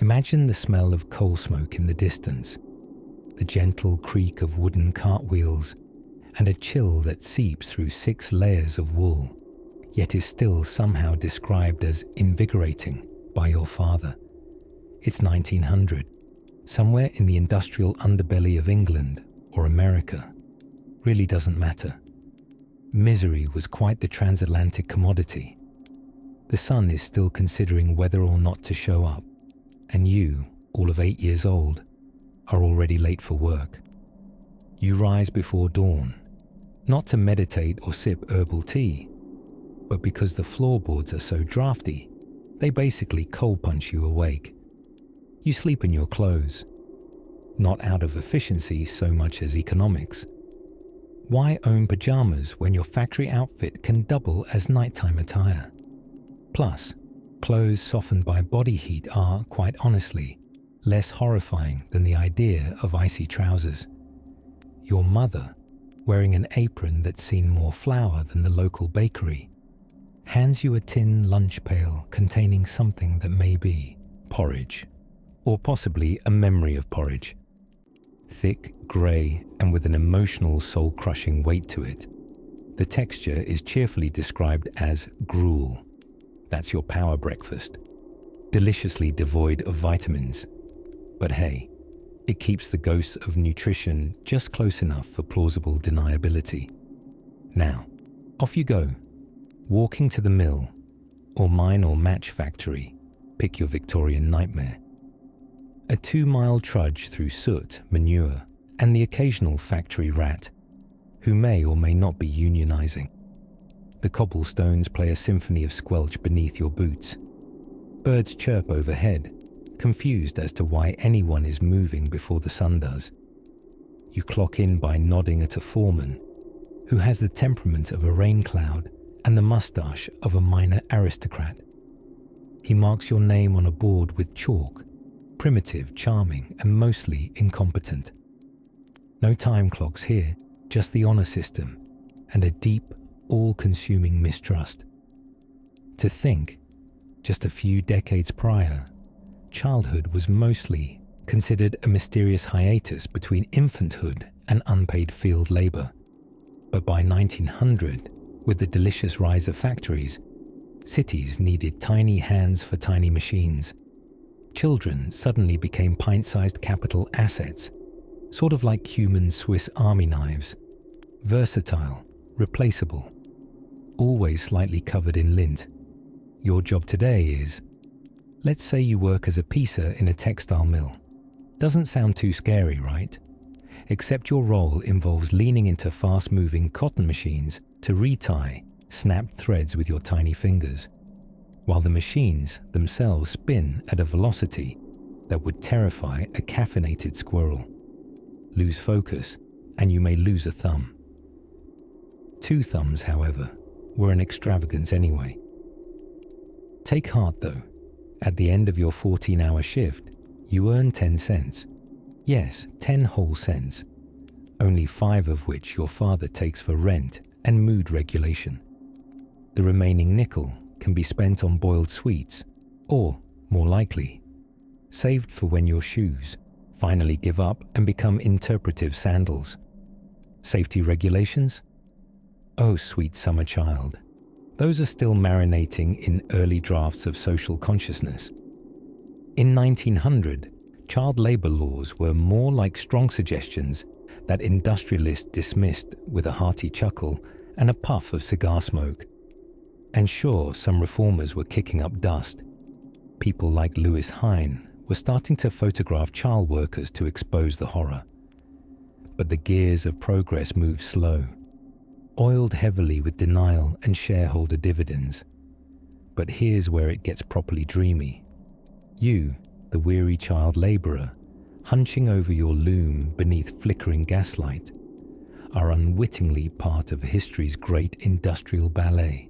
Imagine the smell of coal smoke in the distance, the gentle creak of wooden cartwheels, and a chill that seeps through 6 layers of wool, yet is still somehow described as invigorating by your father. It's 1900, somewhere in the industrial underbelly of England or America. Really doesn't matter. Misery was quite the transatlantic commodity. The sun is still considering whether or not to show up, and you, all of 8 years old, are already late for work. You rise before dawn, not to meditate or sip herbal tea, but because the floorboards are so drafty, they basically cold punch you awake. You sleep in your clothes, not out of efficiency so much as economics. Why own pajamas when your factory outfit can double as nighttime attire? Plus, clothes softened by body heat are, quite honestly, less horrifying than the idea of icy trousers. Your mother, wearing an apron that's seen more flour than the local bakery, hands you a tin lunch pail containing something that may be porridge, or possibly a memory of porridge. Thick, grey, and with an emotional, soul-crushing weight to it. The texture is cheerfully described as gruel. That's your power breakfast. Deliciously devoid of vitamins. But hey, it keeps the ghosts of nutrition just close enough for plausible deniability. Now, off you go. Walking to the mill, or mine or match factory, pick your Victorian nightmare. A 2-mile trudge through soot, manure, and the occasional factory rat, who may or may not be unionizing. The cobblestones play a symphony of squelch beneath your boots. Birds chirp overhead, confused as to why anyone is moving before the sun does. You clock in by nodding at a foreman, who has the temperament of a rain cloud and the mustache of a minor aristocrat. He marks your name on a board with chalk, primitive, charming, and mostly incompetent. No time clocks here, just the honor system, and a deep, all-consuming mistrust. To think, just a few decades prior, childhood was mostly considered a mysterious hiatus between infanthood and unpaid field labor. But by 1900, with the delicious rise of factories, cities needed tiny hands for tiny machines. Children suddenly became pint-sized capital assets, sort of like human Swiss army knives. Versatile, replaceable, always slightly covered in lint. Your job today is, let's say you work as a piecer in a textile mill. Doesn't sound too scary, right? Except your role involves leaning into fast-moving cotton machines to retie snapped threads with your tiny fingers, while the machines themselves spin at a velocity that would terrify a caffeinated squirrel. Lose focus, and you may lose a thumb. 2 thumbs, however, were an extravagance anyway. Take heart though. At the end of your 14-hour shift, you earn 10 cents. Yes, 10 whole cents. Only 5 of which your father takes for rent and mood regulation. The remaining nickel can be spent on boiled sweets, or, more likely, saved for when your shoes finally give up and become interpretive sandals. Safety regulations? Oh, sweet summer child. Those are still marinating in early drafts of social consciousness. In 1900, child labor laws were more like strong suggestions that industrialists dismissed with a hearty chuckle and a puff of cigar smoke. And sure, some reformers were kicking up dust. People like Louis Hine were starting to photograph child workers to expose the horror. But the gears of progress moved slow, oiled heavily with denial and shareholder dividends. But here's where it gets properly dreamy. You, the weary child laborer, hunching over your loom beneath flickering gaslight, are unwittingly part of history's great industrial ballet.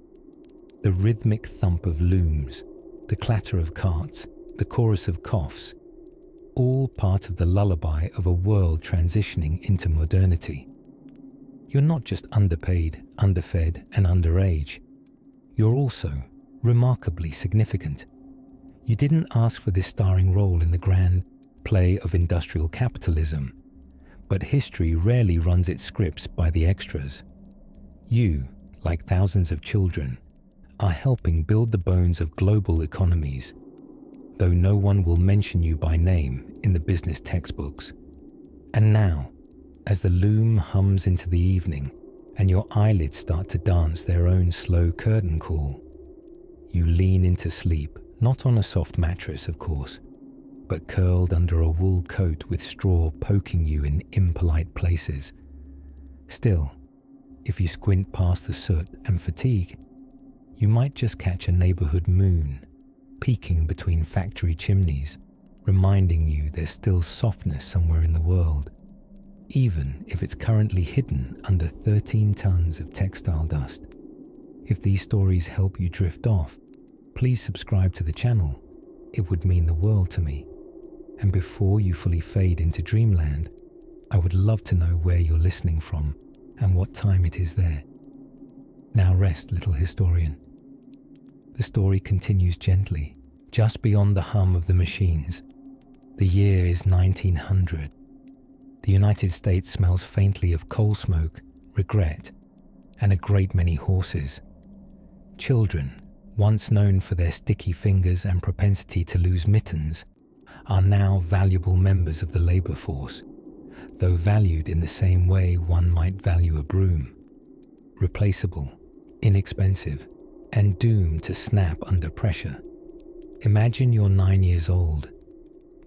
The rhythmic thump of looms, the clatter of carts, the chorus of coughs, all part of the lullaby of a world transitioning into modernity. You're not just underpaid, underfed, and underage. You're also remarkably significant. You didn't ask for this starring role in the grand play of industrial capitalism, but history rarely runs its scripts by the extras. You, like thousands of children, are helping build the bones of global economies, though no one will mention you by name in the business textbooks. And now, as the loom hums into the evening and your eyelids start to dance their own slow curtain call, you lean into sleep, not on a soft mattress, of course, but curled under a wool coat with straw poking you in impolite places. Still, if you squint past the soot and fatigue, you might just catch a neighborhood moon peeking between factory chimneys, reminding you there's still softness somewhere in the world, even if it's currently hidden under 13 tons of textile dust. If these stories help you drift off, please subscribe to the channel. It would mean the world to me. And before you fully fade into dreamland, I would love to know where you're listening from and what time it is there. Now rest, little historian. The story continues gently, just beyond the hum of the machines. The year is 1900. The United States smells faintly of coal smoke, regret, and a great many horses. Children, once known for their sticky fingers and propensity to lose mittens, are now valuable members of the labor force, though valued in the same way one might value a broom. Replaceable, inexpensive, and doomed to snap under pressure. Imagine you're 9 years old.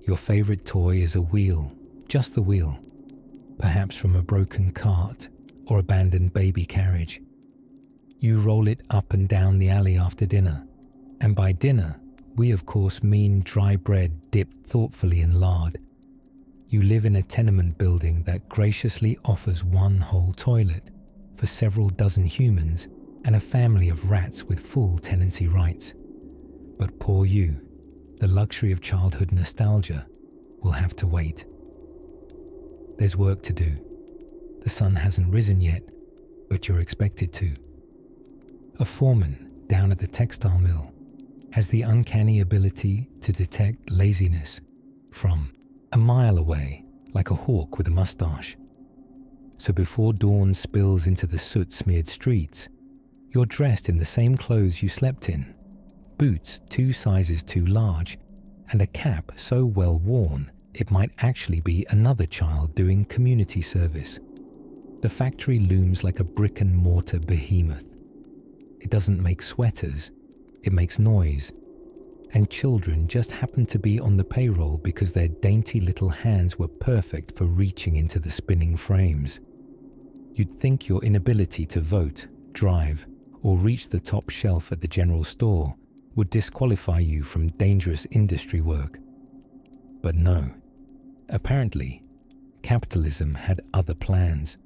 Your favorite toy is a wheel, just the wheel, perhaps from a broken cart or abandoned baby carriage. You roll it up and down the alley after dinner, and by dinner, we of course mean dry bread dipped thoughtfully in lard. You live in a tenement building that graciously offers one whole toilet for several dozen humans and a family of rats with full tenancy rights. But poor you, the luxury of childhood nostalgia, will have to wait. There's work to do. The sun hasn't risen yet, but you're expected to. A foreman down at the textile mill has the uncanny ability to detect laziness from a mile away, like a hawk with a mustache. So before dawn spills into the soot-smeared streets, you're dressed in the same clothes you slept in, boots 2 sizes too large, and a cap so well worn it might actually be another child doing community service. The factory looms like a brick-and-mortar behemoth. It doesn't make sweaters, it makes noise. And children just happen to be on the payroll because their dainty little hands were perfect for reaching into the spinning frames. You'd think your inability to vote, drive, or reach the top shelf at the general store would disqualify you from dangerous industry work. But no. Apparently, capitalism had other plans.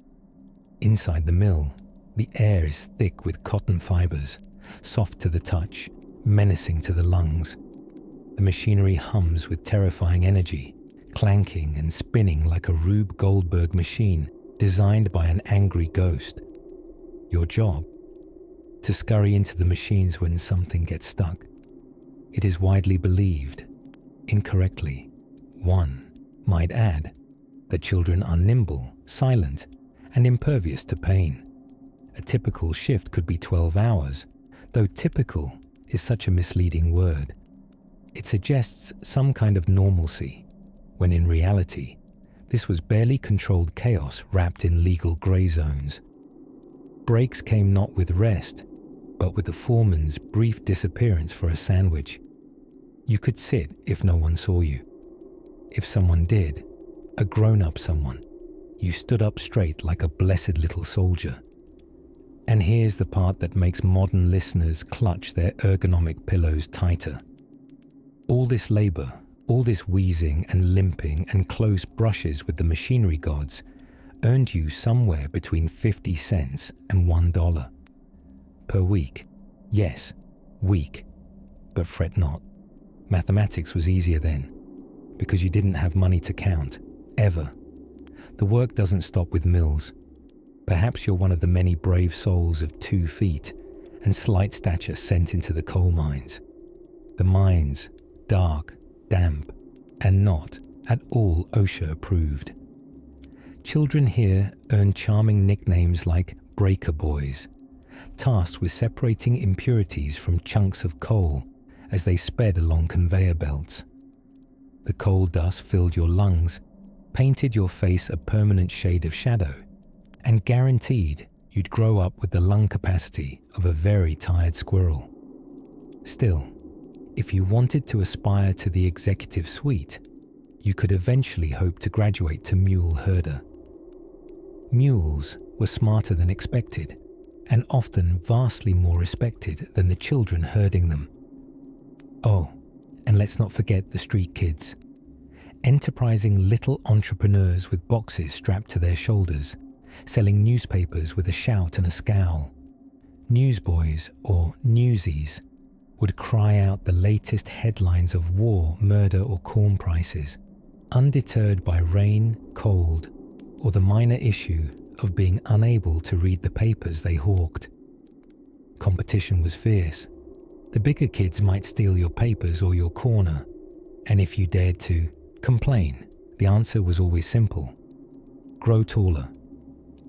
Inside the mill, the air is thick with cotton fibers, soft to the touch, menacing to the lungs. The machinery hums with terrifying energy, clanking and spinning like a Rube Goldberg machine designed by an angry ghost. Your job? To scurry into the machines when something gets stuck. It is widely believed, incorrectly, one might add, that children are nimble, silent, and impervious to pain. A typical shift could be 12 hours, though typical is such a misleading word. It suggests some kind of normalcy, when in reality, this was barely controlled chaos wrapped in legal grey zones. Breaks came not with rest, but with the foreman's brief disappearance for a sandwich. You could sit if no one saw you. If someone did, a grown-up someone, you stood up straight like a blessed little soldier. And here's the part that makes modern listeners clutch their ergonomic pillows tighter. All this labor, all this wheezing and limping and close brushes with the machinery gods earned you somewhere between 50 cents and $1 per week. Yes, week. But fret not. Mathematics was easier then, because you didn't have money to count, ever. The work doesn't stop with mills. Perhaps you're one of the many brave souls of 2 feet and slight stature sent into the coal mines. The mines, dark, damp, and not at all OSHA approved. Children here earn charming nicknames like breaker boys, tasked with separating impurities from chunks of coal as they sped along conveyor belts. The coal dust filled your lungs, painted your face a permanent shade of shadow, and guaranteed you'd grow up with the lung capacity of a very tired squirrel. Still, if you wanted to aspire to the executive suite, you could eventually hope to graduate to mule herder. Mules were smarter than expected, and often vastly more respected than the children herding them. Oh, and let's not forget the street kids, enterprising little entrepreneurs with boxes strapped to their shoulders, selling newspapers with a shout and a scowl. Newsboys, or newsies, would cry out the latest headlines of war, murder, or corn prices, undeterred by rain, cold, or the minor issue of being unable to read the papers they hawked. Competition was fierce. The bigger kids might steal your papers or your corner, and if you dared to complain, the answer was always simple: grow taller.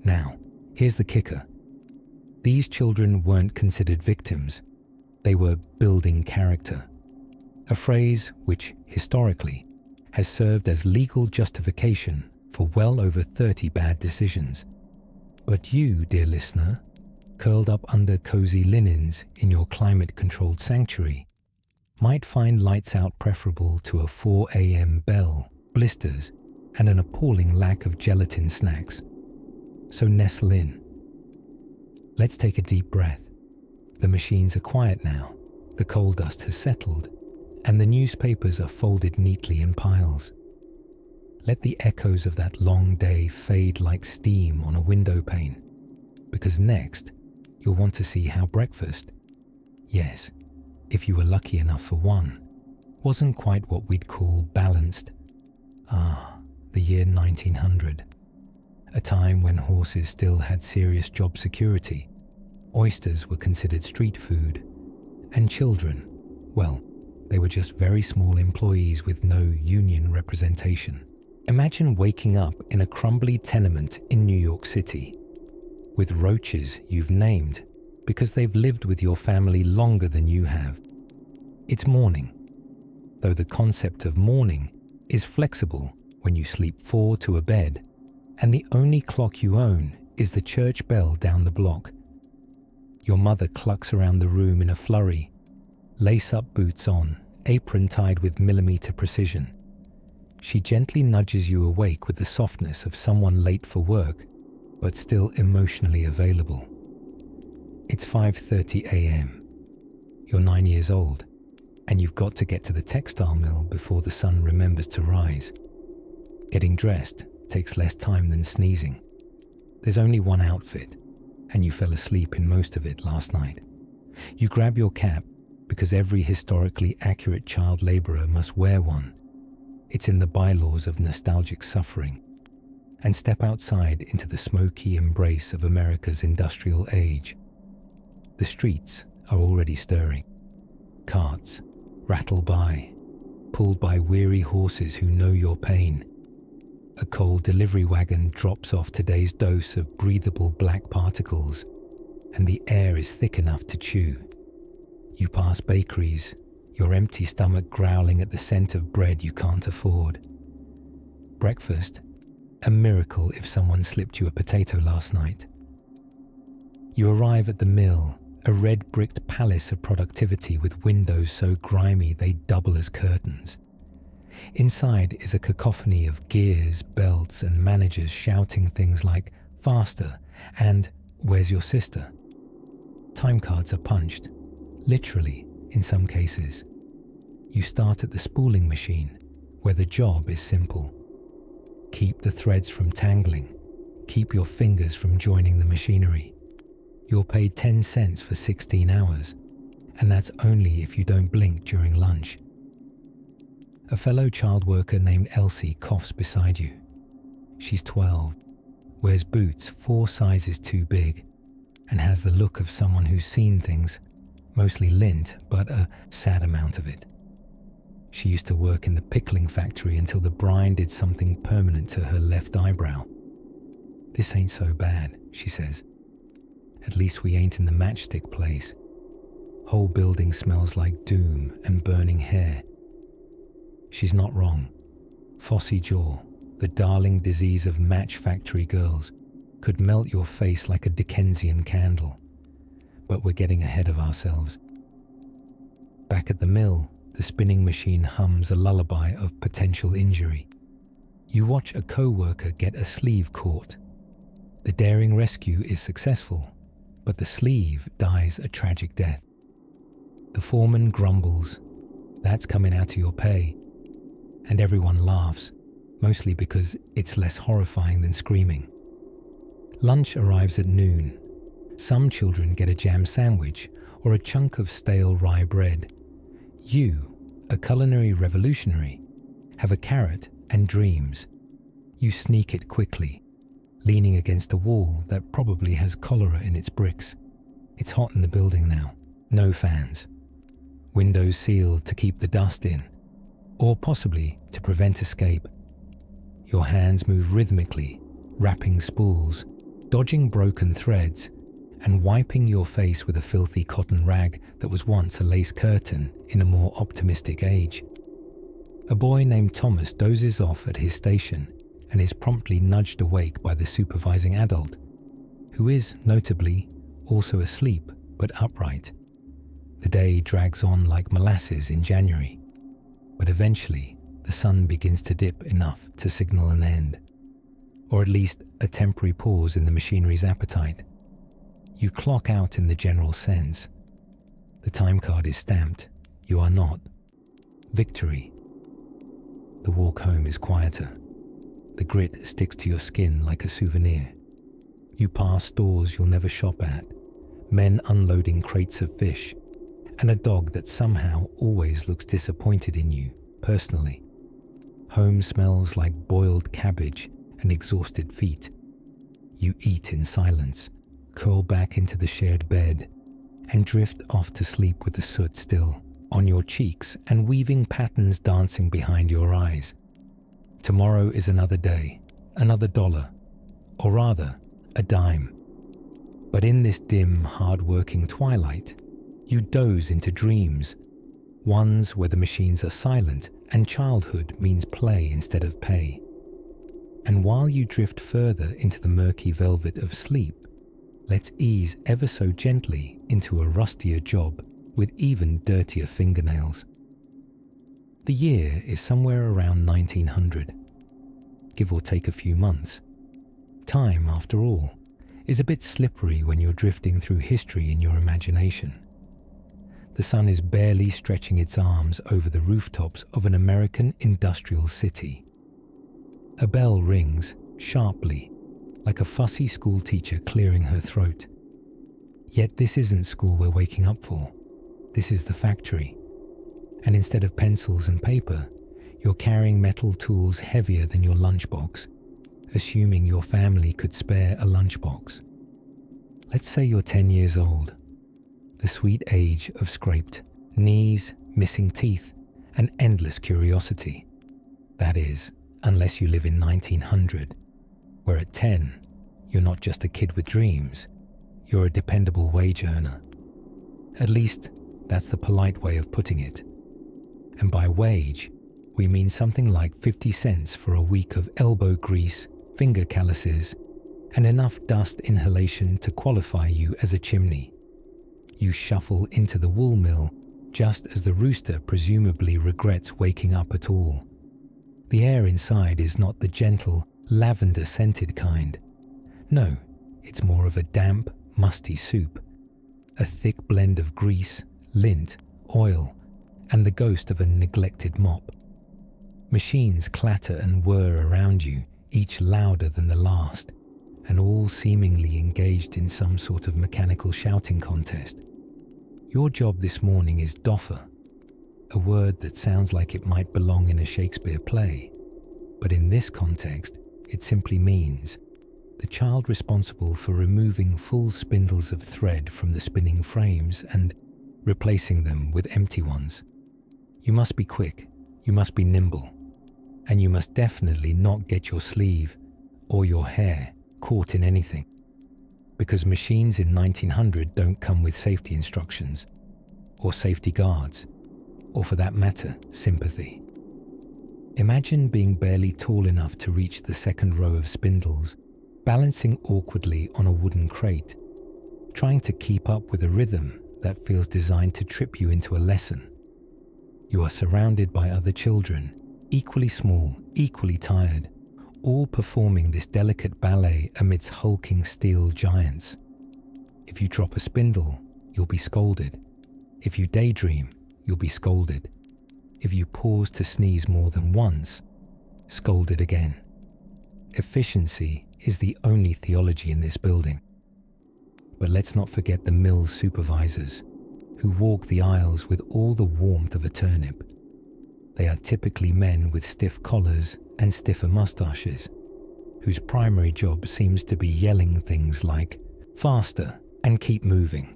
Now, here's the kicker. These children weren't considered victims. They were building character, a phrase which, historically, has served as legal justification for well over 30 bad decisions. But you, dear listener, curled up under cozy linens in your climate-controlled sanctuary, might find lights out preferable to a 4 a.m. bell, blisters, and an appalling lack of gelatin snacks. So nestle in. Let's take a deep breath. The machines are quiet now, the coal dust has settled, and the newspapers are folded neatly in piles. Let the echoes of that long day fade like steam on a window pane, because next you'll want to see how breakfast, yes, if you were lucky enough for one, wasn't quite what we'd call balanced. The year 1900, a time when horses still had serious job security, oysters were considered street food, and children, well, they were just very small employees with no union representation. Imagine waking up in a crumbly tenement in New York City, with roaches you've named because they've lived with your family longer than you have. It's morning, though the concept of morning is flexible when you sleep 4 to a bed, and the only clock you own is the church bell down the block. Your mother clucks around the room in a flurry, lace-up boots on, apron tied with millimeter precision. She gently nudges you awake with the softness of someone late for work, but still emotionally available. It's 5:30 a.m. You're 9 years old, and you've got to get to the textile mill before the sun remembers to rise. Getting dressed takes less time than sneezing. There's only one outfit, and you fell asleep in most of it last night. You grab your cap because every historically accurate child laborer must wear one. It's in the bylaws of nostalgic suffering, and step outside into the smoky embrace of America's industrial age. The streets are already stirring. Carts rattle by, pulled by weary horses who know your pain. A coal delivery wagon drops off today's dose of breathable black particles, and the air is thick enough to chew. You pass bakeries, your empty stomach growling at the scent of bread you can't afford. Breakfast, a miracle if someone slipped you a potato last night. You arrive at the mill, a red-bricked palace of productivity with windows so grimy they double as curtains. Inside is a cacophony of gears, belts, and managers shouting things like "faster" and "where's your sister?" Time cards are punched, literally in some cases. You start at the spooling machine, where the job is simple. Keep the threads from tangling, keep your fingers from joining the machinery. You're paid 10 cents for 16 hours, and that's only if you don't blink during lunch. A fellow child worker named Elsie coughs beside you. She's 12, wears boots 4 sizes too big, and has the look of someone who's seen things, mostly lint, but a sad amount of it. She used to work in the pickling factory until the brine did something permanent to her left eyebrow. This ain't so bad, she says. At least we ain't in the matchstick place. Whole building smells like doom and burning hair. She's not wrong. Phossy jaw, the darling disease of match factory girls, could melt your face like a Dickensian candle. But we're getting ahead of ourselves. Back at the mill, the spinning machine hums a lullaby of potential injury. You watch a co-worker get a sleeve caught. The daring rescue is successful, but the sleeve dies a tragic death. The foreman grumbles, "That's coming out of your pay." And everyone laughs, mostly because it's less horrifying than screaming. Lunch arrives at noon. Some children get a jam sandwich or a chunk of stale rye bread. You, a culinary revolutionary, have a carrot and dreams. You sneak it quickly, leaning against a wall that probably has cholera in its bricks. It's hot in the building now. No fans. Windows sealed to keep the dust in, or possibly to prevent escape. Your hands move rhythmically, wrapping spools, dodging broken threads, and wiping your face with a filthy cotton rag that was once a lace curtain in a more optimistic age. A boy named Thomas dozes off at his station and is promptly nudged awake by the supervising adult, who is, notably, also asleep but upright. The day drags on like molasses in January, but eventually the sun begins to dip enough to signal an end, or at least a temporary pause in the machinery's appetite. You clock out in the general sense. The time card is stamped. You are not. Victory. The walk home is quieter. The grit sticks to your skin like a souvenir. You pass stores you'll never shop at, men unloading crates of fish, and a dog that somehow always looks disappointed in you, personally. Home smells like boiled cabbage and exhausted feet. You eat in silence, curl back into the shared bed, and drift off to sleep with the soot still on your cheeks and weaving patterns dancing behind your eyes. Tomorrow is another day, another dollar, or rather, a dime. But in this dim, hard-working twilight, you doze into dreams, ones where the machines are silent and childhood means play instead of pay. And while you drift further into the murky velvet of sleep, let's ease ever so gently into a rustier job with even dirtier fingernails. The year is somewhere around 1900, give or take a few months. Time, after all, is a bit slippery when you're drifting through history in your imagination. The sun is barely stretching its arms over the rooftops of an American industrial city. A bell rings, sharply, like a fussy schoolteacher clearing her throat. Yet this isn't school we're waking up for. This is the factory. And instead of pencils and paper, you're carrying metal tools heavier than your lunchbox, assuming your family could spare a lunchbox. Let's say you're 10 years old, the sweet age of scraped knees, missing teeth, and endless curiosity. That is, unless you live in 1900, where at 10, you're not just a kid with dreams, you're a dependable wage earner. At least, that's the polite way of putting it. And by wage, we mean something like 50 cents for a week of elbow grease, finger calluses, and enough dust inhalation to qualify you as a chimney. You shuffle into the wool mill just as the rooster presumably regrets waking up at all. The air inside is not the gentle, lavender-scented kind. No, it's more of a damp, musty soup, a thick blend of grease, lint, oil, and the ghost of a neglected mop. Machines clatter and whir around you, each louder than the last, and all seemingly engaged in some sort of mechanical shouting contest. Your job this morning is doffer, a word that sounds like it might belong in a Shakespeare play, but in this context, it simply means the child responsible for removing full spindles of thread from the spinning frames and replacing them with empty ones. You must be quick, You must be nimble, and you must definitely not get your sleeve or your hair caught in anything, because machines in 1900 don't come with safety instructions, or safety guards, or for that matter, sympathy. Imagine being barely tall enough to reach the second row of spindles, balancing awkwardly on a wooden crate, trying to keep up with a rhythm that feels designed to trip you into a lesson. You are surrounded by other children, equally small, equally tired, all performing this delicate ballet amidst hulking steel giants. If you drop a spindle, you'll be scolded. If you daydream, you'll be scolded. If you pause to sneeze more than once, scolded again. Efficiency is the only theology in this building. But let's not forget the mill supervisors, who walk the aisles with all the warmth of a turnip. They are typically men with stiff collars and stiffer mustaches, whose primary job seems to be yelling things like, "Faster," and "Keep moving."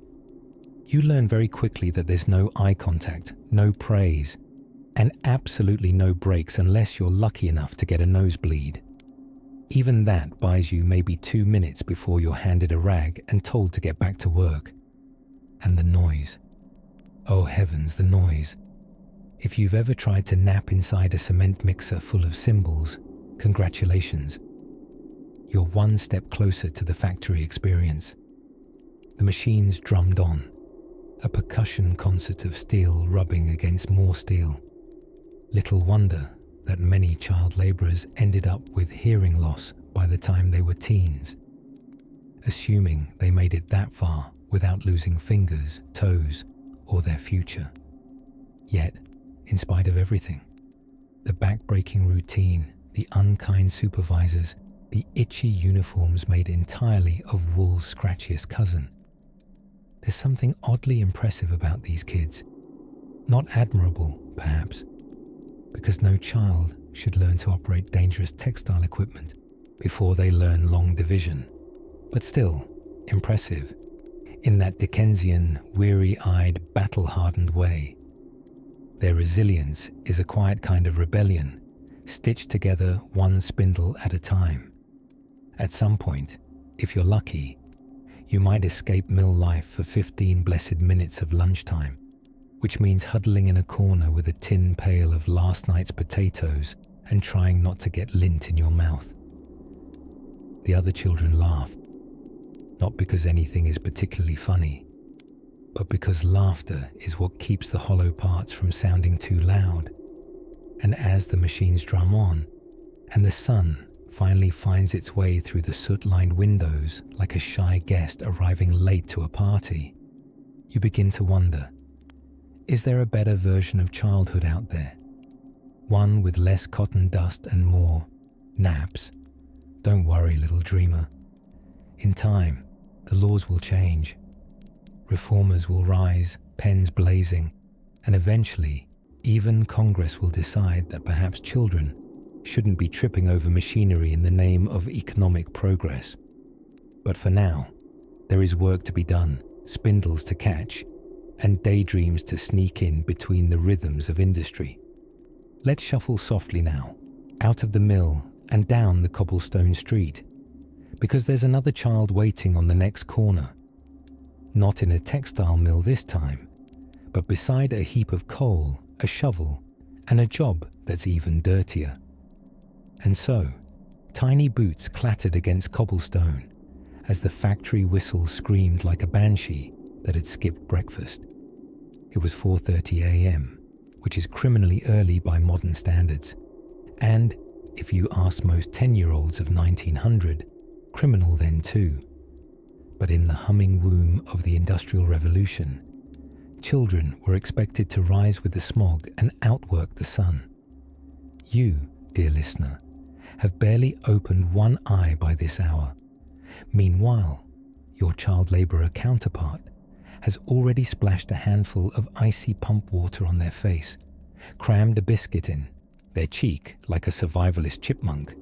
You learn very quickly that there's no eye contact, no praise, and absolutely no breaks unless you're lucky enough to get a nosebleed. Even that buys you maybe 2 minutes before you're handed a rag and told to get back to work. And the noise. Oh heavens, the noise. If you've ever tried to nap inside a cement mixer full of cymbals, congratulations. You're one step closer to the factory experience. The machines drummed on, a percussion concert of steel rubbing against more steel. Little wonder that many child labourers ended up with hearing loss by the time they were teens, assuming they made it that far without losing fingers, toes, or their future. Yet, in spite of everything, the back-breaking routine, the unkind supervisors, the itchy uniforms made entirely of wool's scratchiest cousin, there's something oddly impressive about these kids. Not admirable, perhaps, because no child should learn to operate dangerous textile equipment before they learn long division, but still impressive in that Dickensian, weary-eyed, battle-hardened way. Their resilience is a quiet kind of rebellion, stitched together one spindle at a time. At some point, if you're lucky, you might escape mill life for 15 blessed minutes of lunchtime, which means huddling in a corner with a tin pail of last night's potatoes and trying not to get lint in your mouth. The other children laugh, not because anything is particularly funny, but because laughter is what keeps the hollow parts from sounding too loud. And as the machines drum on, and the sun finally finds its way through the soot-lined windows like a shy guest arriving late to a party, you begin to wonder, is there a better version of childhood out there? One with less cotton dust and more naps? Don't worry, little dreamer. In time, the laws will change. Reformers will rise, pens blazing, and eventually, even Congress will decide that perhaps children shouldn't be tripping over machinery in the name of economic progress. But for now, there is work to be done, spindles to catch, and daydreams to sneak in between the rhythms of industry. Let's shuffle softly now, out of the mill and down the cobblestone street, because there's another child waiting on the next corner. Not in a textile mill this time, but beside a heap of coal, a shovel, and a job that's even dirtier. And so, tiny boots clattered against cobblestone as the factory whistle screamed like a banshee that had skipped breakfast. It was 4:30 a.m., which is criminally early by modern standards, and, if you ask most 10-year-olds of 1900, criminal then too. But in the humming womb of the Industrial Revolution, children were expected to rise with the smog and outwork the sun. You, dear listener, have barely opened one eye by this hour. Meanwhile, your child labourer counterpart has already splashed a handful of icy pump water on their face, crammed a biscuit in their cheek like a survivalist chipmunk,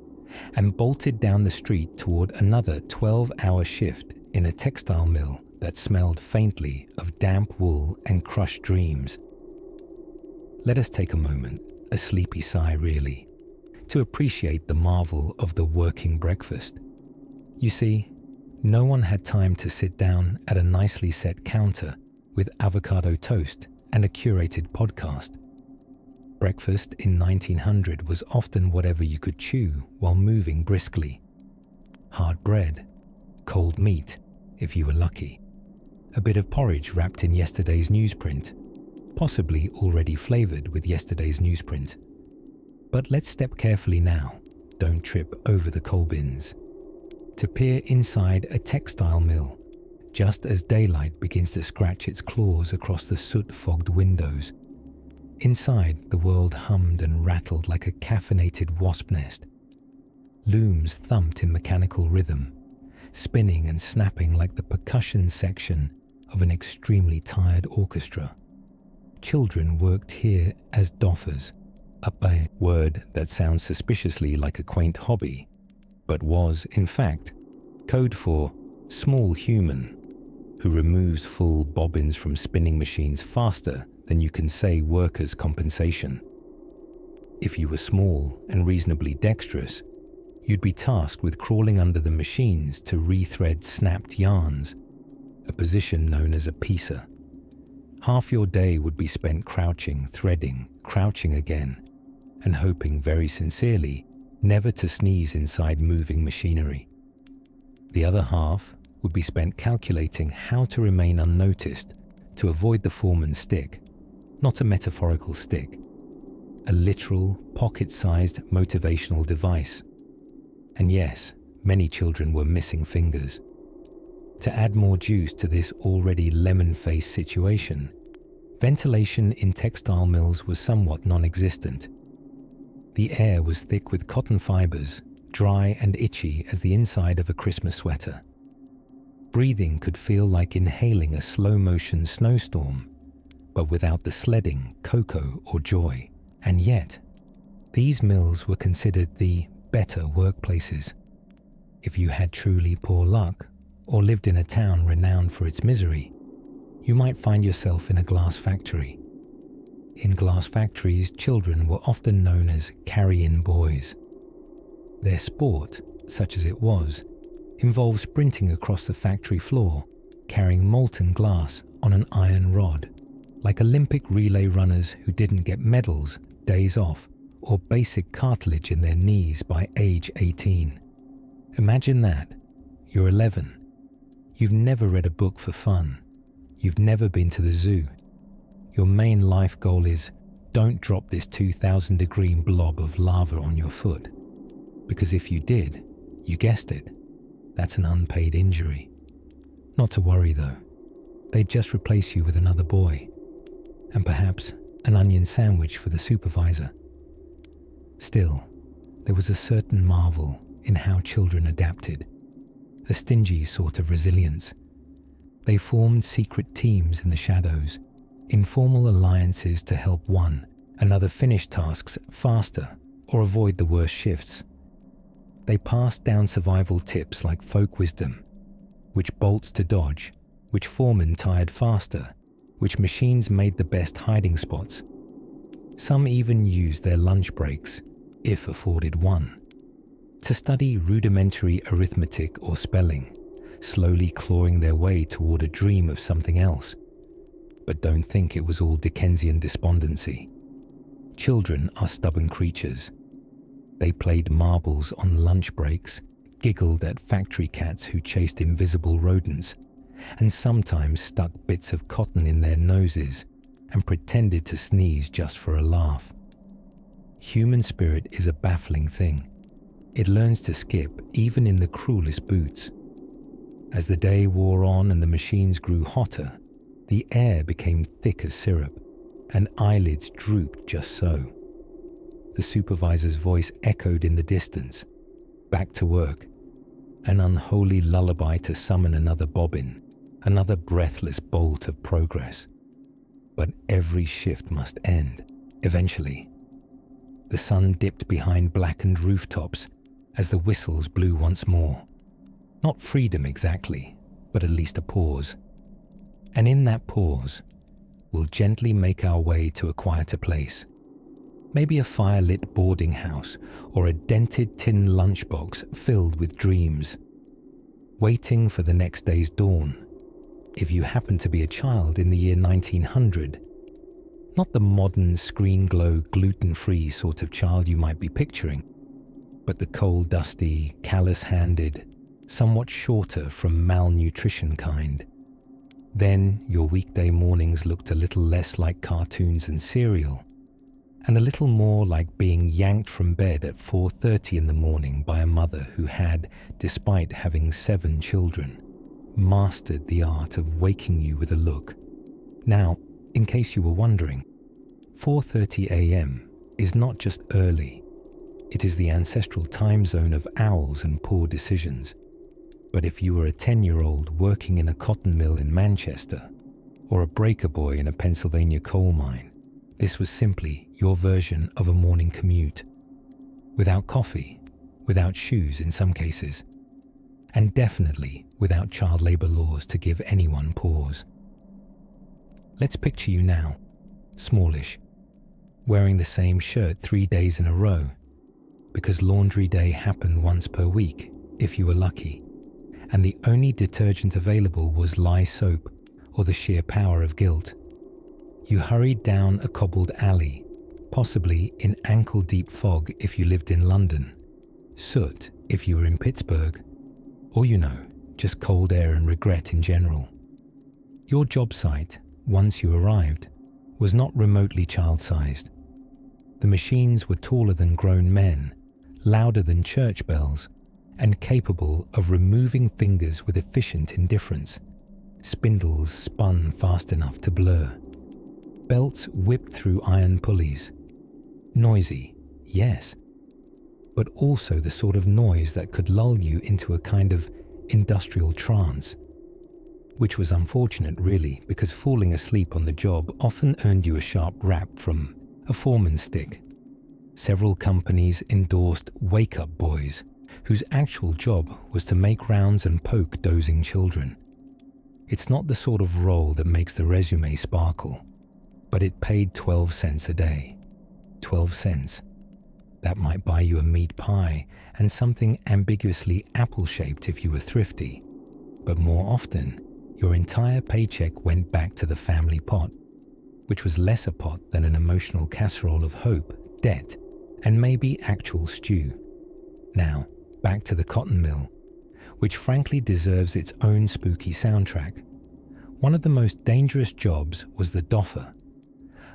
and bolted down the street toward another 12-hour shift in a textile mill that smelled faintly of damp wool and crushed dreams. Let us take a moment a sleepy sigh really, to appreciate the marvel of the working breakfast. You see, no one had time to sit down at a nicely set counter with avocado toast and a curated podcast. Breakfast in 1900 was often whatever you could chew while moving briskly. Hard bread, cold meat, if you were lucky, a bit of porridge wrapped in yesterday's newsprint, possibly already flavored with yesterday's newsprint. But let's step carefully now, don't trip over the coal bins. To peer inside a textile mill, just as daylight begins to scratch its claws across the soot-fogged windows. Inside, the world hummed and rattled like a caffeinated wasp nest. Looms thumped in mechanical rhythm, spinning and snapping like the percussion section of an extremely tired orchestra. Children worked here as doffers, a word that sounds suspiciously like a quaint hobby, but was, in fact, code for small human, who removes full bobbins from spinning machines faster than you can say workers' compensation. If you were small and reasonably dexterous, you'd be tasked with crawling under the machines to rethread snapped yarns, a position known as a piecer. Half your day would be spent crouching, threading, crouching again, and hoping very sincerely never to sneeze inside moving machinery. The other half would be spent calculating how to remain unnoticed to avoid the foreman's stick, not a metaphorical stick, a literal, pocket-sized motivational device. And yes, many children were missing fingers. To add more juice to this already lemon-faced situation, ventilation in textile mills was somewhat non-existent. The air was thick with cotton fibers, dry and itchy as the inside of a Christmas sweater. Breathing could feel like inhaling a slow-motion snowstorm, but without the sledding, cocoa, or joy. And yet, these mills were considered the better workplaces. If you had truly poor luck, or lived in a town renowned for its misery, you might find yourself in a glass factory. In glass factories, children were often known as carry-in boys. Their sport, such as it was, involved sprinting across the factory floor, carrying molten glass on an iron rod, like Olympic relay runners who didn't get medals, days off, or basic cartilage in their knees by age 18. Imagine that. You're 11. You've never read a book for fun. You've never been to the zoo. Your main life goal is, don't drop this 2,000-degree blob of lava on your foot. Because if you did, you guessed it, that's an unpaid injury. Not to worry though. They'd just replace you with another boy. And perhaps an onion sandwich for the supervisor. Still, there was a certain marvel in how children adapted. A stingy sort of resilience. They formed secret teams in the shadows, informal alliances to help one another finish tasks faster or avoid the worst shifts. They passed down survival tips like folk wisdom, which bolts to dodge, which foremen tired faster, which machines made the best hiding spots. Some even used their lunch breaks, if afforded one, to study rudimentary arithmetic or spelling, slowly clawing their way toward a dream of something else. But don't think it was all Dickensian despondency. Children are stubborn creatures. They played marbles on lunch breaks, giggled at factory cats who chased invisible rodents, and sometimes stuck bits of cotton in their noses and pretended to sneeze just for a laugh. Human spirit is a baffling thing. It learns to skip even in the cruelest boots. As the day wore on and the machines grew hotter, the air became thick as syrup, and eyelids drooped just so. The supervisor's voice echoed in the distance. Back to work. An unholy lullaby to summon another bobbin, another breathless bolt of progress. But every shift must end, eventually. The sun dipped behind blackened rooftops as the whistles blew once more. Not freedom exactly, but at least a pause. And in that pause, we'll gently make our way to a quieter place. Maybe a fire-lit boarding house or a dented tin lunchbox filled with dreams, waiting for the next day's dawn. If you happen to be a child in the year 1900, not the modern screen-glow, gluten-free sort of child you might be picturing, but the cold, dusty, callous-handed, somewhat shorter from malnutrition kind. Then your weekday mornings looked a little less like cartoons and cereal, and a little more like being yanked from bed at 4:30 in the morning by a mother who had, despite having 7 children, mastered the art of waking you with a look. Now, in case you were wondering, 4:30 a.m. is not just early. It is the ancestral time zone of owls and poor decisions. But if you were a 10-year-old working in a cotton mill in Manchester, or a breaker boy in a Pennsylvania coal mine, this was simply your version of a morning commute. Without coffee, without shoes in some cases, and definitely without child labor laws to give anyone pause. Let's picture you now, smallish, wearing the same shirt 3 days in a row, because laundry day happened once per week, if you were lucky, and the only detergent available was lye soap or the sheer power of guilt. You hurried down a cobbled alley, possibly in ankle-deep fog if you lived in London, soot if you were in Pittsburgh, or just cold air and regret in general. Your job site, once you arrived, was not remotely child-sized. The machines were taller than grown men, louder than church bells, and capable of removing fingers with efficient indifference. Spindles spun fast enough to blur. Belts whipped through iron pulleys. Noisy, yes, but also the sort of noise that could lull you into a kind of industrial trance, which was unfortunate really, because falling asleep on the job often earned you a sharp rap from a foreman's stick. Several companies endorsed wake-up boys, whose actual job was to make rounds and poke dozing children. It's not the sort of role that makes the resume sparkle, but it paid 12 cents a day. 12 cents. That might buy you a meat pie and something ambiguously apple-shaped if you were thrifty, but more often, your entire paycheck went back to the family pot, which was less a pot than an emotional casserole of hope, debt, and maybe actual stew. Now, back to the cotton mill, which frankly deserves its own spooky soundtrack. One of the most dangerous jobs was the doffer,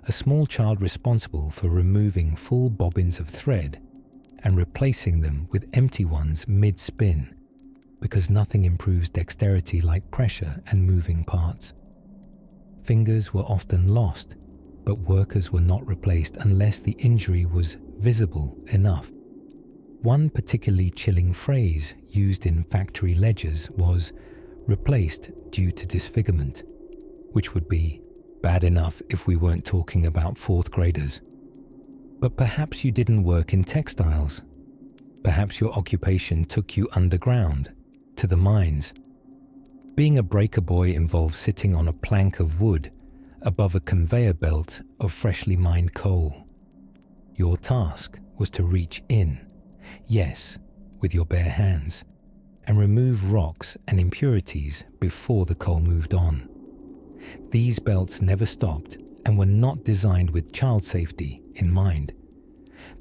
a small child responsible for removing full bobbins of thread and replacing them with empty ones mid-spin, because nothing improves dexterity like pressure and moving parts. Fingers were often lost, but workers were not replaced unless the injury was visible enough. One particularly chilling phrase used in factory ledgers was replaced due to disfigurement, which would be bad enough if we weren't talking about 4th graders. But perhaps you didn't work in textiles. Perhaps your occupation took you underground, to the mines. Being a breaker boy involved sitting on a plank of wood above a conveyor belt of freshly mined coal. Your task was to reach in, yes, with your bare hands, and remove rocks and impurities before the coal moved on. These belts never stopped and were not designed with child safety in mind,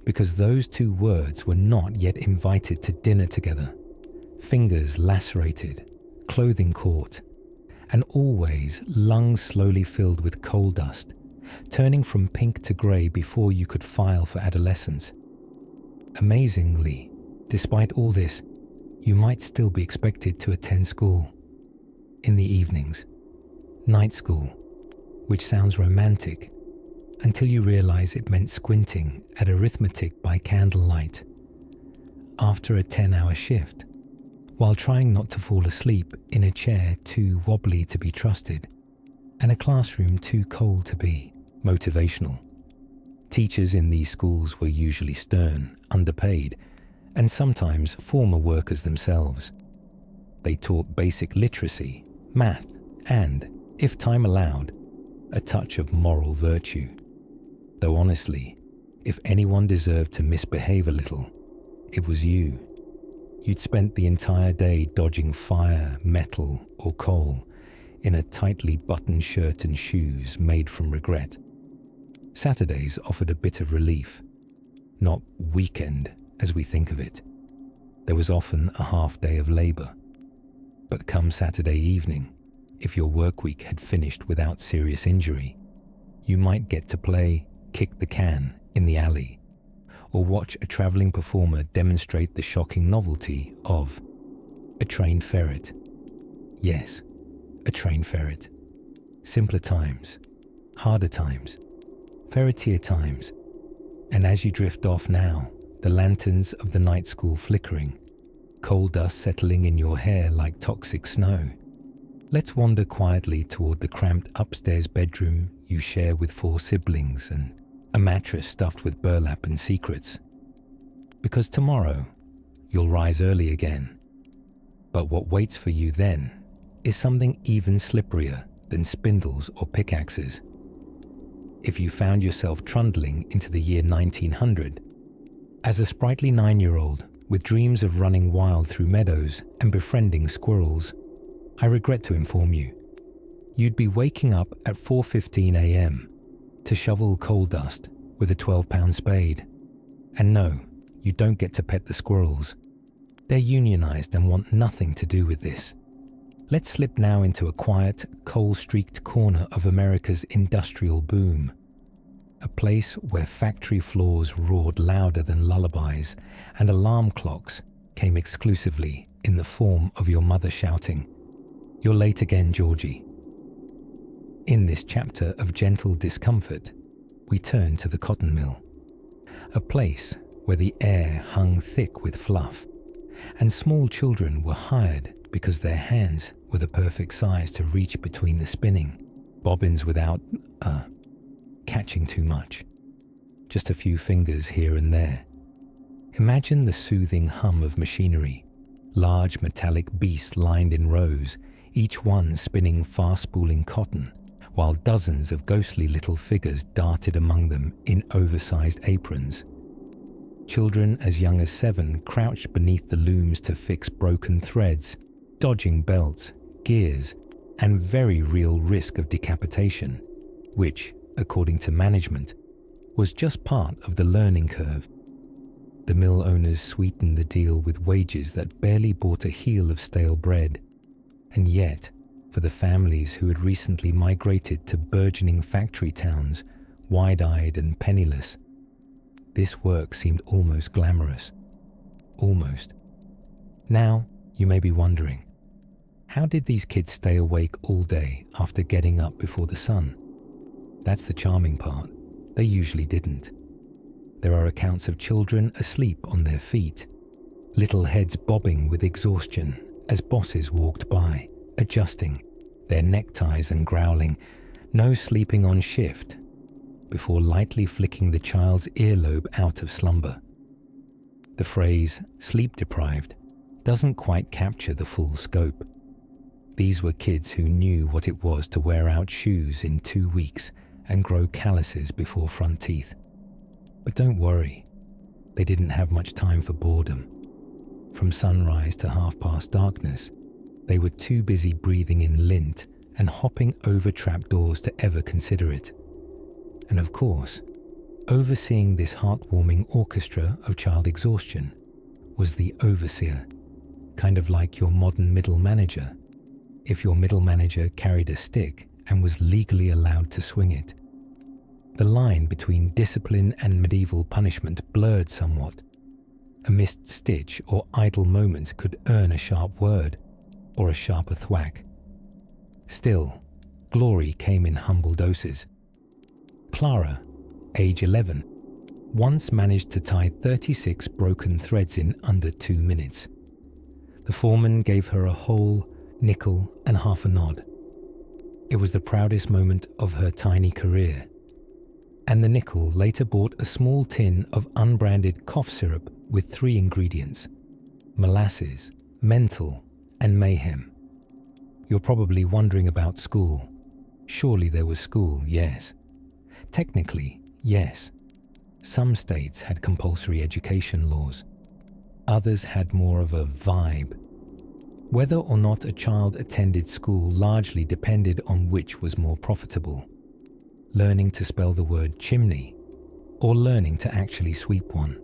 because those two words were not yet invited to dinner together. Fingers lacerated, clothing caught, and always lungs slowly filled with coal dust, turning from pink to grey before you could file for adolescence. Amazingly, despite all this, you might still be expected to attend school. In the evenings. Night school, which sounds romantic, until you realize it meant squinting at arithmetic by candlelight. After a 10-hour shift, while trying not to fall asleep in a chair too wobbly to be trusted, and a classroom too cold to be motivational. Teachers in these schools were usually stern, underpaid, and sometimes former workers themselves. They taught basic literacy, math, and, if time allowed, a touch of moral virtue. Though honestly, If anyone deserved to misbehave a little, it was you. You'd spent the entire day dodging fire, metal, or coal in a tightly buttoned shirt and shoes made from regret. Saturdays offered a bit of relief, not weekend as we think of it. There was often a half day of labour. But come Saturday evening, if your work week had finished without serious injury, you might get to play kick the can in the alley, or watch a travelling performer demonstrate the shocking novelty of a trained ferret. Yes, a trained ferret. Simpler times, harder times, ferretier times, and as you drift off now, the lanterns of the night school flickering, coal dust settling in your hair like toxic snow. Let's wander quietly toward the cramped upstairs bedroom you share with 4 siblings and a mattress stuffed with burlap and secrets. Because tomorrow, you'll rise early again. But what waits for you then is something even slipperier than spindles or pickaxes. If you found yourself trundling into the year 1900, as a sprightly 9-year-old with dreams of running wild through meadows and befriending squirrels, I regret to inform you, you'd be waking up at 4:15 a.m. to shovel coal dust with a 12-pound spade. And no, you don't get to pet the squirrels. They're unionized and want nothing to do with this. Let's slip now into a quiet, coal-streaked corner of America's industrial boom. A place where factory floors roared louder than lullabies and alarm clocks came exclusively in the form of your mother shouting, "You're late again, Georgie." In this chapter of gentle discomfort, we turn to the cotton mill, a place where the air hung thick with fluff, and small children were hired because their hands were the perfect size to reach between the spinning bobbins without, catching too much. Just a few fingers here and there. Imagine the soothing hum of machinery, large metallic beasts lined in rows, each one spinning fast-spooling cotton, while dozens of ghostly little figures darted among them in oversized aprons. Children as young as 7 crouched beneath the looms to fix broken threads, dodging belts, gears, and very real risk of decapitation, which, according to management, was just part of the learning curve. The mill owners sweetened the deal with wages that barely bought a heel of stale bread, and yet, for the families who had recently migrated to burgeoning factory towns, wide-eyed and penniless, this work seemed almost glamorous. Almost. Now, you may be wondering, how did these kids stay awake all day after getting up before the sun? That's the charming part. They usually didn't. There are accounts of children asleep on their feet, little heads bobbing with exhaustion as bosses walked by, adjusting their neckties and growling, "No sleeping on shift," before lightly flicking the child's earlobe out of slumber. The phrase "sleep deprived" doesn't quite capture the full scope. These were kids who knew what it was to wear out shoes in 2 weeks and grow calluses before front teeth. But don't worry, they didn't have much time for boredom. From sunrise to half past darkness, they were too busy breathing in lint and hopping over trapdoors to ever consider it. And of course, overseeing this heartwarming orchestra of child exhaustion was the overseer, kind of like your modern middle manager, if your middle manager carried a stick and was legally allowed to swing it. The line between discipline and medieval punishment blurred somewhat. A missed stitch or idle moment could earn a sharp word, or a sharper thwack. Still, glory came in humble doses. Clara, age 11, once managed to tie 36 broken threads in under 2 minutes. The foreman gave her a whole nickel and half a nod. It was the proudest moment of her tiny career. And the nickel later bought a small tin of unbranded cough syrup with 3 ingredients: molasses, menthol, and mayhem. You're probably wondering about school. Surely there was school, yes. Technically, yes. Some states had compulsory education laws. Others had more of a vibe. Whether or not a child attended school largely depended on which was more profitable: learning to spell the word chimney or learning to actually sweep one.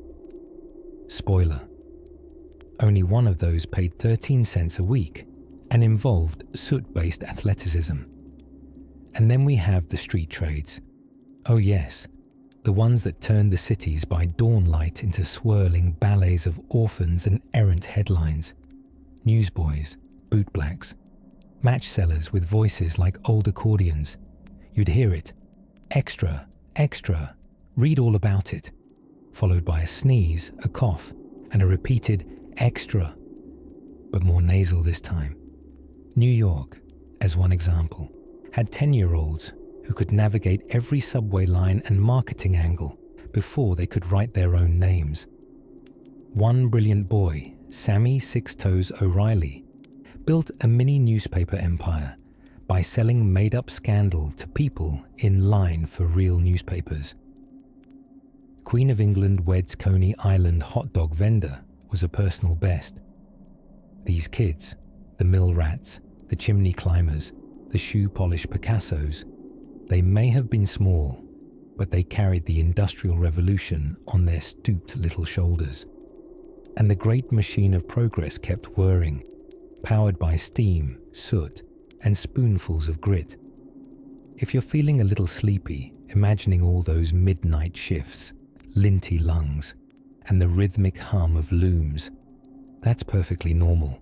Spoiler: only one of those paid 13 cents a week and involved soot-based athleticism. And then we have the street trades. Oh yes, the ones that turned the cities by dawnlight into swirling ballets of orphans and errant headlines. Newsboys, bootblacks, match sellers with voices like old accordions. You'd hear it: extra, extra, read all about it, followed by a sneeze, a cough, and a repeated extra, but more nasal this time. New York, as one example, had 10-year-olds who could navigate every subway line and marketing angle before they could write their own names. One brilliant boy, Sammy Six Toes O'Reilly, built a mini newspaper empire by selling made-up scandal to people in line for real newspapers. Queen of England weds Coney Island hot dog vendor was a personal best. These kids, the mill rats, the chimney climbers, the shoe polish Picassos, they may have been small, but they carried the Industrial Revolution on their stooped little shoulders. And the great machine of progress kept whirring, powered by steam, soot, and spoonfuls of grit. If you're feeling a little sleepy, imagining all those midnight shifts, linty lungs, and the rhythmic hum of looms, that's perfectly normal.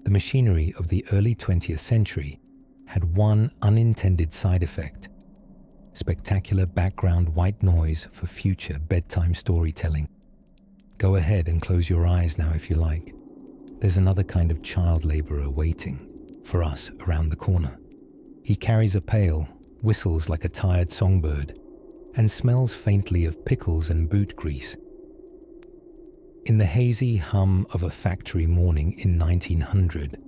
The machinery of the early 20th century had one unintended side effect: spectacular background white noise for future bedtime storytelling. Go ahead and close your eyes now if you like. There's another kind of child laborer waiting for us around the corner. He carries a pail, whistles like a tired songbird, and smells faintly of pickles and boot grease. In the hazy hum of a factory morning in 1900,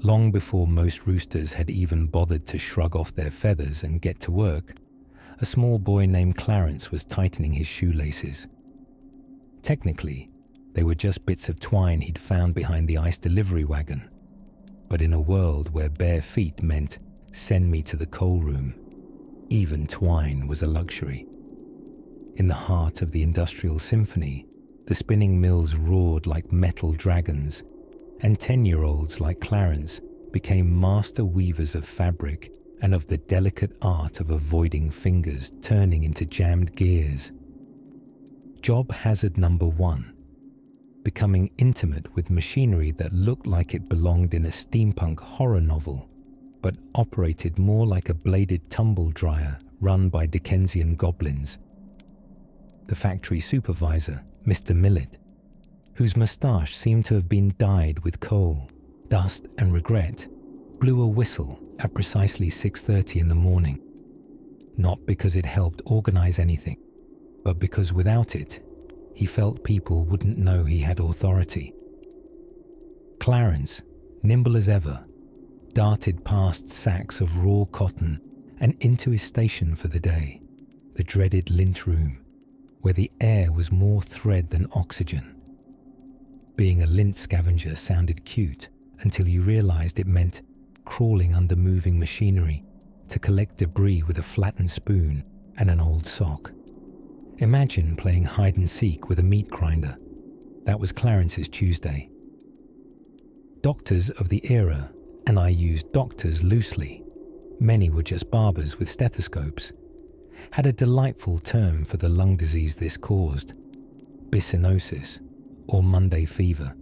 long before most roosters had even bothered to shrug off their feathers and get to work, a small boy named Clarence was tightening his shoelaces. Technically, they were just bits of twine he'd found behind the ice delivery wagon. But in a world where bare feet meant send me to the coal room, even twine was a luxury. In the heart of the Industrial Symphony, the spinning mills roared like metal dragons, and 10-year-olds like Clarence became master weavers of fabric and of the delicate art of avoiding fingers turning into jammed gears. Job hazard number 1: becoming intimate with machinery that looked like it belonged in a steampunk horror novel, but operated more like a bladed tumble dryer run by Dickensian goblins. The factory supervisor, Mr. Millet, whose moustache seemed to have been dyed with coal, dust and regret, blew a whistle at precisely 6:30 in the morning, not because it helped organize anything, but because without it, he felt people wouldn't know he had authority. Clarence, nimble as ever, darted past sacks of raw cotton and into his station for the day, the dreaded lint room, where the air was more thread than oxygen. Being a lint scavenger sounded cute until you realized it meant crawling under moving machinery to collect debris with a flattened spoon and an old sock. Imagine playing hide and seek with a meat grinder. That was Clarence's Tuesday. Doctors of the era, and I use doctors loosely, many were just barbers with stethoscopes, had a delightful term for the lung disease this caused: byssinosis, or Monday fever.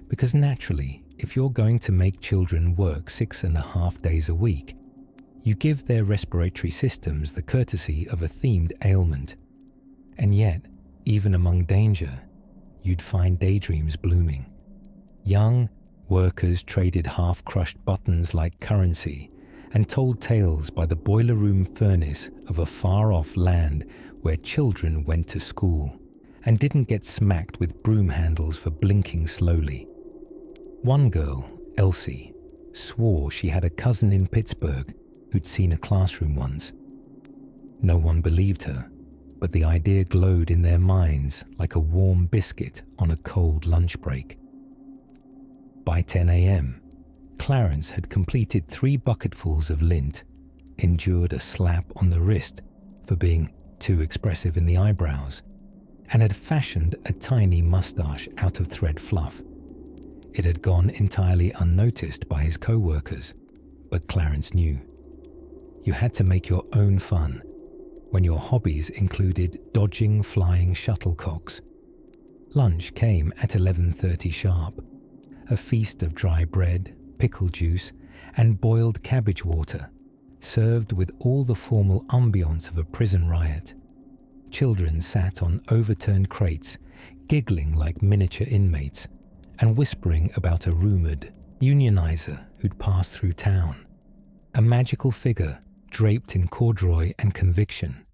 Because naturally, if you're going to make children work 6.5 days a week, you give their respiratory systems the courtesy of a themed ailment. And yet, even among danger, you'd find daydreams blooming. Young workers traded half-crushed buttons like currency and told tales by the boiler room furnace of a far-off land where children went to school and didn't get smacked with broom handles for blinking slowly. One girl, Elsie, swore she had a cousin in Pittsburgh who'd seen a classroom once. No one believed her, but the idea glowed in their minds like a warm biscuit on a cold lunch break. By 10 a.m., Clarence had completed 3 bucketfuls of lint, endured a slap on the wrist for being too expressive in the eyebrows, and had fashioned a tiny mustache out of thread fluff. It had gone entirely unnoticed by his co-workers, but Clarence knew. You had to make your own fun when your hobbies included dodging flying shuttlecocks. Lunch came at 11:30 sharp, a feast of dry bread, pickle juice, and boiled cabbage water, served with all the formal ambience of a prison riot. Children sat on overturned crates, giggling like miniature inmates, and whispering about a rumoured unionizer who'd passed through town, a magical figure draped in corduroy and conviction,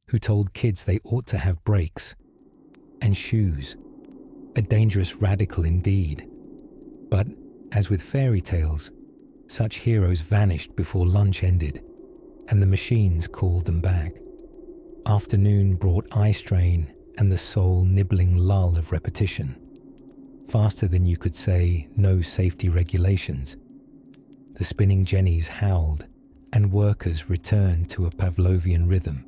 who told kids they ought to have brakes and shoes, a dangerous radical indeed. But, as with fairy tales, such heroes vanished before lunch ended, and the machines called them back. Afternoon brought eye strain and the soul-nibbling lull of repetition. Faster than you could say no safety regulations. The spinning jennies howled, and workers returned to a Pavlovian rhythm,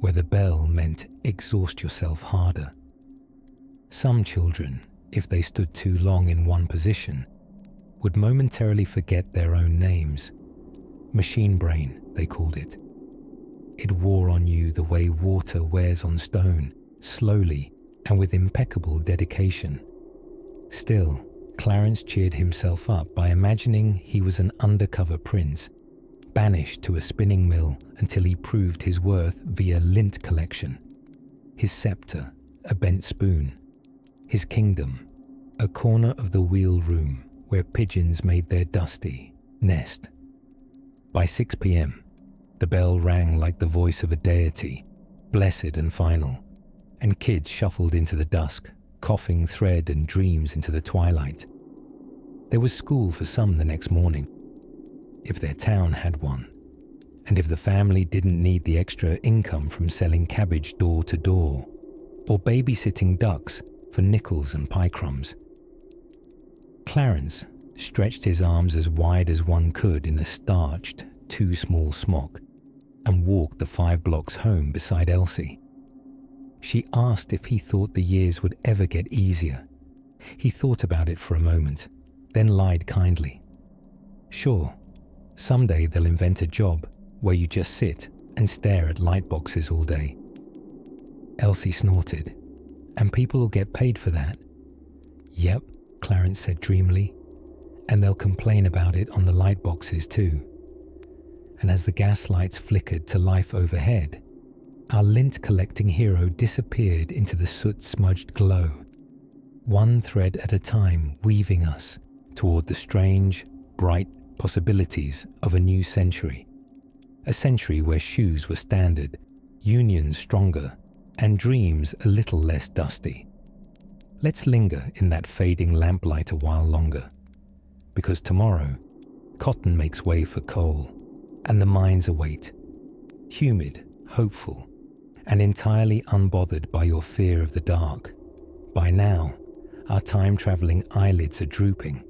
where the bell meant exhaust yourself harder. Some children, if they stood too long in one position, would momentarily forget their own names. Machine brain, they called it. It wore on you the way water wears on stone, slowly and with impeccable dedication. Still, Clarence cheered himself up by imagining he was an undercover prince, banished to a spinning mill until he proved his worth via lint collection. His sceptre, a bent spoon. His kingdom, a corner of the wheel room where pigeons made their dusty nest. By 6 p.m., the bell rang like the voice of a deity, blessed and final, and kids shuffled into the dusk, coughing thread and dreams into the twilight. There was school for some the next morning, if their town had one, and if the family didn't need the extra income from selling cabbage door to door, or babysitting ducks for nickels and pie crumbs. Clarence stretched his arms as wide as one could in a starched, too small smock, and walked the 5 blocks home beside Elsie. She asked if he thought the years would ever get easier. He thought about it for a moment, then lied kindly. Sure, someday they'll invent a job where you just sit and stare at light boxes all day. Elsie snorted. And people will get paid for that. Yep, Clarence said dreamily, and they'll complain about it on the light boxes too. And as the gas lights flickered to life overhead, our lint-collecting hero disappeared into the soot-smudged glow, one thread at a time weaving us toward the strange, bright possibilities of a new century. A century where shoes were standard, unions stronger, and dreams a little less dusty. Let's linger in that fading lamplight a while longer, because tomorrow, cotton makes way for coal, and the mines await, humid, hopeful, and entirely unbothered by your fear of the dark. By now, our time-traveling eyelids are drooping,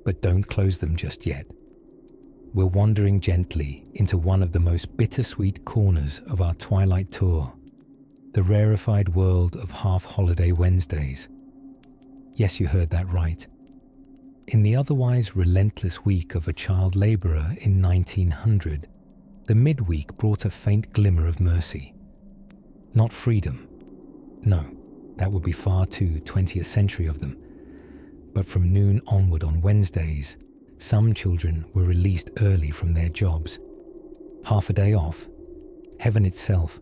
but don't close them just yet. We're wandering gently into one of the most bittersweet corners of our twilight tour, the rarefied world of half-holiday Wednesdays. Yes, you heard that right. In the otherwise relentless week of a child labourer in 1900, the midweek brought a faint glimmer of mercy. Not freedom. No, that would be far too 20th century of them. But from noon onward on Wednesdays, some children were released early from their jobs. Half a day off. Heaven itself.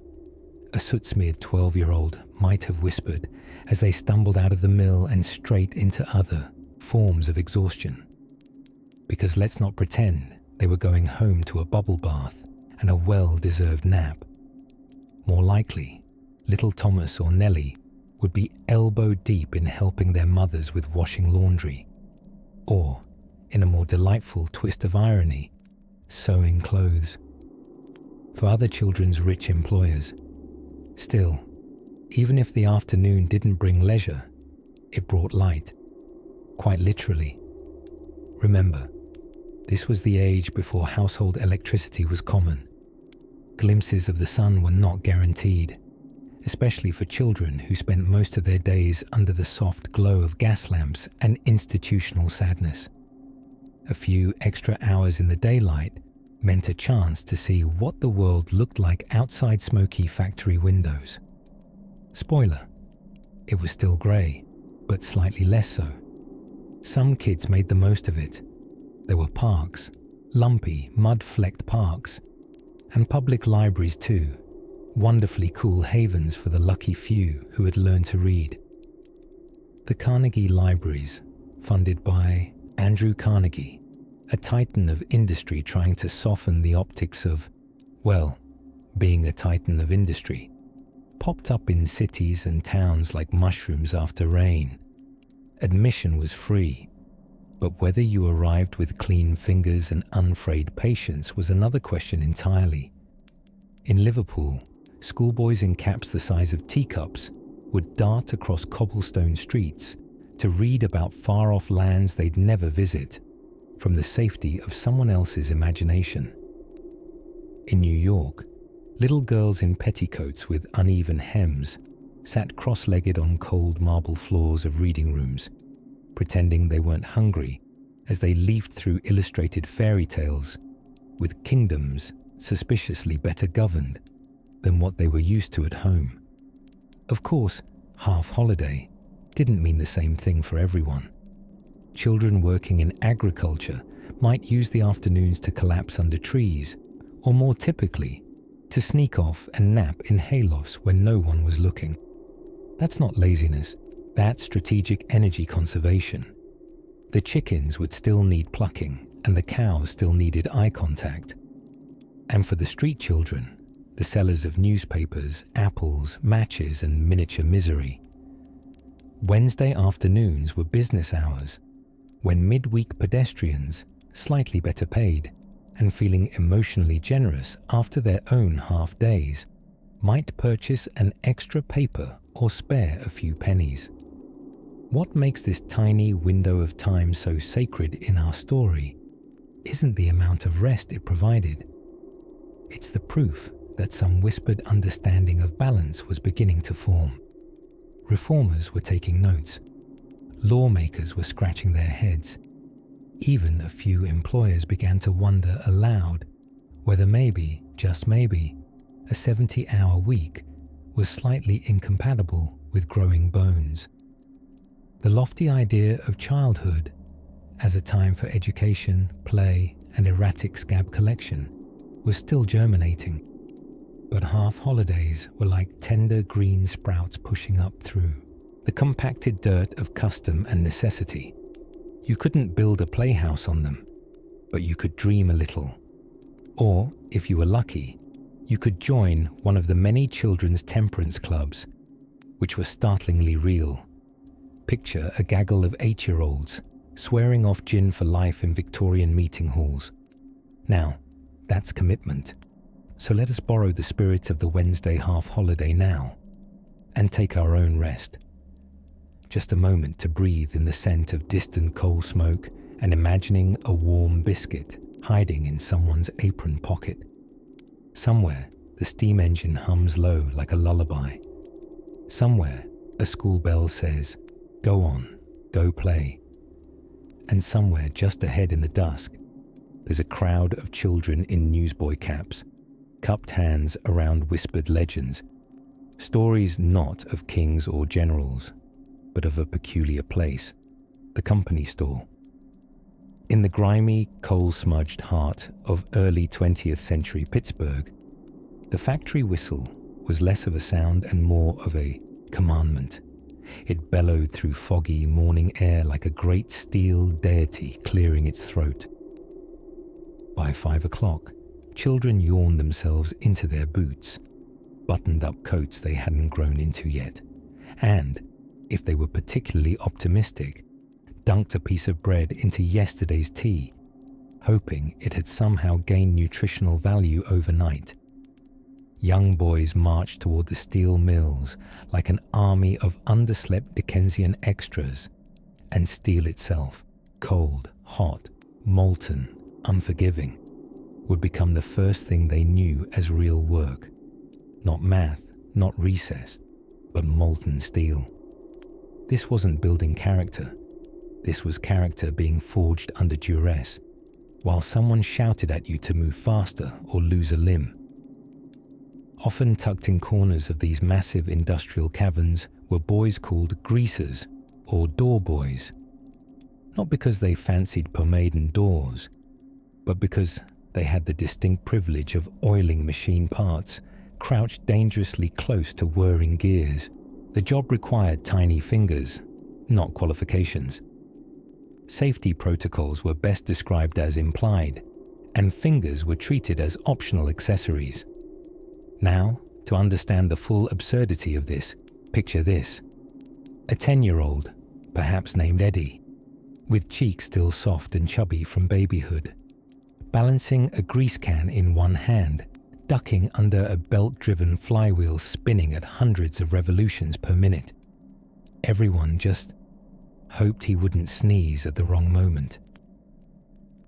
A soot-smeared 12-year-old might have whispered as they stumbled out of the mill and straight into other forms of exhaustion. Because let's not pretend they were going home to a bubble bath and a well-deserved nap. More likely, little Thomas or Nellie would be elbow-deep in helping their mothers with washing laundry, or, in a more delightful twist of irony, sewing clothes. For other children's rich employers, Still, even if the afternoon didn't bring leisure, it brought light, quite literally. Remember, this was the age before household electricity was common. Glimpses of the sun were not guaranteed, especially for children who spent most of their days under the soft glow of gas lamps and institutional sadness. A few extra hours in the daylight meant a chance to see what the world looked like outside smoky factory windows. Spoiler, it was still grey, but slightly less so. Some kids made the most of it. There were parks, lumpy, mud-flecked parks, and public libraries too, wonderfully cool havens for the lucky few who had learned to read. The Carnegie Libraries, funded by Andrew Carnegie, a titan of industry trying to soften the optics of, well, being a titan of industry, popped up in cities and towns like mushrooms after rain. Admission was free, but whether you arrived with clean fingers and unfrayed patience was another question entirely. In Liverpool, schoolboys in caps the size of teacups would dart across cobblestone streets to read about far-off lands they'd never visit, from the safety of someone else's imagination. In New York, little girls in petticoats with uneven hems sat cross-legged on cold marble floors of reading rooms, pretending they weren't hungry as they leafed through illustrated fairy tales with kingdoms suspiciously better governed than what they were used to at home. Of course, half-holiday didn't mean the same thing for everyone. Children working in agriculture might use the afternoons to collapse under trees, or more typically, to sneak off and nap in haylofts when no one was looking. That's not laziness, that's strategic energy conservation. The chickens would still need plucking, and the cows still needed eye contact. And for the street children, the sellers of newspapers, apples, matches, and miniature misery, Wednesday afternoons were business hours, when midweek pedestrians, slightly better paid, and feeling emotionally generous after their own half days, might purchase an extra paper or spare a few pennies. What makes this tiny window of time so sacred in our story isn't the amount of rest it provided. It's the proof that some whispered understanding of balance was beginning to form. Reformers were taking notes. Lawmakers were scratching their heads. Even a few employers began to wonder aloud whether maybe, just maybe, a 70-hour week was slightly incompatible with growing bones. The lofty idea of childhood as a time for education, play, and erratic scab collection was still germinating, but half-holidays were like tender green sprouts pushing up through the compacted dirt of custom and necessity. You couldn't build a playhouse on them, but you could dream a little. Or, if you were lucky, you could join one of the many children's temperance clubs, which were startlingly real. Picture a gaggle of 8-year-olds swearing off gin for life in Victorian meeting halls. Now, that's commitment. So let us borrow the spirit of the Wednesday half-holiday now, and take our own rest. Just a moment to breathe in the scent of distant coal smoke and imagining a warm biscuit hiding in someone's apron pocket. Somewhere, the steam engine hums low like a lullaby. Somewhere, a school bell says, "Go on, go play." And somewhere just ahead in the dusk, there's a crowd of children in newsboy caps, cupped hands around whispered legends, stories not of kings or generals, but of a peculiar place, the company store. In the grimy, coal-smudged heart of early 20th century Pittsburgh, the factory whistle was less of a sound and more of a commandment. It bellowed through foggy morning air like a great steel deity clearing its throat. By 5 o'clock, children yawned themselves into their boots, buttoned up coats they hadn't grown into yet, and, if they were particularly optimistic, dunked a piece of bread into yesterday's tea, hoping it had somehow gained nutritional value overnight. young boys marched toward the steel mills like an army of underslept Dickensian extras, and steel itself, cold, hot, molten, unforgiving, would become the first thing they knew as real work. Not math, not recess, but molten steel. This wasn't building character. This was character being forged under duress, while someone shouted at you to move faster or lose a limb. Often tucked in corners of these massive industrial caverns were boys called greasers or door boys, not because they fancied pomade and doors, but because they had the distinct privilege of oiling machine parts, crouched dangerously close to whirring gears. The job required tiny fingers, not qualifications. Safety protocols were best described as implied, and fingers were treated as optional accessories. Now, to understand the full absurdity of this, picture this. A 10-year-old, perhaps named Eddie, with cheeks still soft and chubby from babyhood, balancing a grease can in one hand, ducking under a belt-driven flywheel spinning at hundreds of revolutions per minute. Everyone just hoped he wouldn't sneeze at the wrong moment.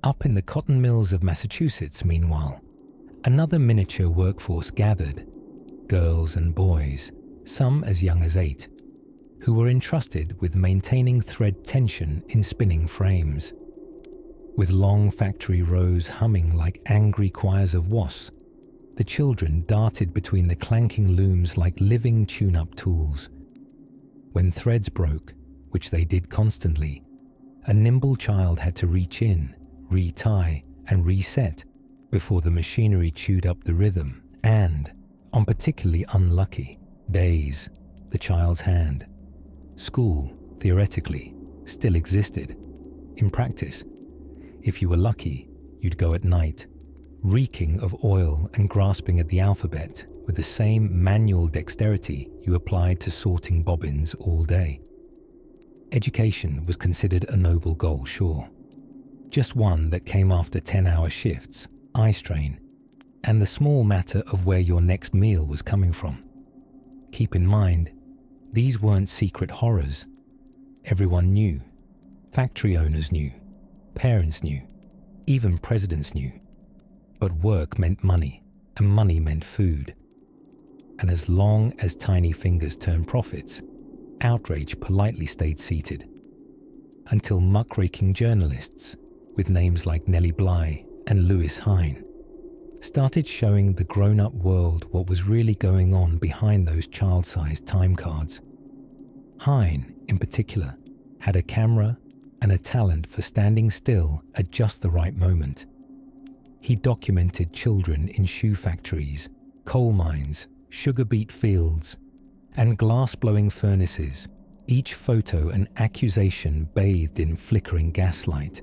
Up in the cotton mills of Massachusetts, meanwhile, another miniature workforce gathered, girls and boys, some as young as 8, who were entrusted with maintaining thread tension in spinning frames. With long factory rows humming like angry choirs of wasps, the children darted between the clanking looms like living tune-up tools. When threads broke, which they did constantly, a nimble child had to reach in, retie, and reset before the machinery chewed up the rhythm and, on particularly unlucky days, the child's hand. School, theoretically, still existed. In practice, if you were lucky, you'd go at night, reeking of oil and grasping at the alphabet with the same manual dexterity you applied to sorting bobbins all day. Education was considered a noble goal, sure. Just one that came after 10-hour shifts, eye strain, and the small matter of where your next meal was coming from. Keep in mind, these weren't secret horrors. Everyone knew. Factory owners knew. Parents knew. Even presidents knew. But work meant money, and money meant food. And as long as tiny fingers turned profits, outrage politely stayed seated. Until muckraking journalists, with names like Nellie Bly and Lewis Hine, started showing the grown-up world what was really going on behind those child-sized time cards. Hine, in particular, had a camera and a talent for standing still at just the right moment. He documented children in shoe factories, coal mines, sugar beet fields, and glass-blowing furnaces, each photo an accusation bathed in flickering gaslight.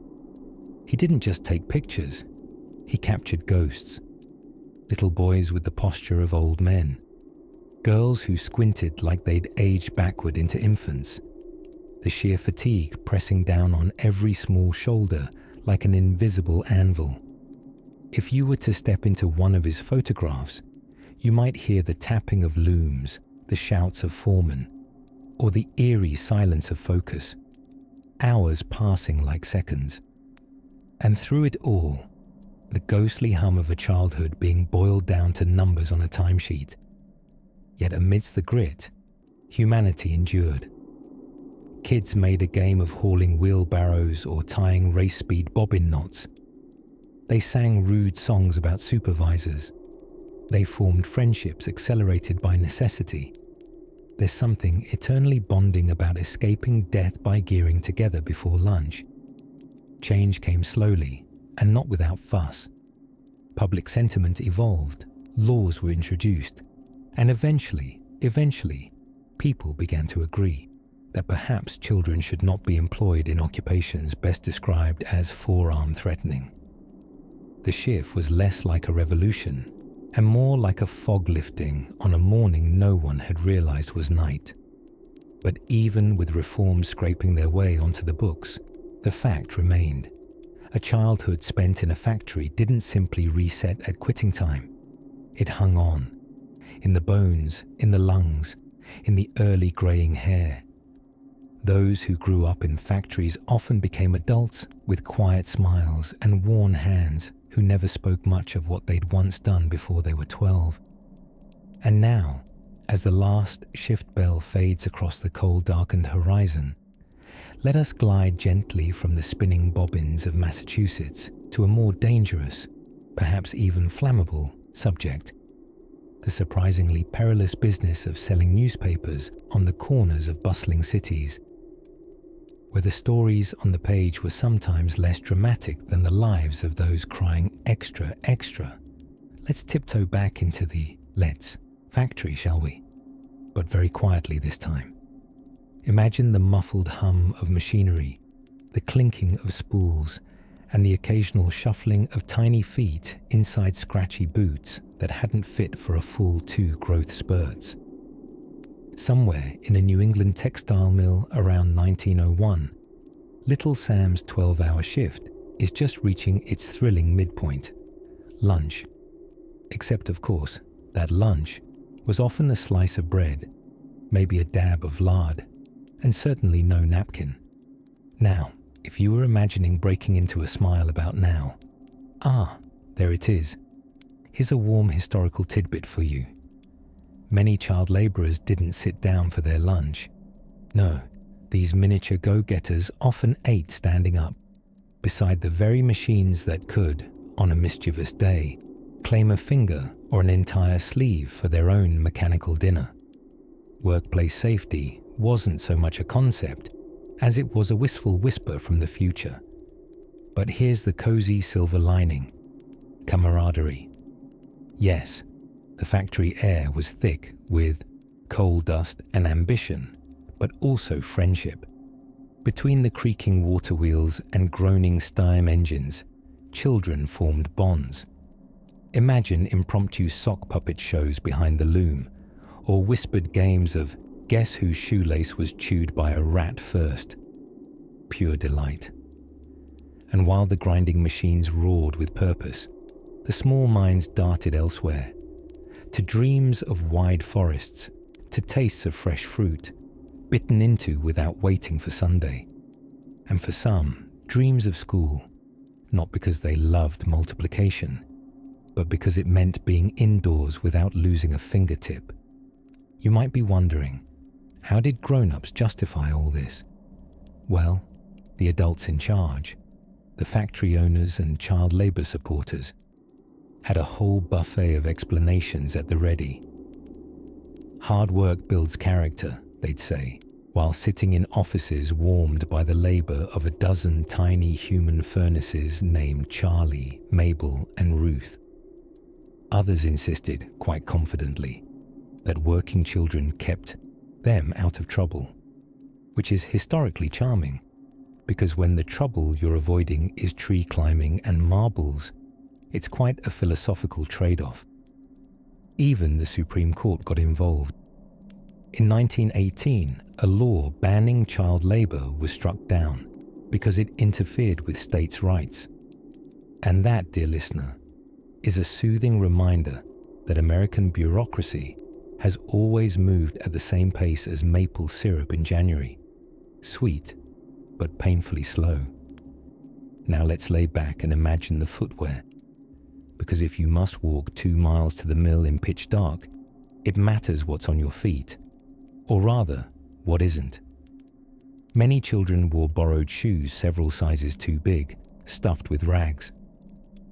He didn't just take pictures, he captured ghosts. Little boys with the posture of old men, girls who squinted like they'd aged backward into infants, the sheer fatigue pressing down on every small shoulder like an invisible anvil. If you were to step into one of his photographs, you might hear the tapping of looms, the shouts of foremen, or the eerie silence of focus, hours passing like seconds. And through it all, the ghostly hum of a childhood being boiled down to numbers on a timesheet. Yet amidst the grit, humanity endured. Kids made a game of hauling wheelbarrows or tying race-speed bobbin knots. They sang rude songs about supervisors. They formed friendships accelerated by necessity. There's something eternally bonding about escaping death by gearing together before lunch. Change came slowly, and not without fuss. Public sentiment evolved, laws were introduced, and eventually, people began to agree that perhaps children should not be employed in occupations best described as forearm threatening. The shift was less like a revolution and more like a fog lifting on a morning no one had realized was night. But even with reforms scraping their way onto the books, the fact remained. A childhood spent in a factory didn't simply reset at quitting time. It hung on, in the bones, in the lungs, in the early greying hair. Those who grew up in factories often became adults with quiet smiles and worn hands who never spoke much of what they'd once done before they were 12. And now, as the last shift bell fades across the coal-darkened horizon, let us glide gently from the spinning bobbins of Massachusetts to a more dangerous, perhaps even flammable, subject: the surprisingly perilous business of selling newspapers on the corners of bustling cities, where the stories on the page were sometimes less dramatic than the lives of those crying extra, extra. Let's tiptoe back into the factory, shall we? But very quietly this time. Imagine the muffled hum of machinery, the clinking of spools, and the occasional shuffling of tiny feet inside scratchy boots that hadn't fit for a full 2 growth spurts. Somewhere in a New England textile mill around 1901, Little Sam's 12-hour shift is just reaching its thrilling midpoint: lunch. Except, of course, that lunch was often a slice of bread, maybe a dab of lard, and certainly no napkin. Now, if you were imagining breaking into a smile about now, there it is. Here's a warm historical tidbit for you. Many child labourers didn't sit down for their lunch. No, these miniature go-getters often ate standing up, beside the very machines that could, on a mischievous day, claim a finger or an entire sleeve for their own mechanical dinner. Workplace safety wasn't so much a concept as it was a wistful whisper from the future. But here's the cozy silver lining: camaraderie. Yes, the factory air was thick with coal dust and ambition, but also friendship. Between the creaking water wheels and groaning steam engines, children formed bonds. Imagine impromptu sock puppet shows behind the loom, or whispered games of guess whose shoelace was chewed by a rat first. Pure delight. And while the grinding machines roared with purpose, the small minds darted elsewhere, to dreams of wide forests, to tastes of fresh fruit, bitten into without waiting for Sunday. And for some, dreams of school, not because they loved multiplication, but because it meant being indoors without losing a fingertip. You might be wondering, how did grown-ups justify all this? Well, the adults in charge, the factory owners and child labour supporters, had a whole buffet of explanations at the ready. Hard work builds character, they'd say, while sitting in offices warmed by the labour of a dozen tiny human furnaces named Charlie, Mabel, and Ruth. Others insisted, quite confidently, that working children kept them out of trouble, which is historically charming, because when the trouble you're avoiding is tree climbing and marbles, it's quite a philosophical trade-off. Even the Supreme Court got involved. In 1918, a law banning child labour was struck down because it interfered with states' rights. And that, dear listener, is a soothing reminder that American bureaucracy has always moved at the same pace as maple syrup in January. Sweet, but painfully slow. Now let's lay back and imagine the footwear. Because if you must walk 2 miles to the mill in pitch dark, it matters what's on your feet. Or rather, what isn't. Many children wore borrowed shoes several sizes too big, stuffed with rags.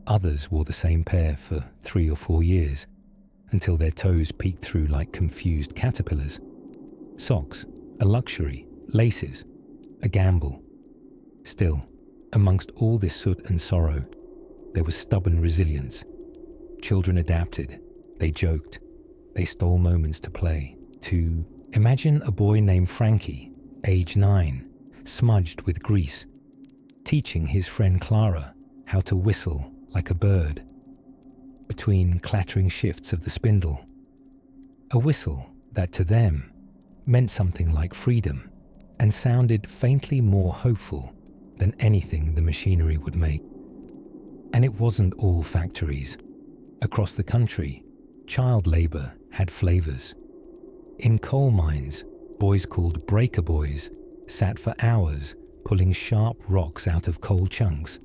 Others wore the same pair for 3 or 4 years, until their toes peeked through like confused caterpillars. Socks, a luxury, laces, a gamble. Still, amongst all this soot and sorrow, there was stubborn resilience. Children adapted, they joked, they stole moments to play. To imagine a boy named Frankie, age 9, smudged with grease, teaching his friend Clara how to whistle like a bird, between clattering shifts of the spindle. A whistle that to them meant something like freedom and sounded faintly more hopeful than anything the machinery would make. And it wasn't all factories. Across the country, child labour had flavors. In coal mines, boys called breaker boys sat for hours pulling sharp rocks out of coal chunks,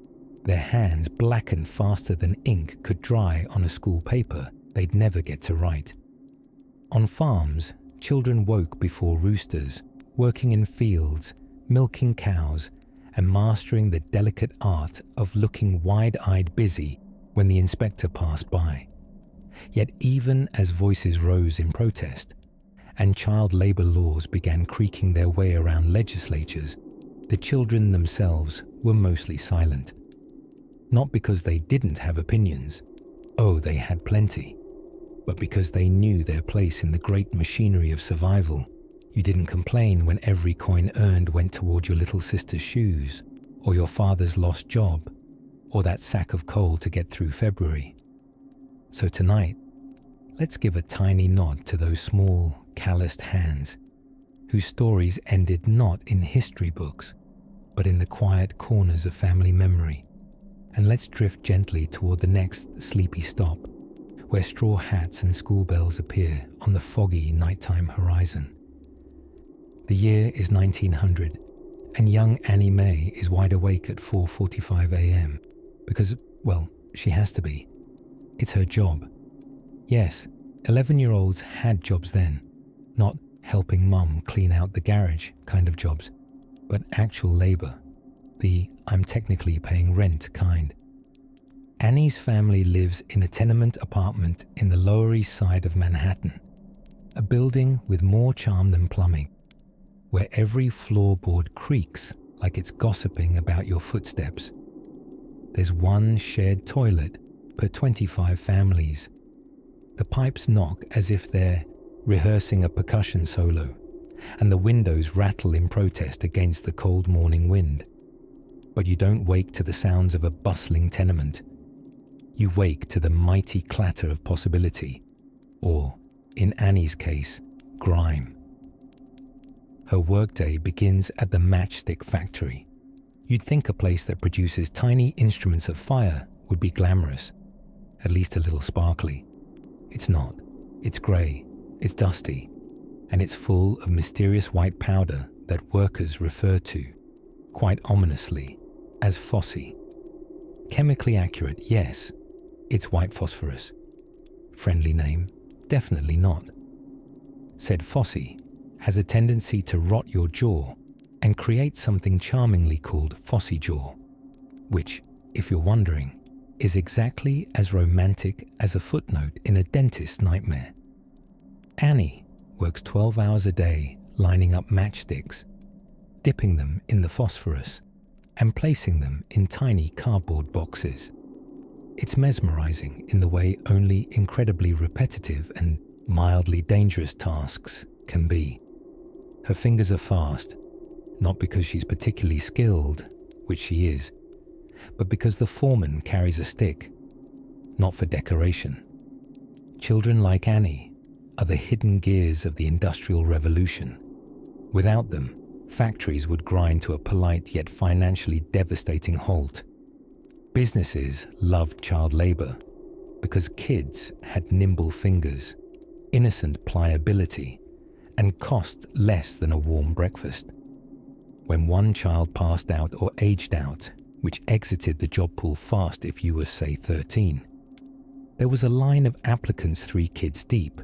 their hands blackened faster than ink could dry on a school paper they'd never get to write. On farms, children woke before roosters, working in fields, milking cows, and mastering the delicate art of looking wide-eyed busy when the inspector passed by. Yet even as voices rose in protest, and child labour laws began creaking their way around legislatures, the children themselves were mostly silent. Not because they didn't have opinions, oh, they had plenty, but because they knew their place in the great machinery of survival. You didn't complain when every coin earned went toward your little sister's shoes, or your father's lost job, or that sack of coal to get through February. So tonight, let's give a tiny nod to those small, calloused hands, whose stories ended not in history books, but in the quiet corners of family memory. And let's drift gently toward the next sleepy stop, where straw hats and school bells appear on the foggy nighttime horizon. The year is 1900, and young Annie May is wide awake at 4:45 a.m. because, well, she has to be. It's her job. Yes, 11-year-olds had jobs then, not helping mum clean out the garage kind of jobs, but actual labour, the I'm technically paying rent kind. Annie's family lives in a tenement apartment in the Lower East Side of Manhattan, a building with more charm than plumbing, where every floorboard creaks like it's gossiping about your footsteps. There's one shared toilet per 25 families. The pipes knock as if they're rehearsing a percussion solo, and the windows rattle in protest against the cold morning wind. But you don't wake to the sounds of a bustling tenement. You wake to the mighty clatter of possibility, or, in Annie's case, grime. Her workday begins at the matchstick factory. You'd think a place that produces tiny instruments of fire would be glamorous, at least a little sparkly. It's not. It's grey, it's dusty, and it's full of mysterious white powder that workers refer to, quite ominously, as Fosse. Chemically accurate, yes, it's white phosphorus. Friendly name? Definitely not. Said Fosse has a tendency to rot your jaw and create something charmingly called Fosse jaw, which, if you're wondering, is exactly as romantic as a footnote in a dentist's nightmare. Annie works 12 hours a day lining up matchsticks, dipping them in the phosphorus, and placing them in tiny cardboard boxes. It's mesmerizing in the way only incredibly repetitive and mildly dangerous tasks can be. Her fingers are fast, not because she's particularly skilled, which she is, but because the foreman carries a stick, not for decoration. Children like Annie are the hidden gears of the Industrial Revolution. Without them, factories would grind to a polite yet financially devastating halt. Businesses loved child labour because kids had nimble fingers, innocent pliability, and cost less than a warm breakfast. When one child passed out or aged out, which exited the job pool fast if you were, say, 13, there was a line of applicants 3 kids deep,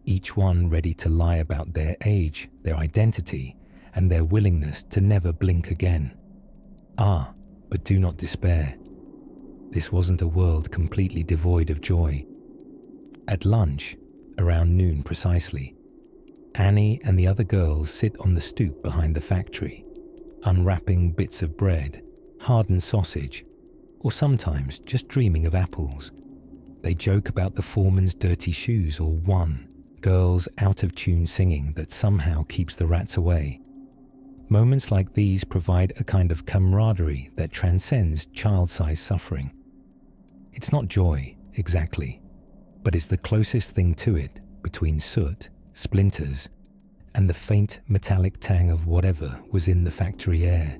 each one ready to lie about their age, their identity, and their willingness to never blink again. Ah, but do not despair. This wasn't a world completely devoid of joy. At lunch, around noon precisely, Annie and the other girls sit on the stoop behind the factory, unwrapping bits of bread, hardened sausage, or sometimes just dreaming of apples. They joke about the foreman's dirty shoes or one, girls out of tune singing that somehow keeps the rats away. Moments like these provide a kind of camaraderie that transcends child-sized suffering. It's not joy, exactly, but it's the closest thing to it between soot, splinters, and the faint metallic tang of whatever was in the factory air.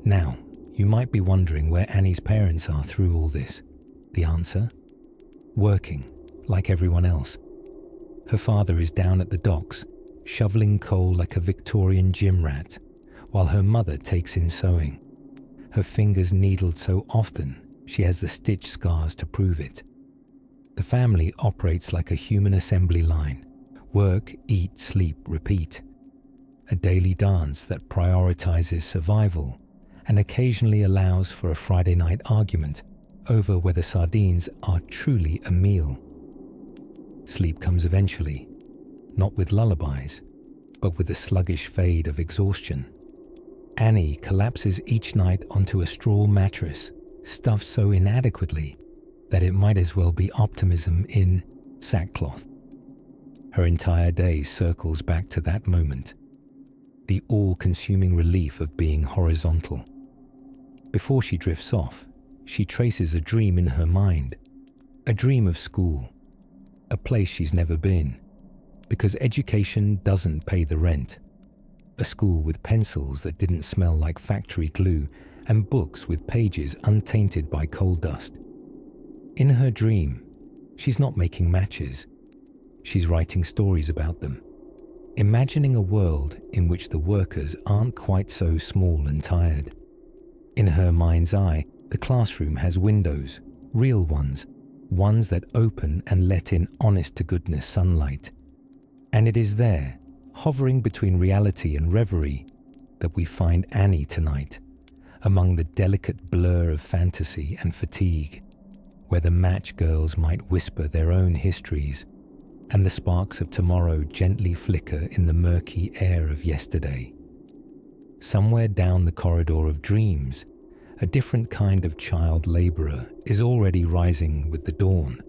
Now, you might be wondering where Annie's parents are through all this. The answer? Working, like everyone else. Her father is down at the docks, shoveling coal like a Victorian gym rat, while her mother takes in sewing. Her fingers needled so often, she has the stitch scars to prove it. The family operates like a human assembly line. Work, eat, sleep, repeat. A daily dance that prioritizes survival and occasionally allows for a Friday night argument over whether sardines are truly a meal. Sleep comes eventually, not with lullabies, but with a sluggish fade of exhaustion. Annie collapses each night onto a straw mattress, stuffed so inadequately that it might as well be optimism in sackcloth. Her entire day circles back to that moment, the all-consuming relief of being horizontal. Before she drifts off, she traces a dream in her mind, a dream of school, a place she's never been, because education doesn't pay the rent. A school with pencils that didn't smell like factory glue and books with pages untainted by coal dust. In her dream, she's not making matches. She's writing stories about them, imagining a world in which the workers aren't quite so small and tired. In her mind's eye, the classroom has windows, real ones that open and let in honest-to-goodness sunlight. And it is there, hovering between reality and reverie, that we find Annie tonight, among the delicate blur of fantasy and fatigue, where the match girls might whisper their own histories, and the sparks of tomorrow gently flicker in the murky air of yesterday. Somewhere down the corridor of dreams, a different kind of child laborer is already rising with the dawn,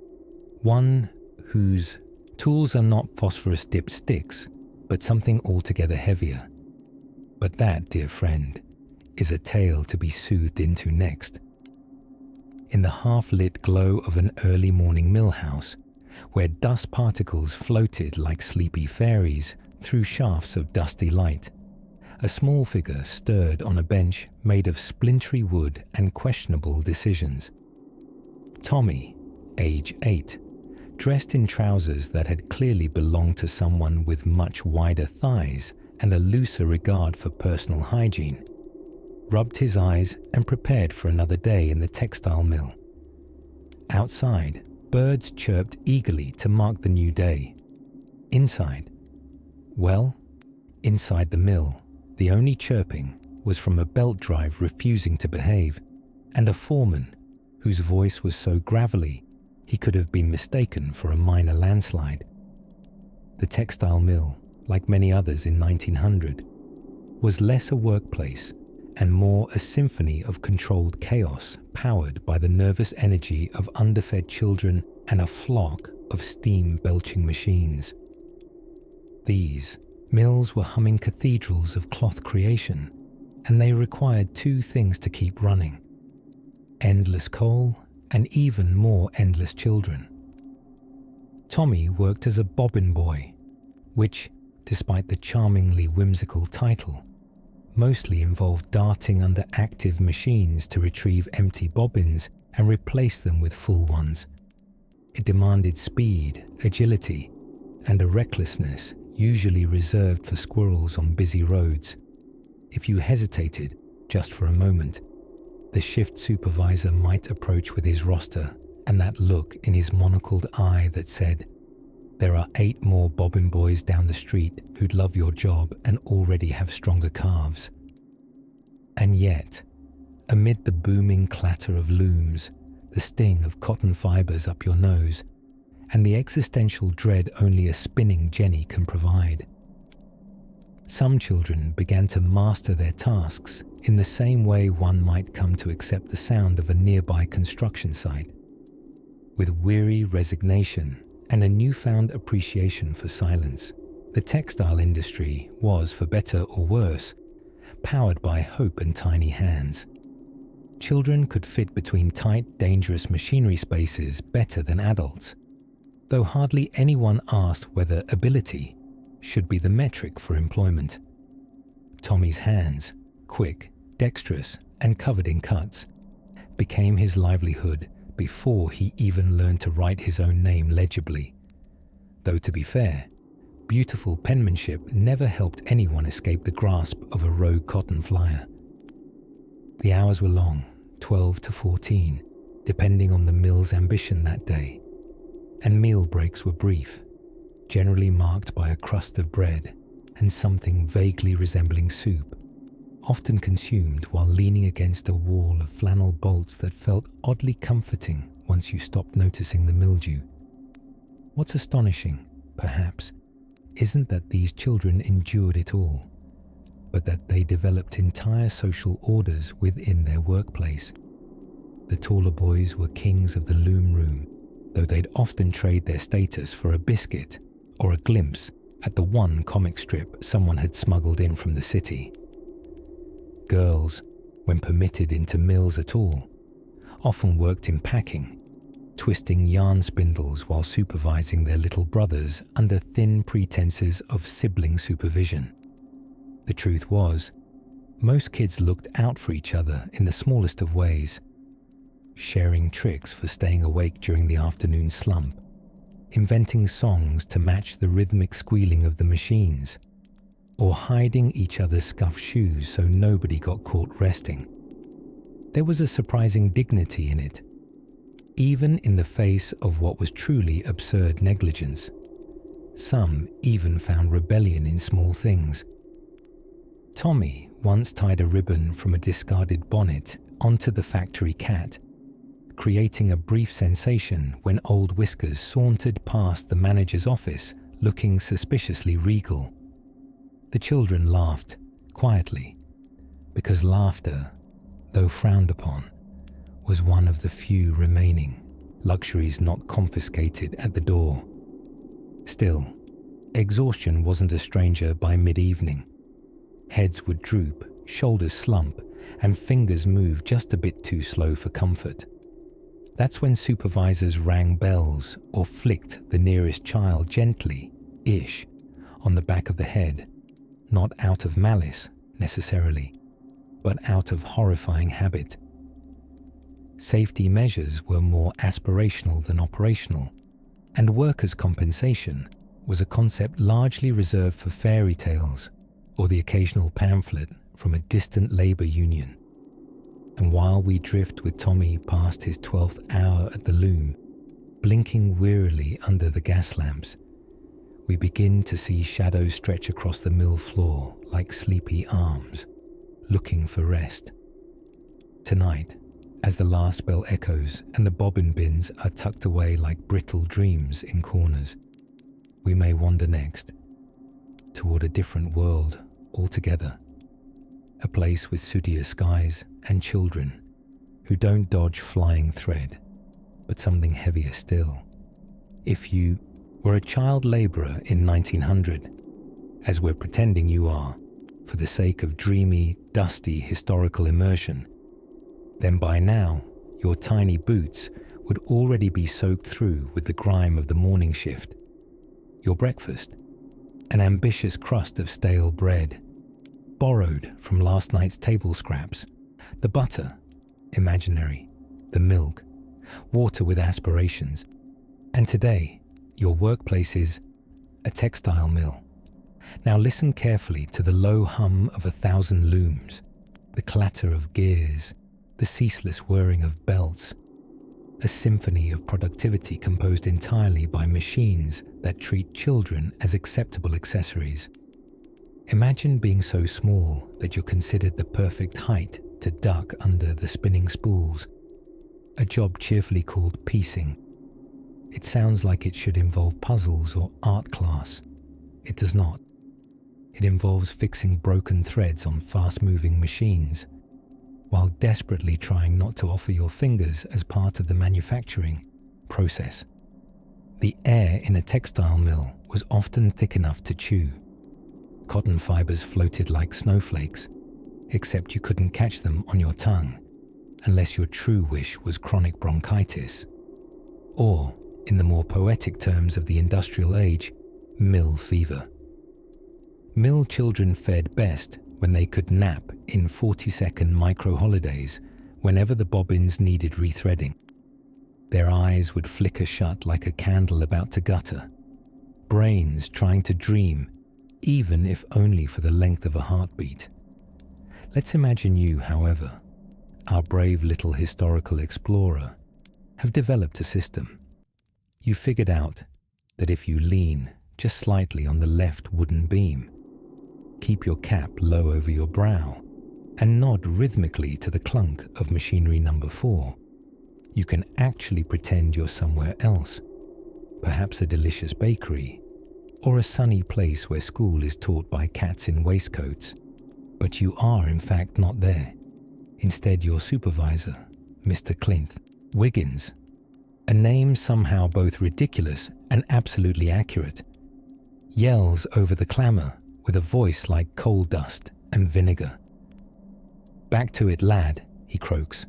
one whose tools are not phosphorus-dipped sticks, but something altogether heavier. But that, dear friend, is a tale to be soothed into next. In the half-lit glow of an early morning millhouse, where dust particles floated like sleepy fairies through shafts of dusty light, a small figure stirred on a bench made of splintery wood and questionable decisions. Tommy, age 8, dressed in trousers that had clearly belonged to someone with much wider thighs and a looser regard for personal hygiene, rubbed his eyes and prepared for another day in the textile mill. Outside, birds chirped eagerly to mark the new day. Inside, inside the mill, the only chirping was from a belt drive refusing to behave, and a foreman whose voice was so gravelly he could have been mistaken for a minor landslide. The textile mill, like many others in 1900, was less a workplace and more a symphony of controlled chaos powered by the nervous energy of underfed children and a flock of steam-belching machines. These mills were humming cathedrals of cloth creation, and they required two things to keep running: endless coal and even more endless children. Tommy worked as a bobbin boy, which, despite the charmingly whimsical title, mostly involved darting under active machines to retrieve empty bobbins and replace them with full ones. It demanded speed, agility, and a recklessness usually reserved for squirrels on busy roads. If you hesitated just for a moment, the shift supervisor might approach with his roster and that look in his monocled eye that said, "There are 8 more bobbin boys down the street who'd love your job and already have stronger calves." And yet, amid the booming clatter of looms, the sting of cotton fibers up your nose, and the existential dread only a spinning jenny can provide, some children began to master their tasks in the same way one might come to accept the sound of a nearby construction site. With weary resignation and a newfound appreciation for silence, the textile industry was, for better or worse, powered by hope and tiny hands. Children could fit between tight, dangerous machinery spaces better than adults, though hardly anyone asked whether ability should be the metric for employment. Tommy's hands, quick, dexterous, and covered in cuts, became his livelihood before he even learned to write his own name legibly. Though to be fair, beautiful penmanship never helped anyone escape the grasp of a rogue cotton flyer. The hours were long, 12 to 14, depending on the mill's ambition that day, and meal breaks were brief, generally marked by a crust of bread and something vaguely resembling soup, often consumed while leaning against a wall of flannel bolts that felt oddly comforting once you stopped noticing the mildew. What's astonishing, perhaps, isn't that these children endured it all, but that they developed entire social orders within their workplace. The taller boys were kings of the loom room, though they'd often trade their status for a biscuit or a glimpse at the one comic strip someone had smuggled in from the city. Girls, when permitted into mills at all, often worked in packing, twisting yarn spindles while supervising their little brothers under thin pretenses of sibling supervision. The truth was, most kids looked out for each other in the smallest of ways, sharing tricks for staying awake during the afternoon slump, inventing songs to match the rhythmic squealing of the machines, or hiding each other's scuffed shoes so nobody got caught resting. There was a surprising dignity in it, even in the face of what was truly absurd negligence. Some even found rebellion in small things. Tommy once tied a ribbon from a discarded bonnet onto the factory cat, creating a brief sensation when old Whiskers sauntered past the manager's office looking suspiciously regal. The children laughed, quietly, because laughter, though frowned upon, was one of the few remaining luxuries not confiscated at the door. Still, exhaustion wasn't a stranger by mid-evening. Heads would droop, shoulders slump, and fingers move just a bit too slow for comfort. That's when supervisors rang bells or flicked the nearest child gently-ish on the back of the head, not out of malice, necessarily, but out of horrifying habit. Safety measures were more aspirational than operational, and workers' compensation was a concept largely reserved for fairy tales or the occasional pamphlet from a distant labor union. And while we drift with Tommy past his 12th hour at the loom, blinking wearily under the gas lamps, we begin to see shadows stretch across the mill floor like sleepy arms, looking for rest. Tonight, as the last bell echoes and the bobbin bins are tucked away like brittle dreams in corners, we may wander next, toward a different world altogether, a place with sootier skies and children who don't dodge flying thread, but something heavier still. If you were a child labourer in 1900, as we're pretending you are, for the sake of dreamy, dusty historical immersion, then by now your tiny boots would already be soaked through with the grime of the morning shift. Your breakfast, an ambitious crust of stale bread, borrowed from last night's table scraps, the butter, imaginary, the milk, water with aspirations, and today your workplace is a textile mill. Now listen carefully to the low hum of 1,000 looms, the clatter of gears, the ceaseless whirring of belts, a symphony of productivity composed entirely by machines that treat children as acceptable accessories. Imagine being so small that you're considered the perfect height to duck under the spinning spools, a job cheerfully called piecing. It sounds like it should involve puzzles or art class. It does not. It involves fixing broken threads on fast-moving machines, while desperately trying not to offer your fingers as part of the manufacturing process. The air in a textile mill was often thick enough to chew. Cotton fibers floated like snowflakes, except you couldn't catch them on your tongue, unless your true wish was chronic bronchitis, or, in the more poetic terms of the industrial age, mill fever. Mill children fared best when they could nap in 40-second micro-holidays whenever the bobbins needed rethreading. Their eyes would flicker shut like a candle about to gutter, brains trying to dream, even if only for the length of a heartbeat. Let's imagine you, however, our brave little historical explorer, have developed a system. You figured out that if you lean just slightly on the left wooden beam, keep your cap low over your brow, and nod rhythmically to the clunk of machinery number 4, you can actually pretend you're somewhere else, perhaps a delicious bakery, or a sunny place where school is taught by cats in waistcoats. But you are in fact not there. Instead, your supervisor, Mr. Clint Wiggins, a name somehow both ridiculous and absolutely accurate, yells over the clamour with a voice like coal dust and vinegar. "Back to it, lad," he croaks,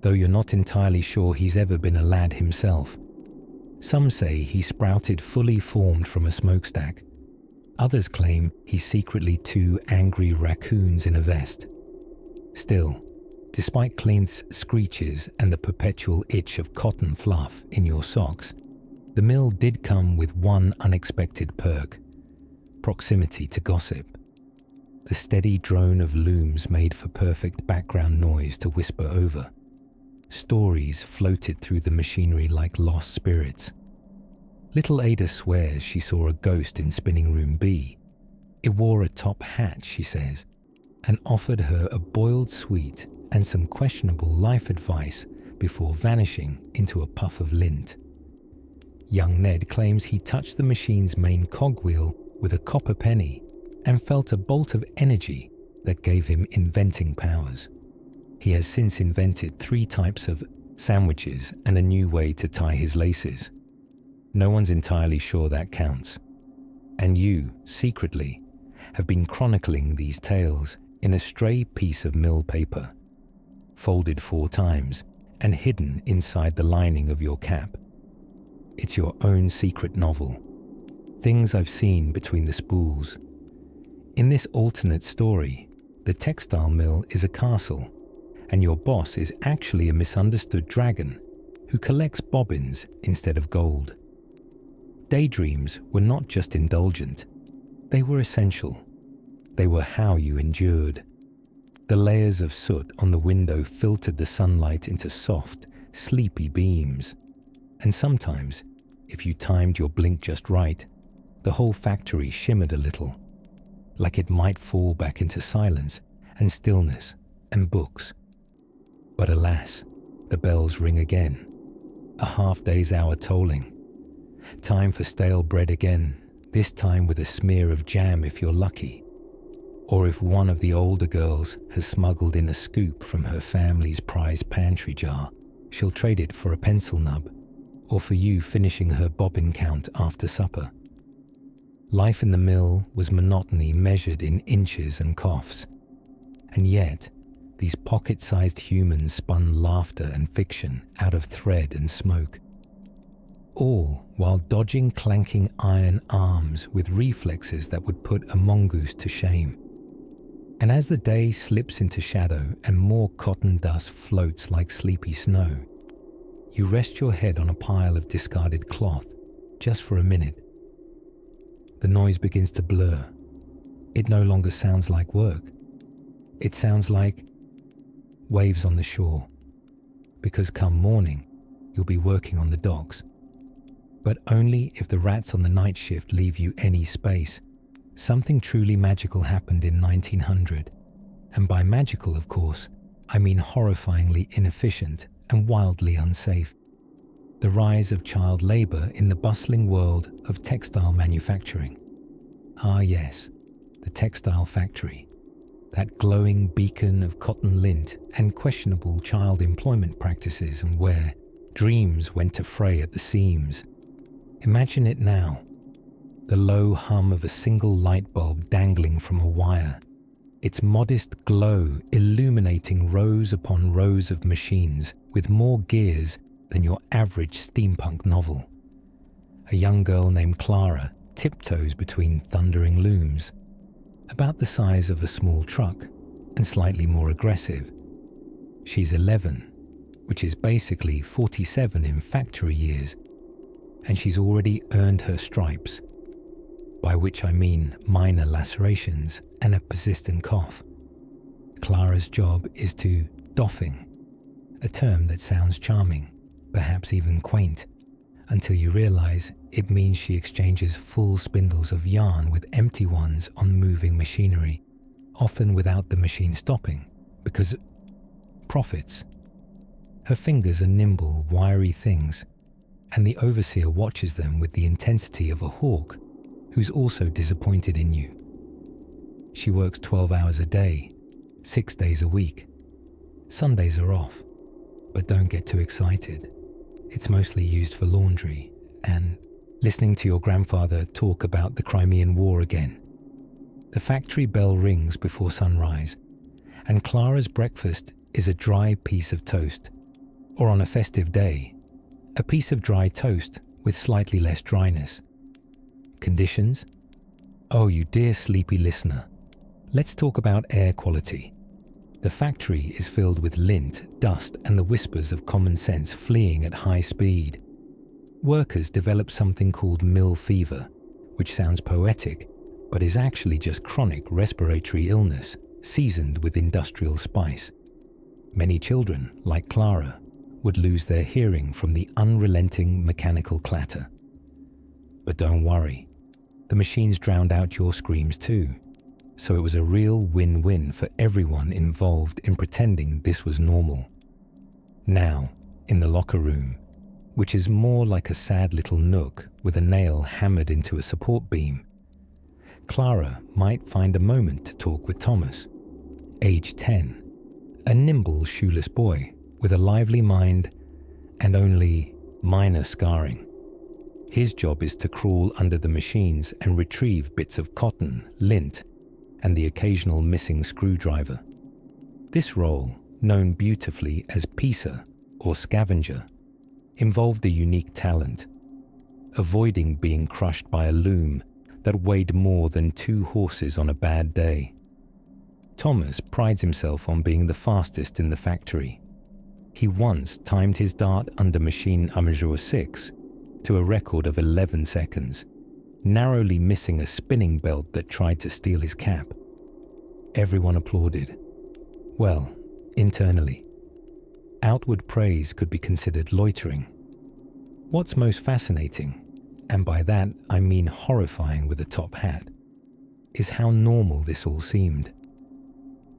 though you're not entirely sure he's ever been a lad himself. Some say he sprouted fully formed from a smokestack. Others claim he's secretly 2 angry raccoons in a vest. Still, despite Clint's screeches and the perpetual itch of cotton fluff in your socks, the mill did come with one unexpected perk: proximity to gossip. The steady drone of looms made for perfect background noise to whisper over. Stories floated through the machinery like lost spirits. Little Ada swears she saw a ghost in spinning room B. It wore a top hat, she says, and offered her a boiled sweet and some questionable life advice before vanishing into a puff of lint. Young Ned claims he touched the machine's main cogwheel with a copper penny and felt a bolt of energy that gave him inventing powers. He has since invented 3 types of sandwiches and a new way to tie his laces. No one's entirely sure that counts. And you, secretly, have been chronicling these tales in a stray piece of mill paper, folded 4 times and hidden inside the lining of your cap. It's your own secret novel. Things I've seen between the spools. In this alternate story, the textile mill is a castle, and your boss is actually a misunderstood dragon who collects bobbins instead of gold. Daydreams were not just indulgent, they were essential. They were how you endured. The layers of soot on the window filtered the sunlight into soft, sleepy beams. And sometimes, if you timed your blink just right, the whole factory shimmered a little, like it might fall back into silence and stillness and books. But alas, the bells ring again. A half-day's hour tolling. Time for stale bread again, this time with a smear of jam if you're lucky. Or if one of the older girls has smuggled in a scoop from her family's prized pantry jar, she'll trade it for a pencil nub, or for you finishing her bobbin count after supper. Life in the mill was monotony measured in inches and coughs. And yet, these pocket-sized humans spun laughter and fiction out of thread and smoke. All while dodging clanking iron arms with reflexes that would put a mongoose to shame. And as the day slips into shadow and more cotton dust floats like sleepy snow, you rest your head on a pile of discarded cloth, just for a minute. The noise begins to blur. It no longer sounds like work. It sounds like waves on the shore, because come morning, you'll be working on the docks. But only if the rats on the night shift leave you any space. Something truly magical happened in 1900. And by magical, of course, I mean horrifyingly inefficient and wildly unsafe. The rise of child labour in the bustling world of textile manufacturing. Ah yes, the textile factory. That glowing beacon of cotton lint and questionable child employment practices, and where dreams went to fray at the seams. Imagine it now. The low hum of a single light bulb dangling from a wire, its modest glow illuminating rows upon rows of machines with more gears than your average steampunk novel. A young girl named Clara tiptoes between thundering looms, about the size of a small truck and slightly more aggressive. She's 11, which is basically 47 in factory years, and she's already earned her stripes, by which I mean minor lacerations and a persistent cough. Clara's job is to doffing, a term that sounds charming, perhaps even quaint, until you realize it means she exchanges full spindles of yarn with empty ones on moving machinery, often without the machine stopping, because profits. Her fingers are nimble, wiry things, and the overseer watches them with the intensity of a hawk who's also disappointed in you. She works 12 hours a day, 6 days a week. Sundays are off, but don't get too excited. It's mostly used for laundry and listening to your grandfather talk about the Crimean War again. The factory bell rings before sunrise, and Clara's breakfast is a dry piece of toast, or on a festive day, a piece of dry toast with slightly less dryness. Conditions? Oh, you dear sleepy listener, let's talk about air quality. The factory is filled with lint, dust, and the whispers of common sense fleeing at high speed. Workers develop something called mill fever, which sounds poetic, but is actually just chronic respiratory illness seasoned with industrial spice. Many children, like Clara, would lose their hearing from the unrelenting mechanical clatter. But don't worry, the machines drowned out your screams too, so it was a real win-win for everyone involved in pretending this was normal. Now, in the locker room, which is more like a sad little nook with a nail hammered into a support beam, Clara might find a moment to talk with Thomas, age 10, a nimble, shoeless boy with a lively mind and only minor scarring. His job is to crawl under the machines and retrieve bits of cotton, lint, and the occasional missing screwdriver. This role, known beautifully as piecer or scavenger, involved a unique talent, avoiding being crushed by a loom that weighed more than 2 horses on a bad day. Thomas prides himself on being the fastest in the factory. He once timed his dart under machine Améjour 6 to a record of 11 seconds, narrowly missing a spinning belt that tried to steal his cap. Everyone applauded. Well, internally. Outward praise could be considered loitering. What's most fascinating, and by that I mean horrifying with a top hat, is how normal this all seemed.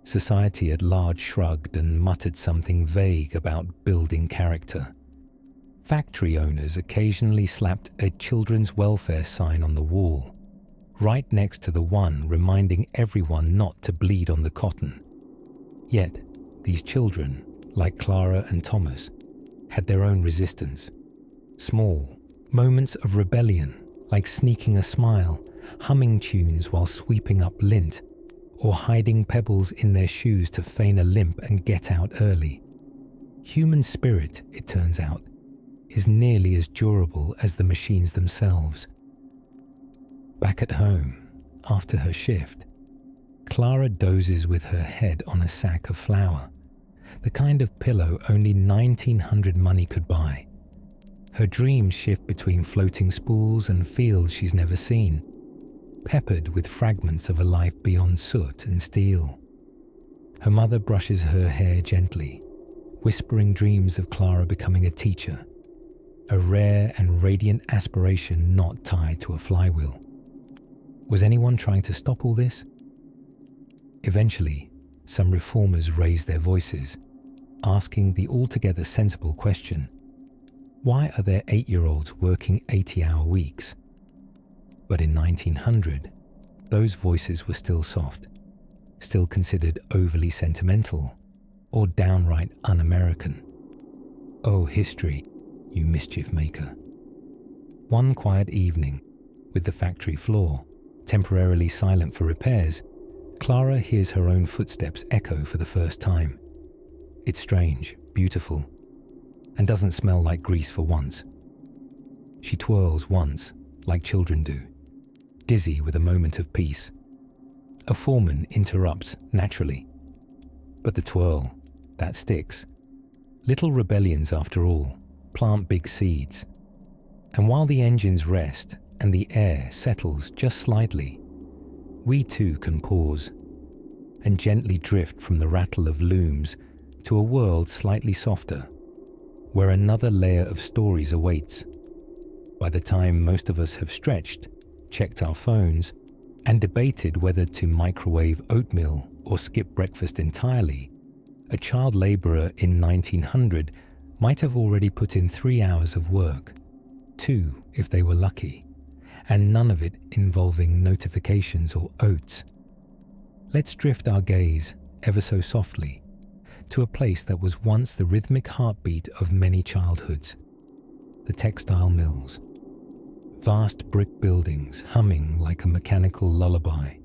Society at large shrugged and muttered something vague about building character. Factory owners occasionally slapped a children's welfare sign on the wall, right next to the one reminding everyone not to bleed on the cotton. Yet, these children, like Clara and Thomas, had their own resistance. Small moments of rebellion, like sneaking a smile, humming tunes while sweeping up lint, or hiding pebbles in their shoes to feign a limp and get out early. Human spirit, it turns out, is nearly as durable as the machines themselves. Back at home, after her shift, Clara dozes with her head on a sack of flour, the kind of pillow only 1900 money could buy. Her dreams shift between floating spools and fields she's never seen, peppered with fragments of a life beyond soot and steel. Her mother brushes her hair gently, whispering dreams of Clara becoming a teacher, a rare and radiant aspiration not tied to a flywheel. Was anyone trying to stop all this? Eventually, some reformers raised their voices, asking the altogether sensible question, why are there 8-year-olds working 80-hour weeks? But in 1900, those voices were still soft, still considered overly sentimental, or downright un-American. Oh, history, you mischief maker. One quiet evening, with the factory floor temporarily silent for repairs, Clara hears her own footsteps echo for the first time. It's strange, beautiful, and doesn't smell like grease for once. She twirls once, like children do, dizzy with a moment of peace. A foreman interrupts naturally. But the twirl, that sticks. Little rebellions, after all, plant big seeds. And while the engines rest and the air settles just slightly, we too can pause and gently drift from the rattle of looms to a world slightly softer, where another layer of stories awaits. By the time most of us have stretched, checked our phones, and debated whether to microwave oatmeal or skip breakfast entirely, a child labourer in 1900 might have already put in 3 hours of work, 2 if they were lucky, and none of it involving notifications or oats. Let's drift our gaze ever so softly to a place that was once the rhythmic heartbeat of many childhoods, the textile mills. Vast brick buildings humming like a mechanical lullaby.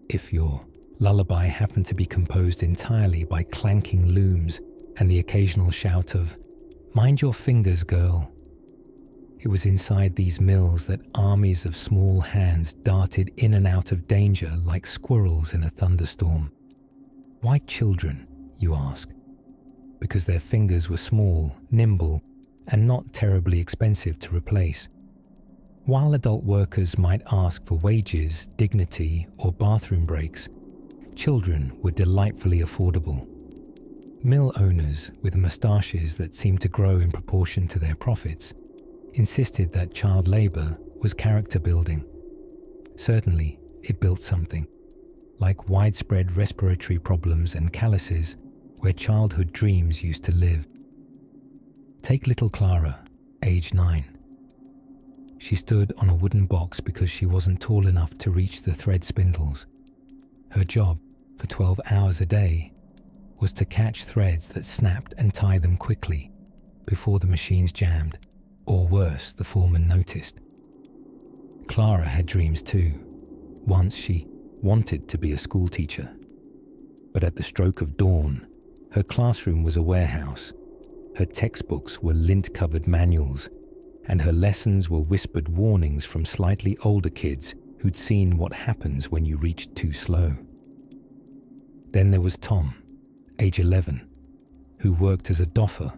If your lullaby happened to be composed entirely by clanking looms and the occasional shout of, "Mind your fingers, girl." It was inside these mills that armies of small hands darted in and out of danger like squirrels in a thunderstorm. Why children, you ask? Because their fingers were small, nimble, and not terribly expensive to replace. While adult workers might ask for wages, dignity, or bathroom breaks, children were delightfully affordable. Mill owners with moustaches that seemed to grow in proportion to their profits insisted that child labour was character building. Certainly, it built something, like widespread respiratory problems and calluses where childhood dreams used to live. Take little Clara, age 9. She stood on a wooden box because she wasn't tall enough to reach the thread spindles. Her job, for 12 hours a day, was to catch threads that snapped and tie them quickly before the machines jammed, or worse, the foreman noticed. Clara had dreams too. Once she wanted to be a school teacher. But at the stroke of dawn, her classroom was a warehouse. Her textbooks were lint-covered manuals, and her lessons were whispered warnings from slightly older kids who'd seen what happens when you reach too slow. Then there was Tom, age 11, who worked as a doffer,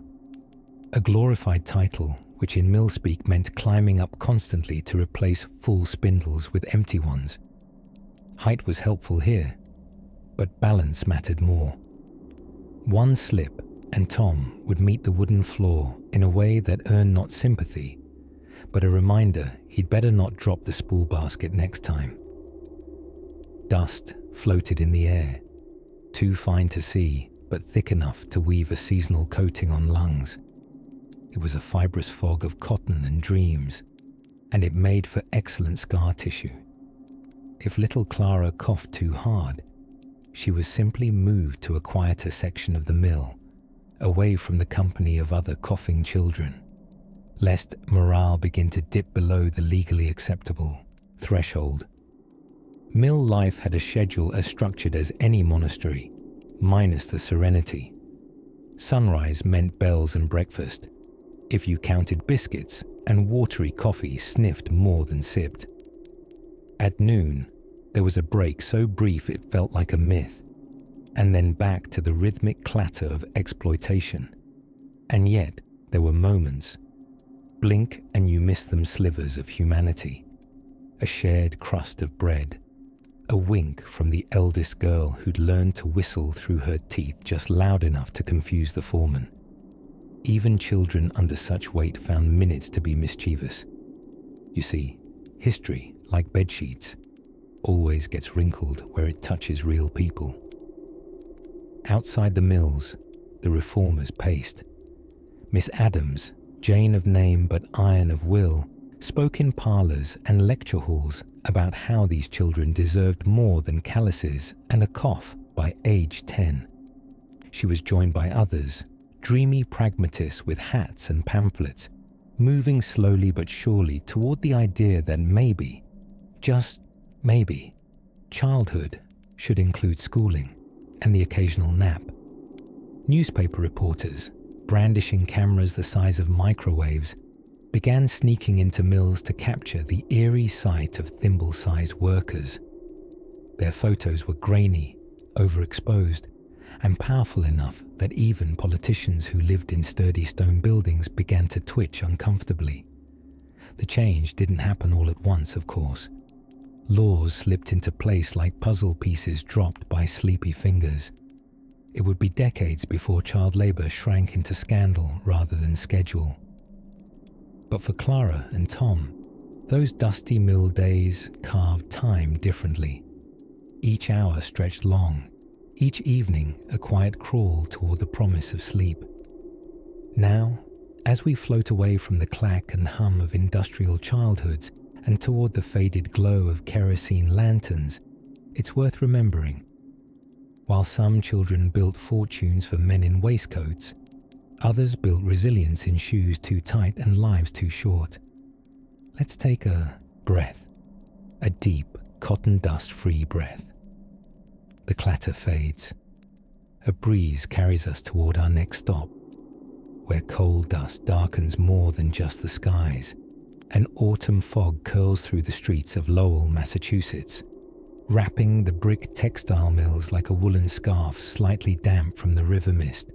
a glorified title which in mill speak meant climbing up constantly to replace full spindles with empty ones. Height was helpful here, but balance mattered more. One slip and Tom would meet the wooden floor in a way that earned not sympathy, but a reminder he'd better not drop the spool basket next time. Dust floated in the air, too fine to see, but thick enough to weave a seasonal coating on lungs. It was a fibrous fog of cotton and dreams, and it made for excellent scar tissue. If little Clara coughed too hard, she was simply moved to a quieter section of the mill, away from the company of other coughing children, lest morale begin to dip below the legally acceptable threshold. Mill life had a schedule as structured as any monastery, minus the serenity. Sunrise meant bells and breakfast, if you counted biscuits, and watery coffee sniffed more than sipped. At noon, there was a break so brief it felt like a myth, and then back to the rhythmic clatter of exploitation. And yet, there were moments. Blink and you miss them, slivers of humanity. A shared crust of bread. A wink from the eldest girl who'd learned to whistle through her teeth just loud enough to confuse the foreman. Even children under such weight found minutes to be mischievous. You see, history, like bedsheets, always gets wrinkled where it touches real people. Outside the mills, the reformers paced. Miss Adams, Jane of name but iron of will, spoke in parlours and lecture halls about how these children deserved more than calluses and a cough by age 10. She was joined by others, dreamy pragmatists with hats and pamphlets, moving slowly but surely toward the idea that maybe, just maybe, childhood should include schooling and the occasional nap. Newspaper reporters, brandishing cameras the size of microwaves, began sneaking into mills to capture the eerie sight of thimble-sized workers. Their photos were grainy, overexposed, and powerful enough that even politicians who lived in sturdy stone buildings began to twitch uncomfortably. The change didn't happen all at once, of course. Laws slipped into place like puzzle pieces dropped by sleepy fingers. It would be decades before child labour shrank into scandal rather than schedule. But for Clara and Tom, those dusty mill days carved time differently. Each hour stretched long, each evening a quiet crawl toward the promise of sleep. Now, as we float away from the clack and hum of industrial childhoods and toward the faded glow of kerosene lanterns, it's worth remembering. While some children built fortunes for men in waistcoats, others built resilience in shoes too tight and lives too short. Let's take a breath, a deep, cotton dust-free breath. The clatter fades. A breeze carries us toward our next stop, where coal dust darkens more than just the skies. An autumn fog curls through the streets of Lowell, Massachusetts, wrapping the brick textile mills like a woolen scarf slightly damp from the river mist.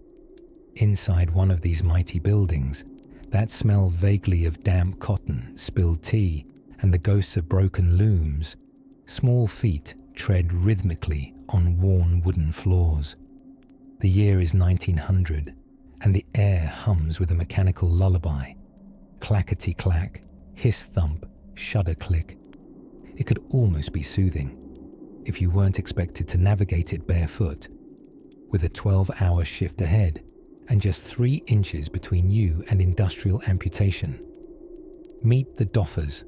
Inside one of these mighty buildings, that smell vaguely of damp cotton, spilled tea, and the ghosts of broken looms, small feet tread rhythmically on worn wooden floors. The year is 1900, and the air hums with a mechanical lullaby. Clackety-clack, hiss-thump, shudder-click. It could almost be soothing, if you weren't expected to navigate it barefoot, with a 12-hour shift ahead and just 3 inches between you and industrial amputation. Meet the doffers.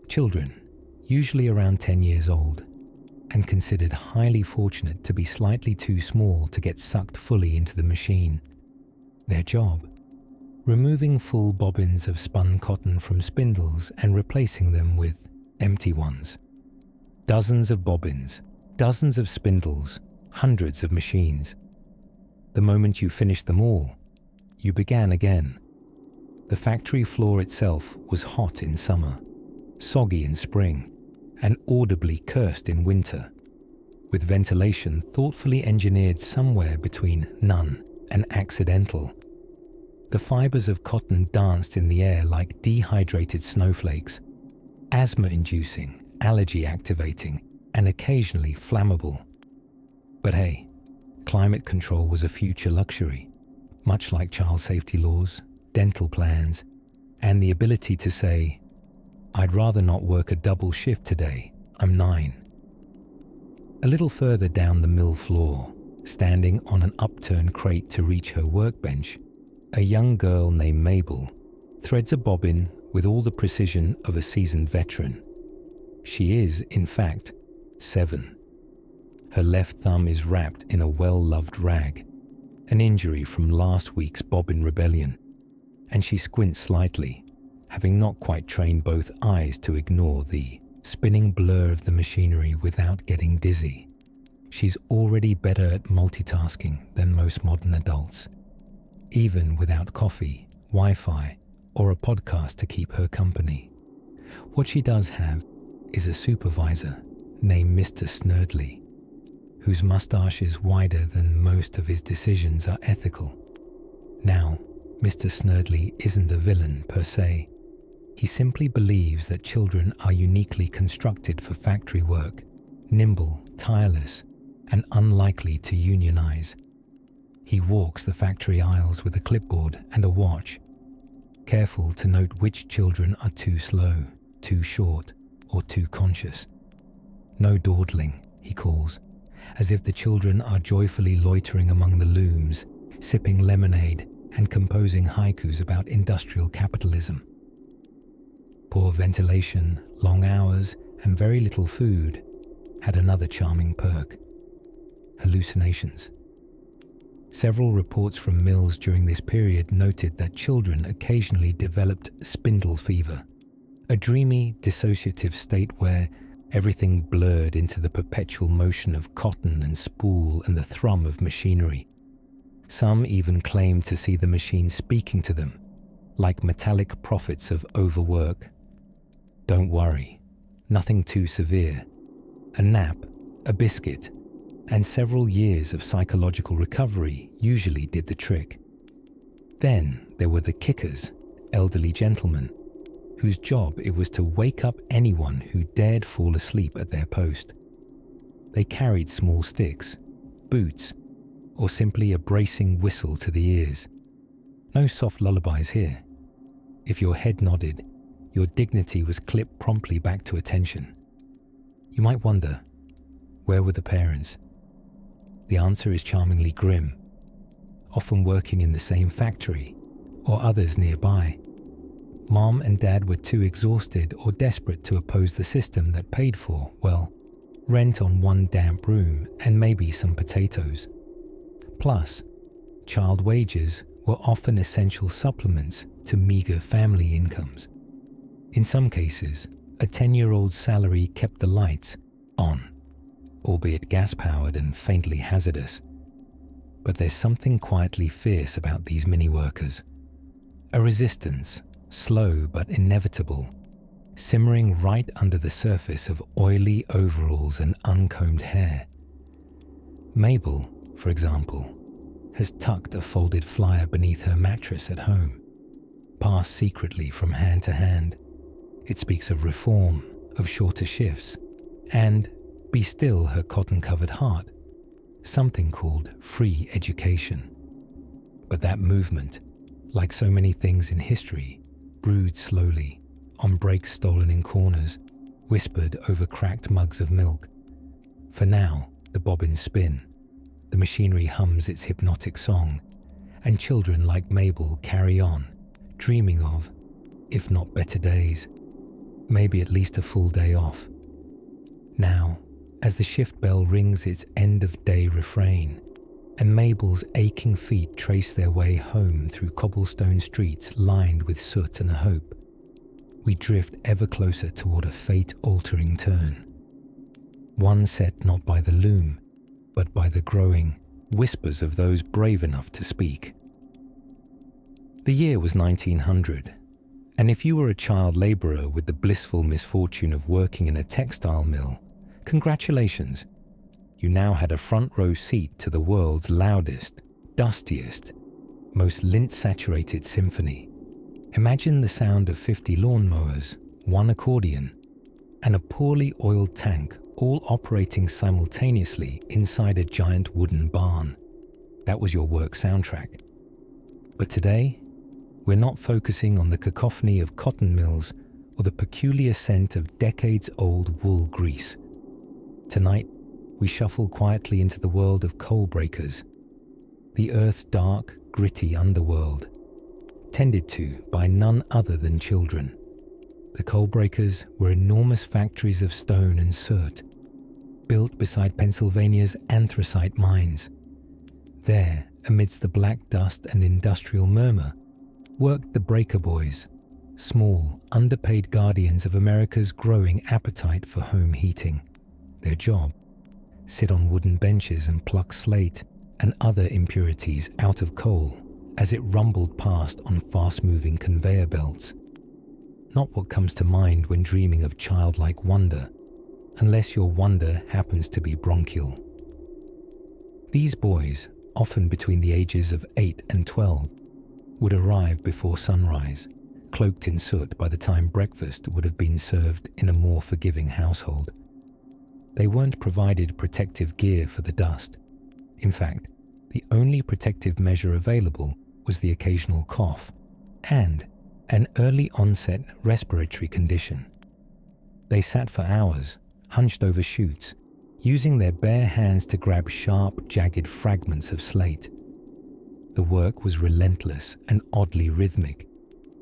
Children, usually around 10 years old, and considered highly fortunate to be slightly too small to get sucked fully into the machine. Their job? Removing full bobbins of spun cotton from spindles and replacing them with empty ones. Dozens of bobbins, dozens of spindles, hundreds of machines. The moment you finished them all, you began again. The factory floor itself was hot in summer, soggy in spring, and audibly cursed in winter, with ventilation thoughtfully engineered somewhere between none and accidental. The fibers of cotton danced in the air like dehydrated snowflakes, asthma-inducing, allergy-activating, and occasionally flammable. But hey, climate control was a future luxury, much like child safety laws, dental plans, and the ability to say, "I'd rather not work a double shift today, I'm 9. A little further down the mill floor, standing on an upturned crate to reach her workbench, a young girl named Mabel threads a bobbin with all the precision of a seasoned veteran. She is, in fact, 7. Her left thumb is wrapped in a well-loved rag, an injury from last week's bobbin rebellion, and she squints slightly, having not quite trained both eyes to ignore the spinning blur of the machinery without getting dizzy. She's already better at multitasking than most modern adults, even without coffee, Wi-Fi, or a podcast to keep her company. What she does have is a supervisor named Mr. Snerdley, whose mustache is wider than most of his decisions are ethical. Now, Mr. Snerdley isn't a villain per se. He simply believes that children are uniquely constructed for factory work, nimble, tireless, and unlikely to unionize. He walks the factory aisles with a clipboard and a watch, careful to note which children are too slow, too short, or too conscious. No dawdling, he calls, as if the children are joyfully loitering among the looms, sipping lemonade and composing haikus about industrial capitalism. Poor ventilation, long hours, and very little food had another charming perk: hallucinations. Several reports from mills during this period noted that children occasionally developed spindle fever, a dreamy, dissociative state where everything blurred into the perpetual motion of cotton and spool and the thrum of machinery. Some even claimed to see the machine speaking to them, like metallic prophets of overwork. Don't worry, nothing too severe. A nap, a biscuit, and several years of psychological recovery usually did the trick. Then there were the kickers, elderly gentlemen, whose job it was to wake up anyone who dared fall asleep at their post. They carried small sticks, boots, or simply a bracing whistle to the ears. No soft lullabies here. If your head nodded, your dignity was clipped promptly back to attention. You might wonder, where were the parents? The answer is charmingly grim, often working in the same factory or others nearby. Mom and Dad were too exhausted or desperate to oppose the system that paid for, well, rent on one damp room and maybe some potatoes. Plus, child wages were often essential supplements to meager family incomes. In some cases, a 10-year-old's salary kept the lights on, albeit gas-powered and faintly hazardous. But there's something quietly fierce about these mini-workers. A resistance, slow but inevitable, simmering right under the surface of oily overalls and uncombed hair. Mabel, for example, has tucked a folded flyer beneath her mattress at home, passed secretly from hand to hand. It speaks of reform, of shorter shifts, and, be still her cotton-covered heart, something called free education. But that movement, like so many things in history, brewed slowly, on breaks stolen in corners, whispered over cracked mugs of milk. For now, the bobbins spin, the machinery hums its hypnotic song, and children like Mabel carry on, dreaming of, if not better days, maybe at least a full day off. Now, as the shift bell rings its end-of-day refrain, and Mabel's aching feet trace their way home through cobblestone streets lined with soot and hope, we drift ever closer toward a fate-altering turn. One set not by the loom, but by the growing whispers of those brave enough to speak. The year was 1900, and if you were a child labourer with the blissful misfortune of working in a textile mill, congratulations. You now had a front-row seat to the world's loudest, dustiest, most lint-saturated symphony. Imagine the sound of 50 lawnmowers, one accordion, and a poorly oiled tank all operating simultaneously inside a giant wooden barn. That was your work soundtrack. But today, we're not focusing on the cacophony of cotton mills or the peculiar scent of decades-old wool grease. Tonight, we shuffle quietly into the world of coal breakers, the Earth's dark, gritty underworld, tended to by none other than children. The coal breakers were enormous factories of stone and soot, built beside Pennsylvania's anthracite mines. There, amidst the black dust and industrial murmur, worked the breaker boys, small, underpaid guardians of America's growing appetite for home heating. Their job: sit on wooden benches and pluck slate and other impurities out of coal as it rumbled past on fast-moving conveyor belts. Not what comes to mind when dreaming of childlike wonder, unless your wonder happens to be bronchial. These boys, often between the ages of 8 and 12, would arrive before sunrise, cloaked in soot by the time breakfast would have been served in a more forgiving household. They weren't provided protective gear for the dust. In fact, the only protective measure available was the occasional cough and an early onset respiratory condition. They sat for hours, hunched over chutes, using their bare hands to grab sharp, jagged fragments of slate. The work was relentless and oddly rhythmic.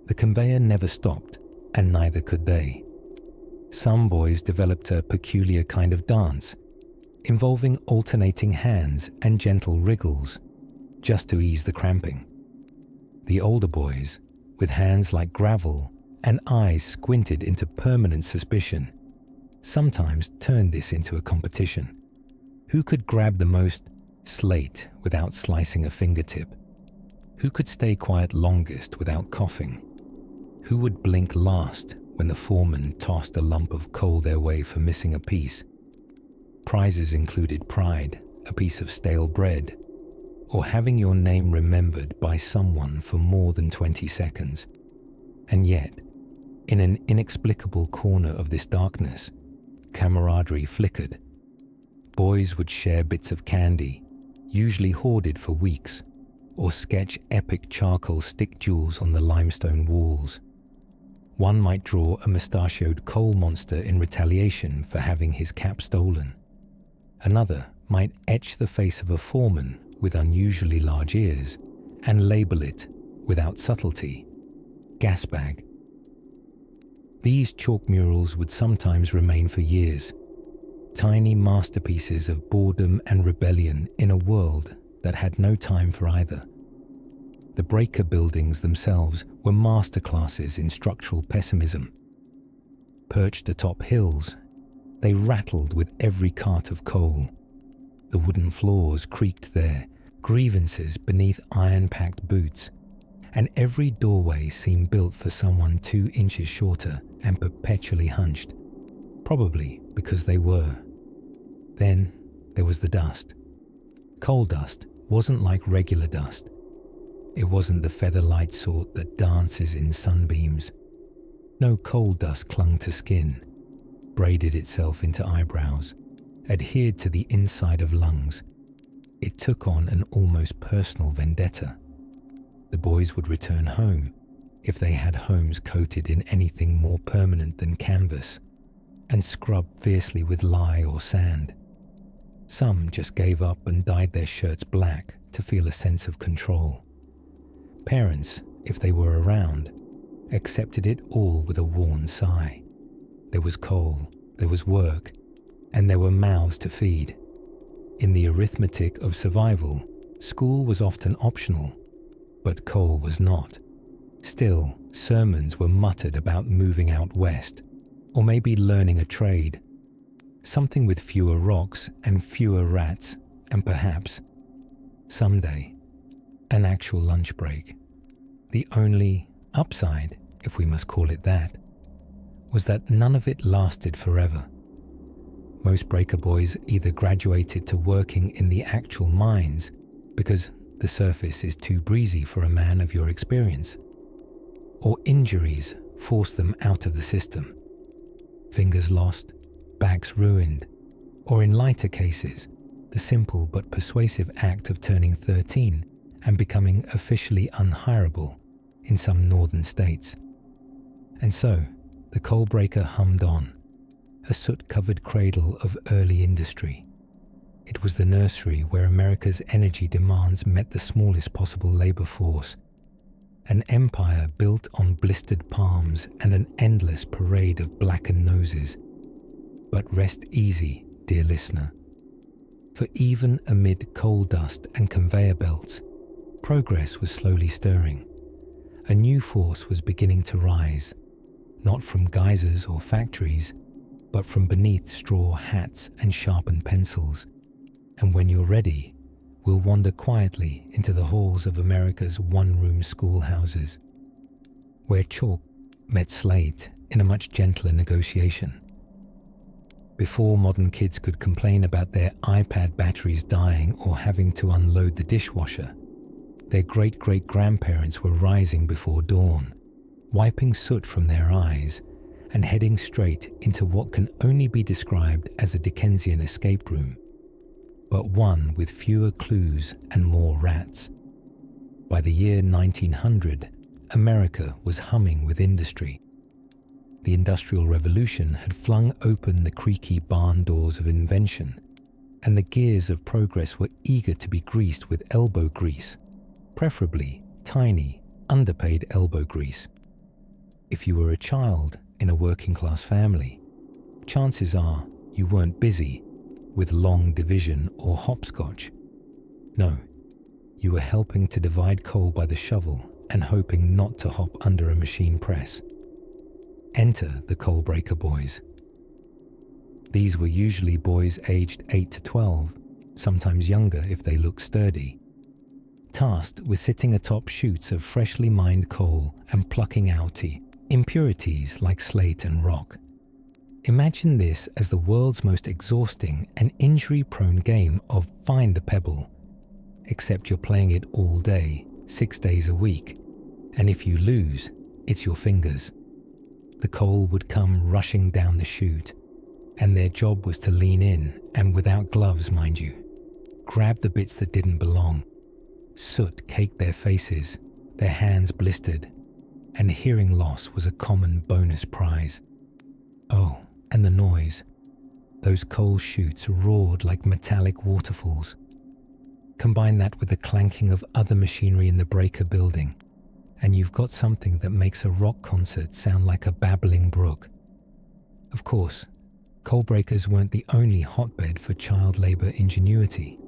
The conveyor never stopped, and neither could they. Some boys developed a peculiar kind of dance, involving alternating hands and gentle wriggles, just to ease the cramping. The older boys, with hands like gravel and eyes squinted into permanent suspicion, sometimes turned this into a competition. Who could grab the most slate without slicing a fingertip? Who could stay quiet longest without coughing? Who would blink last when the foreman tossed a lump of coal their way for missing a piece? Prizes included pride, a piece of stale bread, or having your name remembered by someone for more than 20 seconds. And yet, In an inexplicable corner of this darkness, camaraderie flickered. Boys would share bits of candy, usually hoarded for weeks, or sketch epic charcoal stick duels on the limestone walls. One might draw a mustachioed coal monster in retaliation for having his cap stolen. Another might etch the face of a foreman with unusually large ears and label it, without subtlety, gas bag. These chalk murals would sometimes remain for years, tiny masterpieces of boredom and rebellion in a world that had no time for either. The breaker buildings themselves were masterclasses in structural pessimism. Perched atop hills, they rattled with every cart of coal. The wooden floors creaked there, grievances beneath iron-packed boots, and every doorway seemed built for someone 2 inches shorter and perpetually hunched, probably because they were. Then there was the dust. Coal dust wasn't like regular dust. It wasn't the feather-light sort that dances in sunbeams. No, coal dust clung to skin, braided itself into eyebrows, adhered to the inside of lungs. It took on an almost personal vendetta. The boys would return home, if they had homes coated in anything more permanent than canvas, and scrub fiercely with lye or sand. Some just gave up and dyed their shirts black to feel a sense of control. Parents, if they were around, accepted it all with a worn sigh. There was coal, there was work, and there were mouths to feed. In the arithmetic of survival, school was often optional, but coal was not. Still, sermons were muttered about moving out west, or maybe learning a trade. Something with fewer rocks and fewer rats, and perhaps, someday, an actual lunch break. The only upside, if we must call it that, was that none of it lasted forever. Most breaker boys either graduated to working in the actual mines because the surface is too breezy for a man of your experience, or injuries forced them out of the system. Fingers lost, backs ruined, or in lighter cases, the simple but persuasive act of turning 13 and becoming officially unhireable in some northern states. And so, the coal breaker hummed on, a soot-covered cradle of early industry. It was the nursery where America's energy demands met the smallest possible labor force, an empire built on blistered palms and an endless parade of blackened noses. But rest easy, dear listener, for even amid coal dust and conveyor belts, progress was slowly stirring. A new force was beginning to rise, not from geysers or factories, but from beneath straw hats and sharpened pencils. And when you're ready, we'll wander quietly into the halls of America's one-room schoolhouses, where chalk met slate in a much gentler negotiation. Before modern kids could complain about their iPad batteries dying or having to unload the dishwasher, their great-great-grandparents were rising before dawn, wiping soot from their eyes and heading straight into what can only be described as a Dickensian escape room, but one with fewer clues and more rats. By the year 1900, America was humming with industry. The Industrial Revolution had flung open the creaky barn doors of invention, and the gears of progress were eager to be greased with elbow grease, preferably tiny, underpaid elbow grease. If you were a child in a working-class family, chances are you weren't busy with long division or hopscotch. No, you were helping to divide coal by the shovel and hoping not to hop under a machine press. Enter the coal breaker boys. These were usually boys aged 8 to 12, sometimes younger if they looked sturdy, tasked with sitting atop chutes of freshly mined coal and plucking out impurities like slate and rock. Imagine this as the world's most exhausting and injury-prone game of Find the Pebble, except you're playing it all day, 6 days a week, and if you lose, it's your fingers. The coal would come rushing down the chute, and their job was to lean in, and without gloves, mind you, grab the bits that didn't belong. Soot caked their faces, their hands blistered, and hearing loss was a common bonus prize. Oh, and the noise. Those coal chutes roared like metallic waterfalls. Combine that with the clanking of other machinery in the breaker building, and you've got something that makes a rock concert sound like a babbling brook. Of course, coal breakers weren't the only hotbed for child labour ingenuity.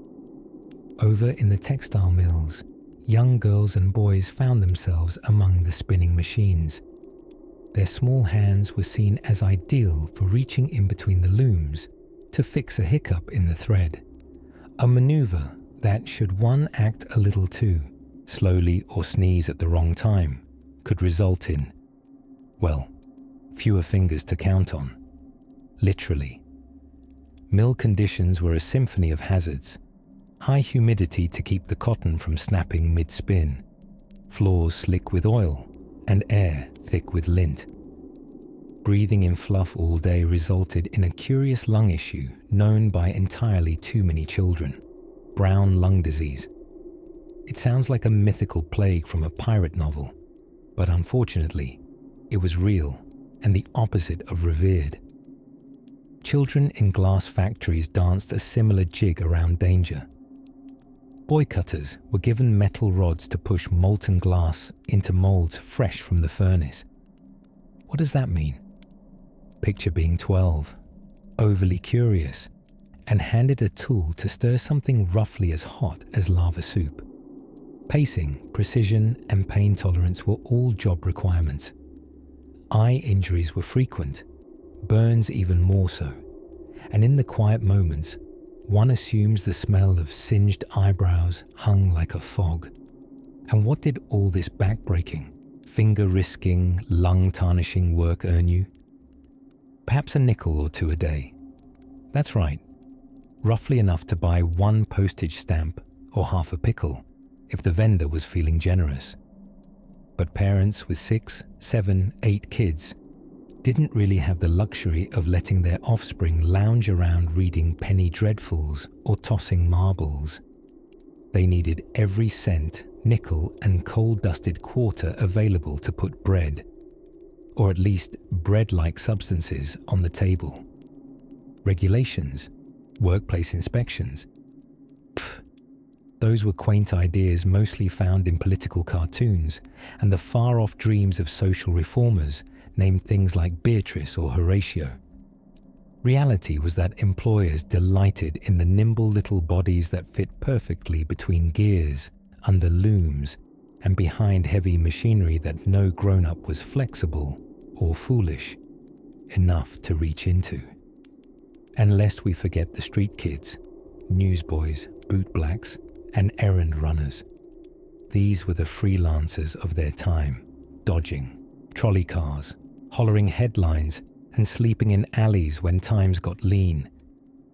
Over in the textile mills, young girls and boys found themselves among the spinning machines. Their small hands were seen as ideal for reaching in between the looms to fix a hiccup in the thread, a manoeuvre that, should one act a little too slowly or sneeze at the wrong time, could result in, well, fewer fingers to count on. Literally. Mill conditions were a symphony of hazards. High humidity to keep the cotton from snapping mid-spin, floors slick with oil, and air thick with lint. Breathing in fluff all day resulted in a curious lung issue known by entirely too many children: brown lung disease. It sounds like a mythical plague from a pirate novel, but unfortunately, it was real and the opposite of revered. Children in glass factories danced a similar jig around danger. Boy cutters were given metal rods to push molten glass into molds fresh from the furnace. What does that mean? Picture being 12, overly curious, and handed a tool to stir something roughly as hot as lava soup. Pacing, precision, and pain tolerance were all job requirements. Eye injuries were frequent, burns even more so, and in the quiet moments, one assumes the smell of singed eyebrows hung like a fog. And what did all this back-breaking, finger-risking, lung-tarnishing work earn you? Perhaps a nickel or two a day. That's right, roughly enough to buy one postage stamp or half a pickle if the vendor was feeling generous. But parents with 6, 7, 8 kids didn't really have the luxury of letting their offspring lounge around reading penny dreadfuls or tossing marbles. They needed every cent, nickel, and coal-dusted quarter available to put bread, or at least bread-like substances, on the table. Regulations, workplace inspections. Pfft, those were quaint ideas mostly found in political cartoons, and the far-off dreams of social reformers named things like Beatrice or Horatio. Reality was that employers delighted in the nimble little bodies that fit perfectly between gears, under looms, and behind heavy machinery that no grown-up was flexible or foolish enough to reach into. And lest we forget the street kids, newsboys, bootblacks, and errand runners. These were the freelancers of their time, dodging trolley cars, hollering headlines, and sleeping in alleys when times got lean.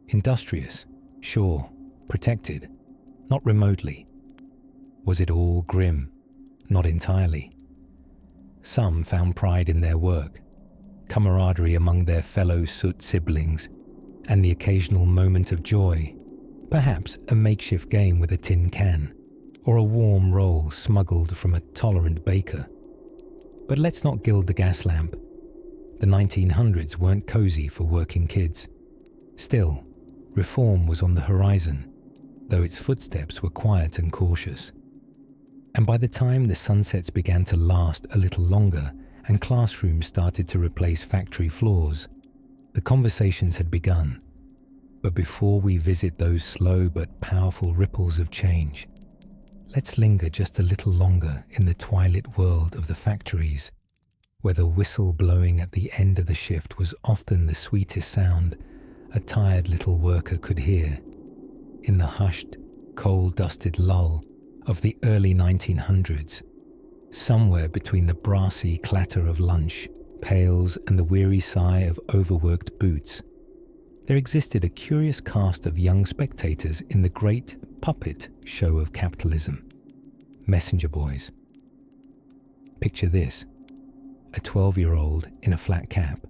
Industrious, sure, protected, not remotely. Was it all grim? Not entirely. Some found pride in their work, camaraderie among their fellow soot siblings, and the occasional moment of joy, perhaps a makeshift game with a tin can, or a warm roll smuggled from a tolerant baker. But let's not gild the gas lamp. The 1900s weren't cozy for working kids. Still, reform was on the horizon, though its footsteps were quiet and cautious. And by the time the sunsets began to last a little longer and classrooms started to replace factory floors, the conversations had begun. But before we visit those slow but powerful ripples of change, let's linger just a little longer in the twilight world of the factories, where the whistle blowing at the end of the shift was often the sweetest sound a tired little worker could hear. In the hushed, coal-dusted lull of the early 1900s, somewhere between the brassy clatter of lunch, pails, and the weary sigh of overworked boots, there existed a curious cast of young spectators in the great puppet show of capitalism, messenger boys. Picture this: a 12-year-old in a flat cap,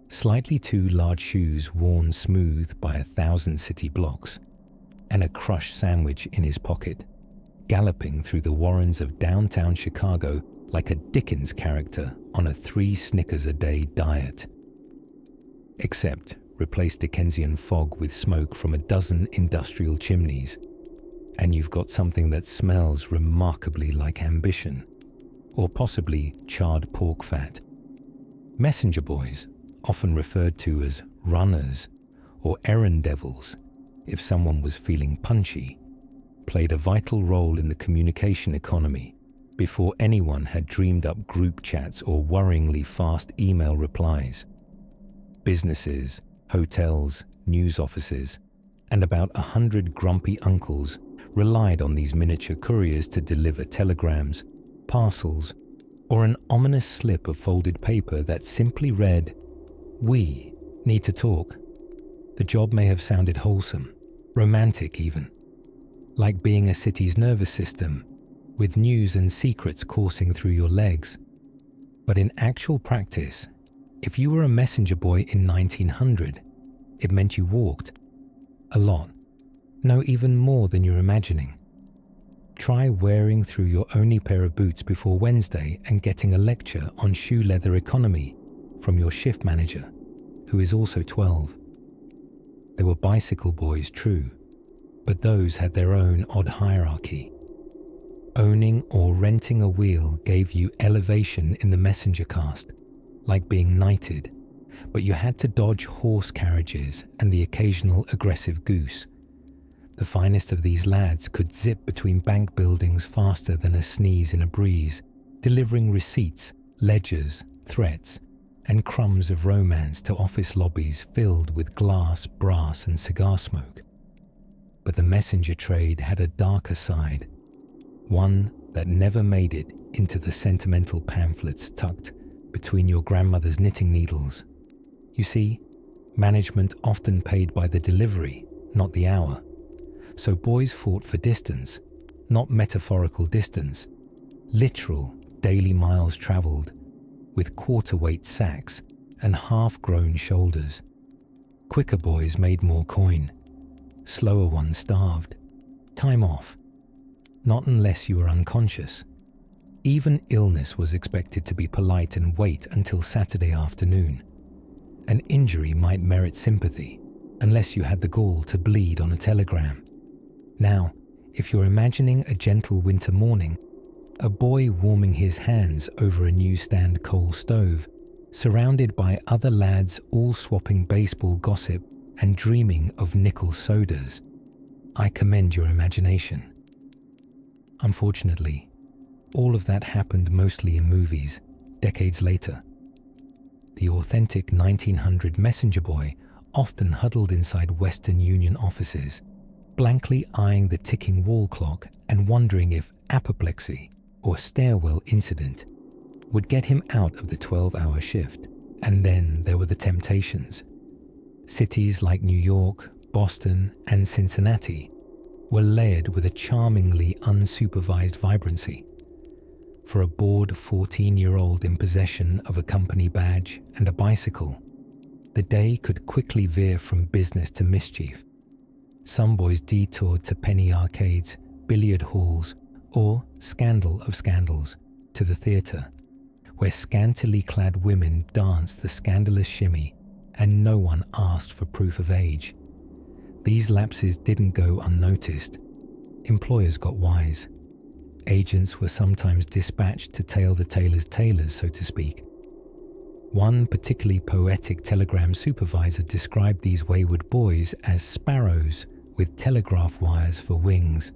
slightly too large shoes worn smooth by 1,000 city blocks, and a crushed sandwich in his pocket, galloping through the warrens of downtown Chicago like a Dickens character on a 3 Snickers a day diet. Except replace Dickensian fog with smoke from a dozen industrial chimneys, and you've got something that smells remarkably like ambition, or possibly charred pork fat. Messenger boys, often referred to as runners or errand devils if someone was feeling punchy, played a vital role in the communication economy before anyone had dreamed up group chats or worryingly fast email replies. Businesses, hotels, news offices, and about 100 grumpy uncles relied on these miniature couriers to deliver telegrams, parcels, or an ominous slip of folded paper that simply read, "We need to talk." The job may have sounded wholesome, romantic even, like being a city's nervous system, with news and secrets coursing through your legs. But in actual practice, if you were a messenger boy in 1900, it meant you walked. A lot. No, even more than you're imagining. Try wearing through your only pair of boots before Wednesday and getting a lecture on shoe leather economy from your shift manager, who is also 12. There were bicycle boys, true, but those had their own odd hierarchy. Owning or renting a wheel gave you elevation in the messenger caste, like being knighted, but you had to dodge horse carriages and the occasional aggressive goose. The finest of these lads could zip between bank buildings faster than a sneeze in a breeze, delivering receipts, ledgers, threats, and crumbs of romance to office lobbies filled with glass, brass, and cigar smoke. But the messenger trade had a darker side, one that never made it into the sentimental pamphlets tucked between your grandmother's knitting needles. You see, management often paid by the delivery, not the hour. So boys fought for distance, not metaphorical distance, literal daily miles traveled, with quarter-weight sacks and half-grown shoulders. Quicker boys made more coin. Slower ones starved. Time off. Not unless you were unconscious. Even illness was expected to be polite and wait until Saturday afternoon. An injury might merit sympathy, unless you had the gall to bleed on a telegram. Now, if you're imagining a gentle winter morning, a boy warming his hands over a newsstand coal stove, surrounded by other lads all swapping baseball gossip and dreaming of nickel sodas, I commend your imagination. Unfortunately, all of that happened mostly in movies, decades later. The authentic 1900 messenger boy often huddled inside Western Union offices, blankly eyeing the ticking wall clock and wondering if apoplexy or stairwell incident would get him out of the 12-hour shift. And then there were the temptations. Cities like New York, Boston, and Cincinnati were layered with a charmingly unsupervised vibrancy. For a bored 14-year-old in possession of a company badge and a bicycle, the day could quickly veer from business to mischief. Some boys detoured to penny arcades, billiard halls, or, scandal of scandals, to the theatre, where scantily clad women danced the scandalous shimmy and no one asked for proof of age. These lapses didn't go unnoticed. Employers got wise. Agents were sometimes dispatched to tail the tailor's tailors, so to speak. One particularly poetic telegram supervisor described these wayward boys as sparrows with telegraph wires for wings.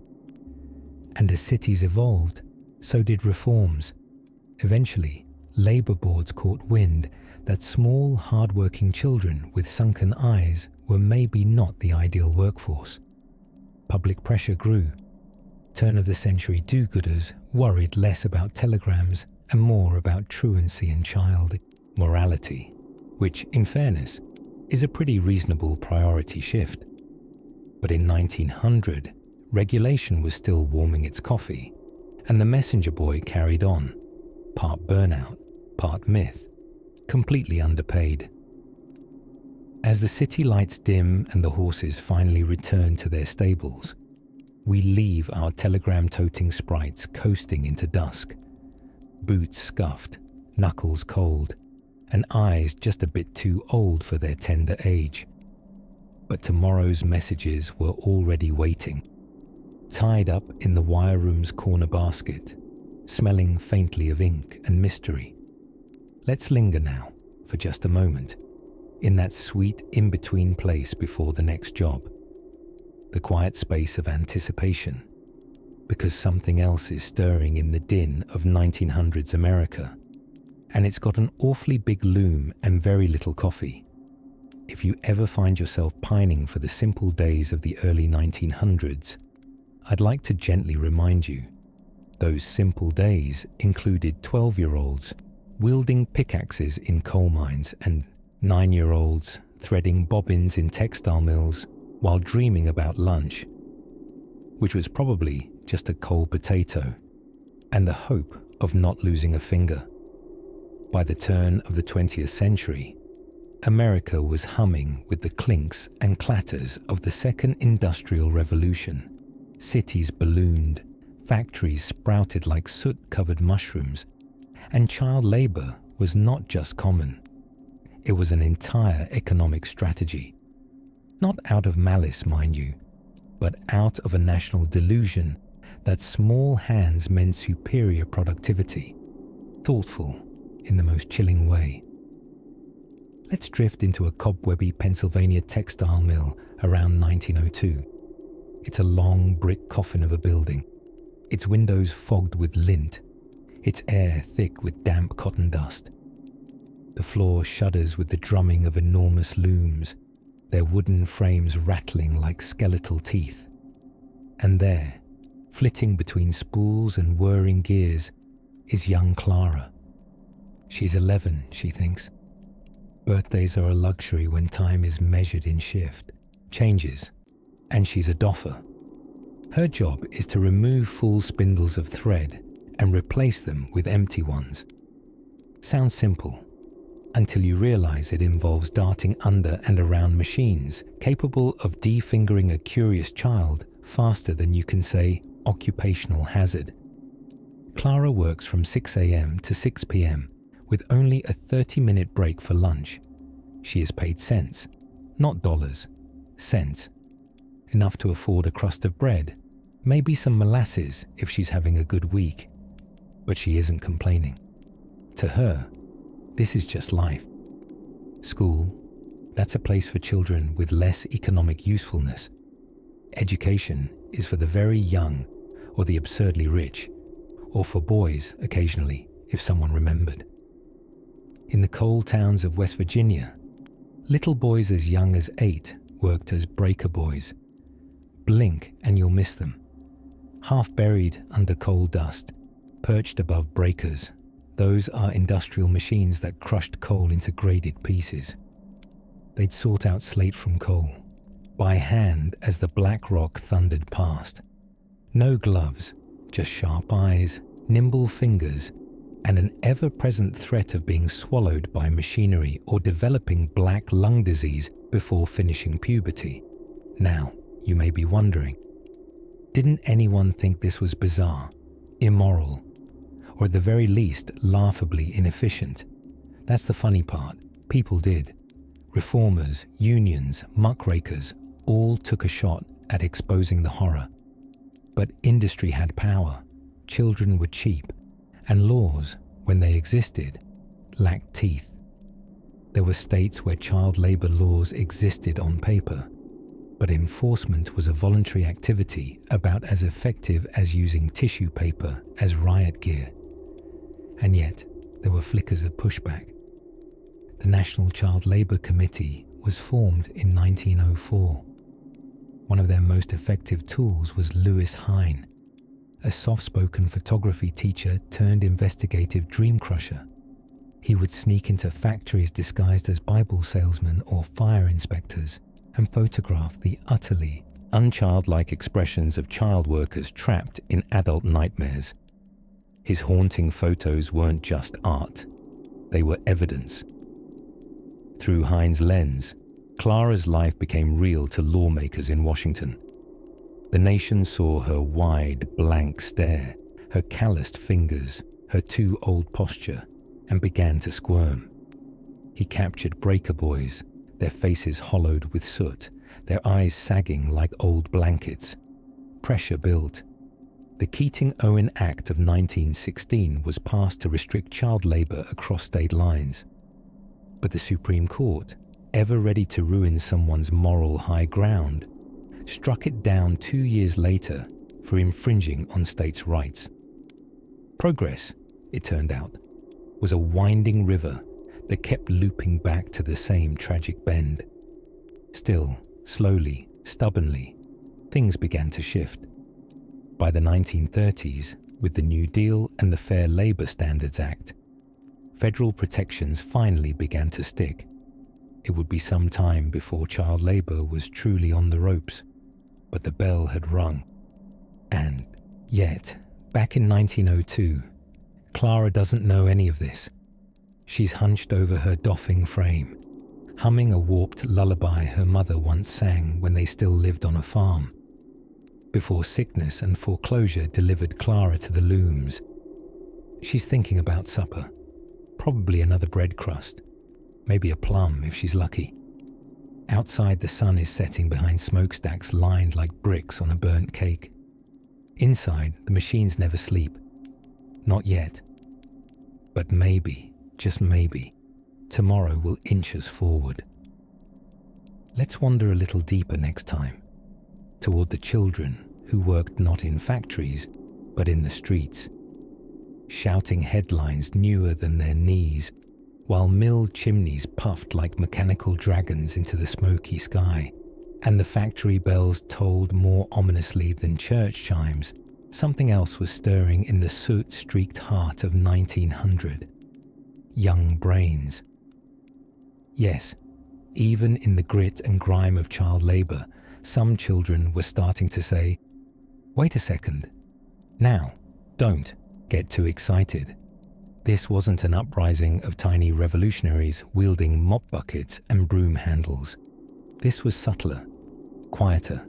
And as cities evolved, so did reforms. Eventually, labour boards caught wind that small, hard-working children with sunken eyes were maybe not the ideal workforce. Public pressure grew. Turn-of-the-century do-gooders worried less about telegrams and more about truancy and child morality, which, in fairness, is a pretty reasonable priority shift. But in 1900, regulation was still warming its coffee, and the messenger boy carried on, part burnout, part myth, completely underpaid. As the city lights dim and the horses finally return to their stables, we leave our telegram-toting sprites coasting into dusk, boots scuffed, knuckles cold, and eyes just a bit too old for their tender age. But tomorrow's messages were already waiting, tied up in the wire room's corner basket, smelling faintly of ink and mystery. Let's linger now, for just a moment, in that sweet in-between place before the next job, the quiet space of anticipation, because something else is stirring in the din of 1900s America, and it's got an awfully big loom and very little coffee. If you ever find yourself pining for the simple days of the early 1900s, I'd like to gently remind you, those simple days included 12-year-olds wielding pickaxes in coal mines and 9-year-olds threading bobbins in textile mills while dreaming about lunch, which was probably just a cold potato, and the hope of not losing a finger. By the turn of the 20th century, America was humming with the clinks and clatters of the Second Industrial Revolution. Cities ballooned, factories sprouted like soot-covered mushrooms, and child labor was not just common. It was an entire economic strategy. Not out of malice, mind you, but out of a national delusion that small hands meant superior productivity, thoughtful in the most chilling way. Let's drift into a cobwebby Pennsylvania textile mill around 1902. It's a long brick coffin of a building, its windows fogged with lint, its air thick with damp cotton dust. The floor shudders with the drumming of enormous looms, their wooden frames rattling like skeletal teeth. And there, flitting between spools and whirring gears, is young Clara. She's 11, she thinks. Birthdays are a luxury when time is measured in shift, changes, and she's a doffer. Her job is to remove full spindles of thread and replace them with empty ones. Sounds simple, until you realize it involves darting under and around machines capable of defingering a curious child faster than you can say occupational hazard. Clara works from 6 a.m. to 6 p.m. with only a 30-minute break for lunch. She is paid cents, not dollars, cents. Enough to afford a crust of bread, maybe some molasses if she's having a good week. But she isn't complaining. To her, this is just life. School, that's a place for children with less economic usefulness. Education is for the very young or the absurdly rich, or for boys occasionally, if someone remembered. In the coal towns of West Virginia, little boys as young as 8 worked as breaker boys. Blink and you'll miss them. Half buried under coal dust, perched above breakers. Those are industrial machines that crushed coal into graded pieces. They'd sort out slate from coal, by hand as the black rock thundered past. No gloves, just sharp eyes, nimble fingers, and an ever-present threat of being swallowed by machinery or developing black lung disease before finishing puberty. Now, you may be wondering, didn't anyone think this was bizarre, immoral, or at the very least laughably inefficient? That's the funny part. People did. Reformers, unions, muckrakers all took a shot at exposing the horror. But industry had power, children were cheap, and laws, when they existed, lacked teeth. There were states where child labor laws existed on paper, but enforcement was a voluntary activity about as effective as using tissue paper as riot gear. And yet, there were flickers of pushback. The National Child Labor Committee was formed in 1904. One of their most effective tools was Lewis Hine, a soft-spoken photography teacher turned investigative dream crusher. He would sneak into factories disguised as Bible salesmen or fire inspectors and photograph the utterly unchildlike expressions of child workers trapped in adult nightmares. His haunting photos weren't just art. They were evidence. Through Hines' lens, Clara's life became real to lawmakers in Washington. The nation saw her wide, blank stare, her calloused fingers, her too old posture, and began to squirm. He captured breaker boys, their faces hollowed with soot, their eyes sagging like old blankets. Pressure built. The Keating-Owen Act of 1916 was passed to restrict child labor across state lines. But the Supreme Court, ever ready to ruin someone's moral high ground, struck it down 2 years later for infringing on states' rights. Progress, it turned out, was a winding river that kept looping back to the same tragic bend. Still, slowly, stubbornly, things began to shift. By the 1930s, with the New Deal and the Fair Labor Standards Act, federal protections finally began to stick. It would be some time before child labor was truly on the ropes, but the bell had rung. And yet, back in 1902, Clara doesn't know any of this. She's hunched over her doffing frame, humming a warped lullaby her mother once sang when they still lived on a farm. Before sickness and foreclosure delivered Clara to the looms, she's thinking about supper, probably another bread crust, maybe a plum if she's lucky. Outside, the sun is setting behind smokestacks lined like bricks on a burnt cake. Inside, the machines never sleep. Not yet. But maybe, just maybe, tomorrow will inch us forward. Let's wander a little deeper next time, toward the children who worked not in factories, but in the streets, shouting headlines newer than their knees, while mill chimneys puffed like mechanical dragons into the smoky sky, and the factory bells tolled more ominously than church chimes. Something else was stirring in the soot-streaked heart of 1900. Young brains. Yes, even in the grit and grime of child labor, some children were starting to say, "Wait a second. Now, don't get too excited." This wasn't an uprising of tiny revolutionaries wielding mop buckets and broom handles. This was subtler, quieter,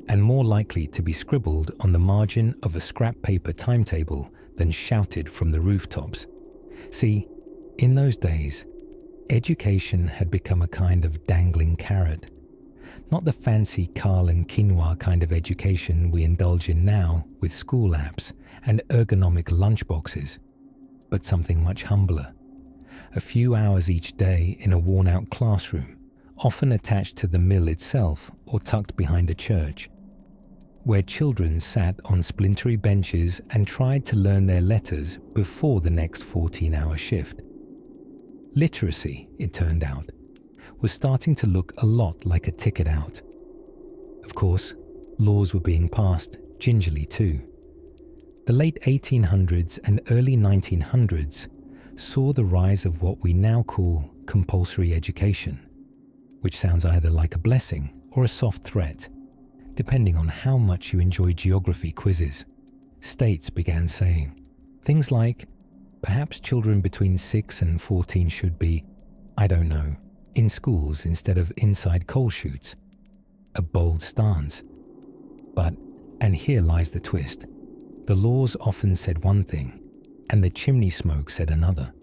and more likely to be scribbled on the margin of a scrap paper timetable than shouted from the rooftops. See, in those days, education had become a kind of dangling carrot. Not the fancy caul and quinoa kind of education we indulge in now with school apps and ergonomic lunchboxes, but something much humbler. A few hours each day in a worn-out classroom, often attached to the mill itself or tucked behind a church, where children sat on splintery benches and tried to learn their letters before the next 14-hour shift. Literacy, it turned out, was starting to look a lot like a ticket out. Of course, laws were being passed gingerly too. The late 1800s and early 1900s saw the rise of what we now call compulsory education, which sounds either like a blessing or a soft threat, depending on how much you enjoy geography quizzes. States began saying things like, perhaps children between 6 and 14 should be, I don't know, in schools instead of inside coal chutes. A bold stance. But, and here lies the twist, the laws often said one thing, and the chimney smoke said another.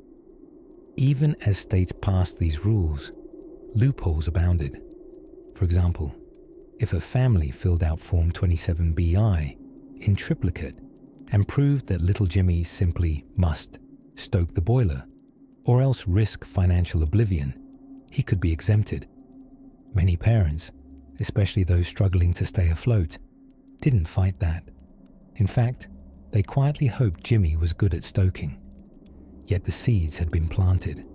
Even as states passed these rules, loopholes abounded. For example, if a family filled out Form 27BI in triplicate and proved that little Jimmy simply must stoke the boiler, or else risk financial oblivion, he could be exempted. Many parents, especially those struggling to stay afloat, didn't fight that. In fact, they quietly hoped Jimmy was good at stoking. Yet the seeds had been planted.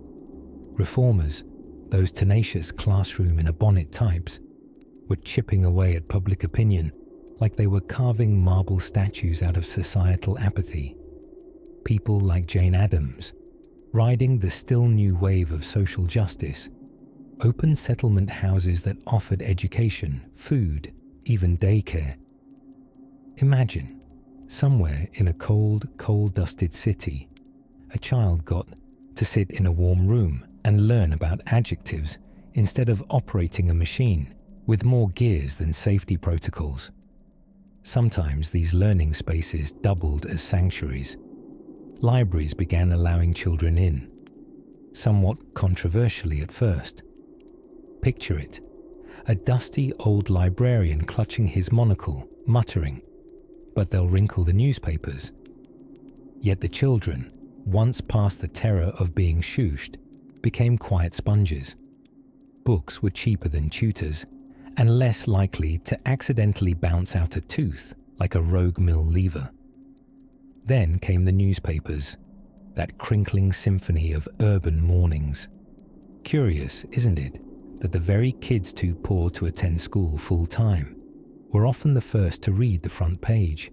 Reformers, those tenacious classroom-in-a-bonnet types, were chipping away at public opinion like they were carving marble statues out of societal apathy. People like Jane Addams, riding the still new wave of social justice, opened settlement houses that offered education, food, even daycare. Imagine, somewhere in a cold, coal-dusted city, a child got to sit in a warm room and learn about adjectives instead of operating a machine with more gears than safety protocols. Sometimes these learning spaces doubled as sanctuaries. Libraries began allowing children in, somewhat controversially at first. Picture it, a dusty old librarian clutching his monocle, muttering, "But they'll wrinkle the newspapers." Yet the children, once past the terror of being shooshed, became quiet sponges. Books were cheaper than tutors and less likely to accidentally bounce out a tooth like a rogue mill lever. Then came the newspapers, that crinkling symphony of urban mornings. Curious, isn't it, that the very kids too poor to attend school full-time were often the first to read the front page.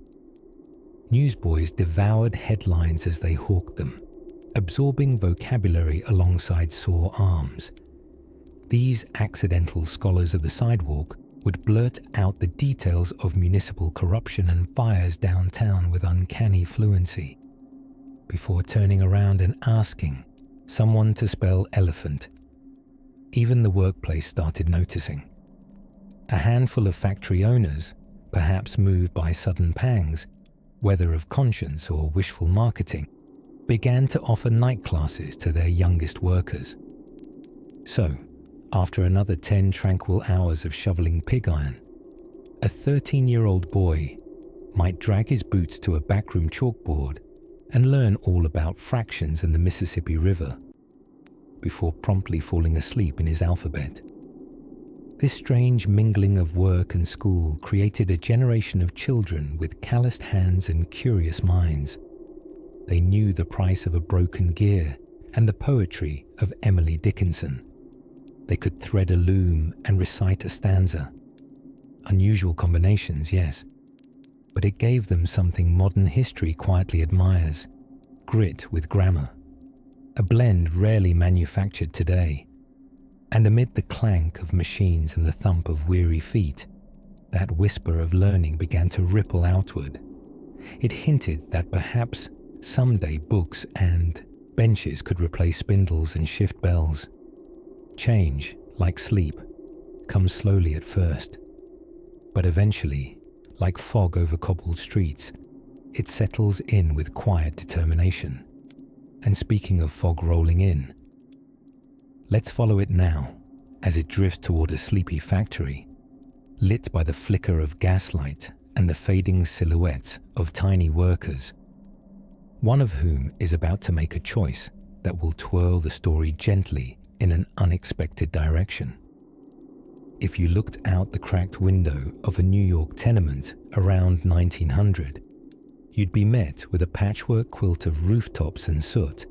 Newsboys devoured headlines as they hawked them, absorbing vocabulary alongside sore arms. These accidental scholars of the sidewalk would blurt out the details of municipal corruption and fires downtown with uncanny fluency, before turning around and asking someone to spell elephant. Even the workplace started noticing. A handful of factory owners, perhaps moved by sudden pangs, whether of conscience or wishful marketing, began to offer night classes to their youngest workers. So, after another 10 tranquil hours of shoveling pig iron, a 13-year-old boy might drag his boots to a backroom chalkboard and learn all about fractions in the Mississippi River, before promptly falling asleep in his alphabet. This strange mingling of work and school created a generation of children with calloused hands and curious minds. They knew the price of a broken gear and the poetry of Emily Dickinson. They could thread a loom and recite a stanza. Unusual combinations, yes, but it gave them something modern history quietly admires: grit with grammar, a blend rarely manufactured today. And amid the clank of machines and the thump of weary feet, that whisper of learning began to ripple outward. It hinted that perhaps someday books and benches could replace spindles and shift bells. Change, like sleep, comes slowly at first, but eventually, like fog over cobbled streets, it settles in with quiet determination. And speaking of fog rolling in, let's follow it now as it drifts toward a sleepy factory, lit by the flicker of gaslight and the fading silhouettes of tiny workers, one of whom is about to make a choice that will twirl the story gently in an unexpected direction. If you looked out the cracked window of a New York tenement around 1900, you'd be met with a patchwork quilt of rooftops and soot,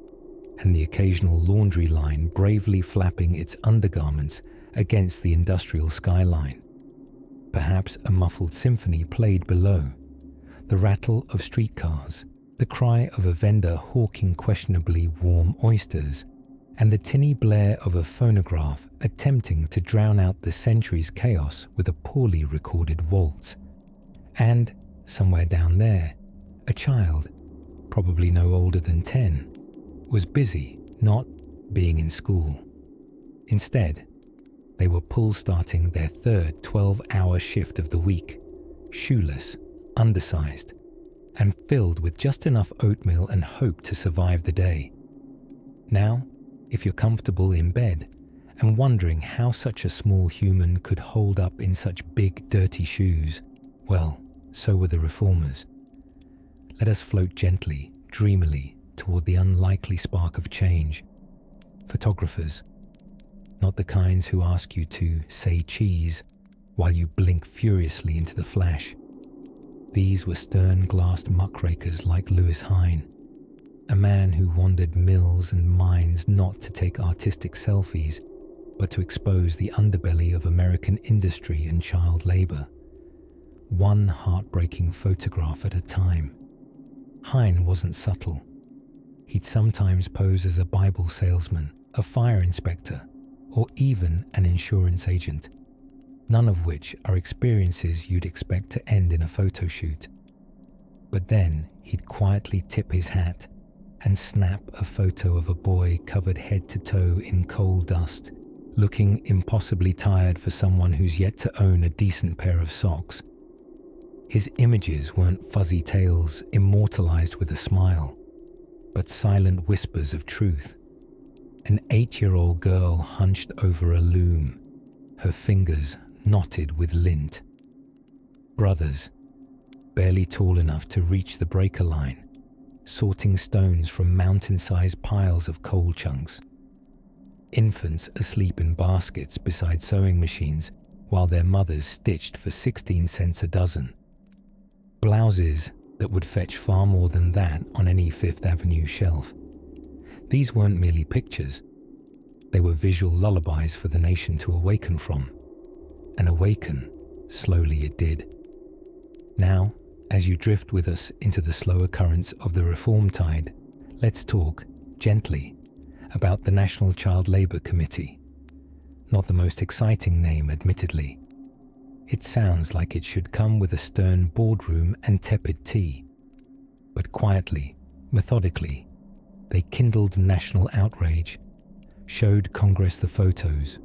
and the occasional laundry line bravely flapping its undergarments against the industrial skyline. Perhaps a muffled symphony played below, the rattle of streetcars, the cry of a vendor hawking questionably warm oysters, and the tinny blare of a phonograph attempting to drown out the century's chaos with a poorly recorded waltz. And, somewhere down there, a child, probably no older than 10, was busy not being in school. Instead, they were pull-starting their third 12-hour shift of the week, shoeless, undersized, and filled with just enough oatmeal and hope to survive the day. Now, if you're comfortable in bed and wondering how such a small human could hold up in such big, dirty shoes, well, so were the reformers. Let us float gently, dreamily, toward the unlikely spark of change. Photographers, not the kinds who ask you to say cheese while you blink furiously into the flash. These were stern-glassed muckrakers like Lewis Hine, a man who wandered mills and mines not to take artistic selfies, but to expose the underbelly of American industry and child labor. One heartbreaking photograph at a time. Hine wasn't subtle. He'd sometimes pose as a Bible salesman, a fire inspector, or even an insurance agent, none of which are experiences you'd expect to end in a photo shoot. But then he'd quietly tip his hat, and snap a photo of a boy covered head to toe in coal dust, looking impossibly tired for someone who's yet to own a decent pair of socks. His images weren't fuzzy tales immortalized with a smile, but silent whispers of truth. An 8-year-old girl hunched over a loom, her fingers knotted with lint. Brothers, barely tall enough to reach the breaker line, sorting stones from mountain-sized piles of coal chunks. Infants asleep in baskets beside sewing machines while their mothers stitched for 16 cents a dozen. Blouses that would fetch far more than that on any Fifth Avenue shelf. These weren't merely pictures. They were visual lullabies for the nation to awaken from. And awaken, slowly it did. Now, as you drift with us into the slower currents of the reform tide, let's talk, gently, about the National Child Labour Committee. Not the most exciting name, admittedly. It sounds like it should come with a stern boardroom and tepid tea. But quietly, methodically, they kindled national outrage, showed Congress the photos,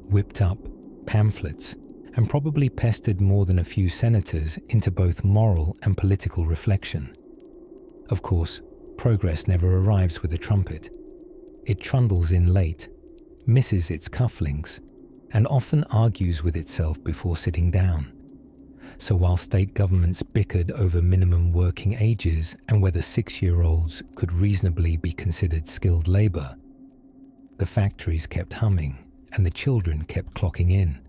whipped up pamphlets, and probably pestered more than a few senators into both moral and political reflection. Of course, progress never arrives with a trumpet. It trundles in late, misses its cufflinks, and often argues with itself before sitting down. So while state governments bickered over minimum working ages and whether 6-year-olds could reasonably be considered skilled labor, the factories kept humming and the children kept clocking in.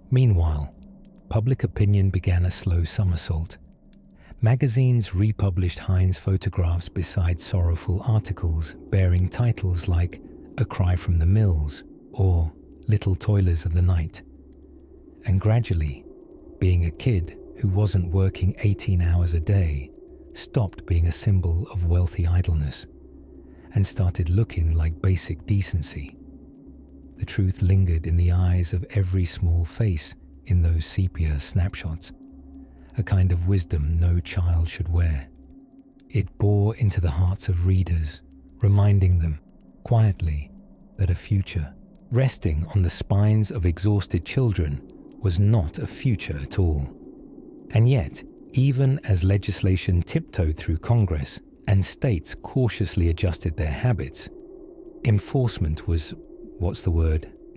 Meanwhile, public opinion began a slow somersault. Magazines republished Heinz photographs beside sorrowful articles bearing titles like A Cry from the Mills or Little Toilers of the Night. And gradually, being a kid who wasn't working 18 hours a day stopped being a symbol of wealthy idleness and started looking like basic decency. The truth lingered in the eyes of every small face in those sepia snapshots, a kind of wisdom no child should wear. It bore into the hearts of readers, reminding them, quietly, that a future resting on the spines of exhausted children was not a future at all. And yet, even as legislation tiptoed through Congress and states cautiously adjusted their habits, enforcement was,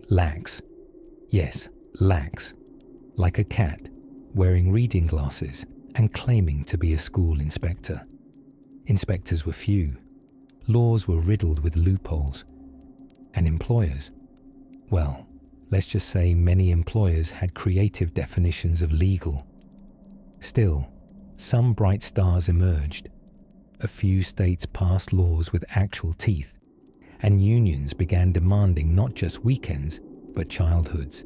lax. Yes, lax. Like a cat, wearing reading glasses and claiming to be a school inspector. Inspectors were few. Laws were riddled with loopholes. And employers? Well, let's just say many employers had creative definitions of legal. Still, some bright stars emerged. A few states passed laws with actual teeth, and unions began demanding not just weekends, but childhoods.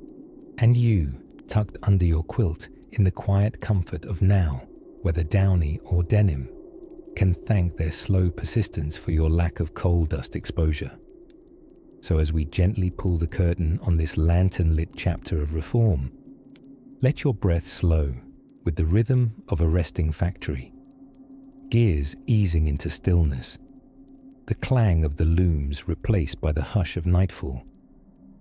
And you, tucked under your quilt in the quiet comfort of now, whether downy or denim, can thank their slow persistence for your lack of coal dust exposure. So as we gently pull the curtain on this lantern-lit chapter of reform, let your breath slow with the rhythm of a resting factory, gears easing into stillness, the clang of the looms replaced by the hush of nightfall.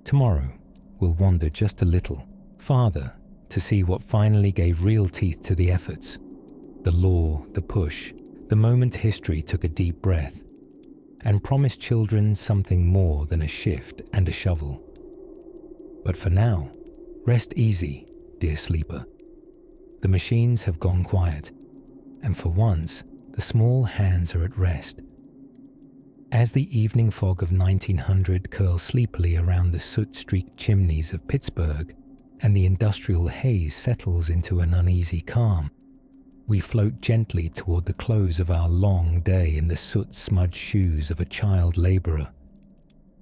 Tomorrow we'll wander just a little farther to see what finally gave real teeth to the efforts, the law, the push, the moment history took a deep breath and promised children something more than a shift and a shovel. But for now, rest easy, dear sleeper. The machines have gone quiet, and for once, the small hands are at rest. As the evening fog of 1900 curls sleepily around the soot-streaked chimneys of Pittsburgh, and the industrial haze settles into an uneasy calm, we float gently toward the close of our long day in the soot-smudged shoes of a child laborer.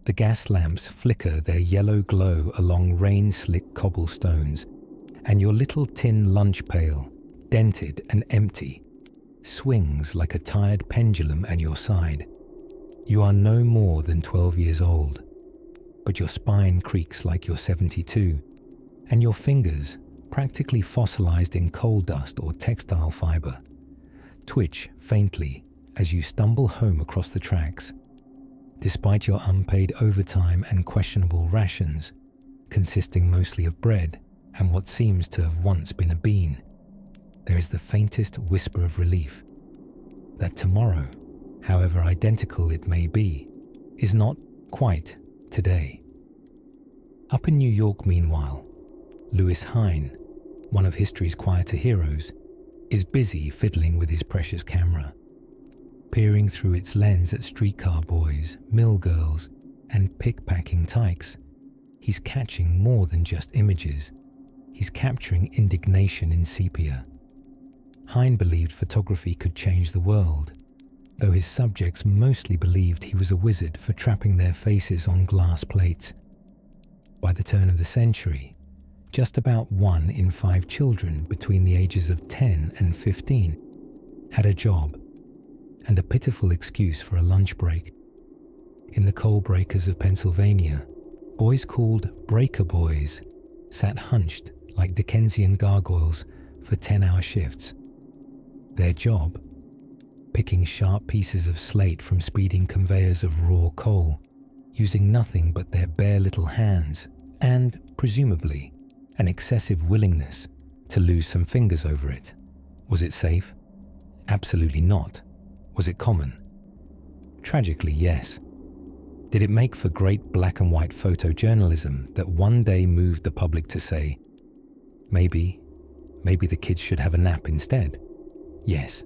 The gas lamps flicker their yellow glow along rain-slick cobblestones, and your little tin lunch pail, dented and empty, swings like a tired pendulum at your side. You are no more than 12 years old, but your spine creaks like you're 72, and your fingers, practically fossilized in coal dust or textile fiber, twitch faintly as you stumble home across the tracks. Despite your unpaid overtime and questionable rations, consisting mostly of bread and what seems to have once been a bean, there is the faintest whisper of relief that tomorrow, however identical it may be, is not quite today. Up in New York, meanwhile, Louis Hine, one of history's quieter heroes, is busy fiddling with his precious camera. Peering through its lens at streetcar boys, mill girls, and pickpacking tykes, he's catching more than just images. He's capturing indignation in sepia. Hine believed photography could change the world, though his subjects mostly believed he was a wizard for trapping their faces on glass plates. By the turn of the century, just about 1 in 5 children between the ages of 10 and 15 had a job and a pitiful excuse for a lunch break. In the coal breakers of Pennsylvania, boys called breaker boys sat hunched like Dickensian gargoyles for 10-hour shifts. Their job? Picking sharp pieces of slate from speeding conveyors of raw coal, using nothing but their bare little hands and, presumably, an excessive willingness to lose some fingers over it. Was it safe? Absolutely not. Was it common? Tragically, yes. Did it make for great black and white photojournalism that one day moved the public to say, maybe the kids should have a nap instead? Yes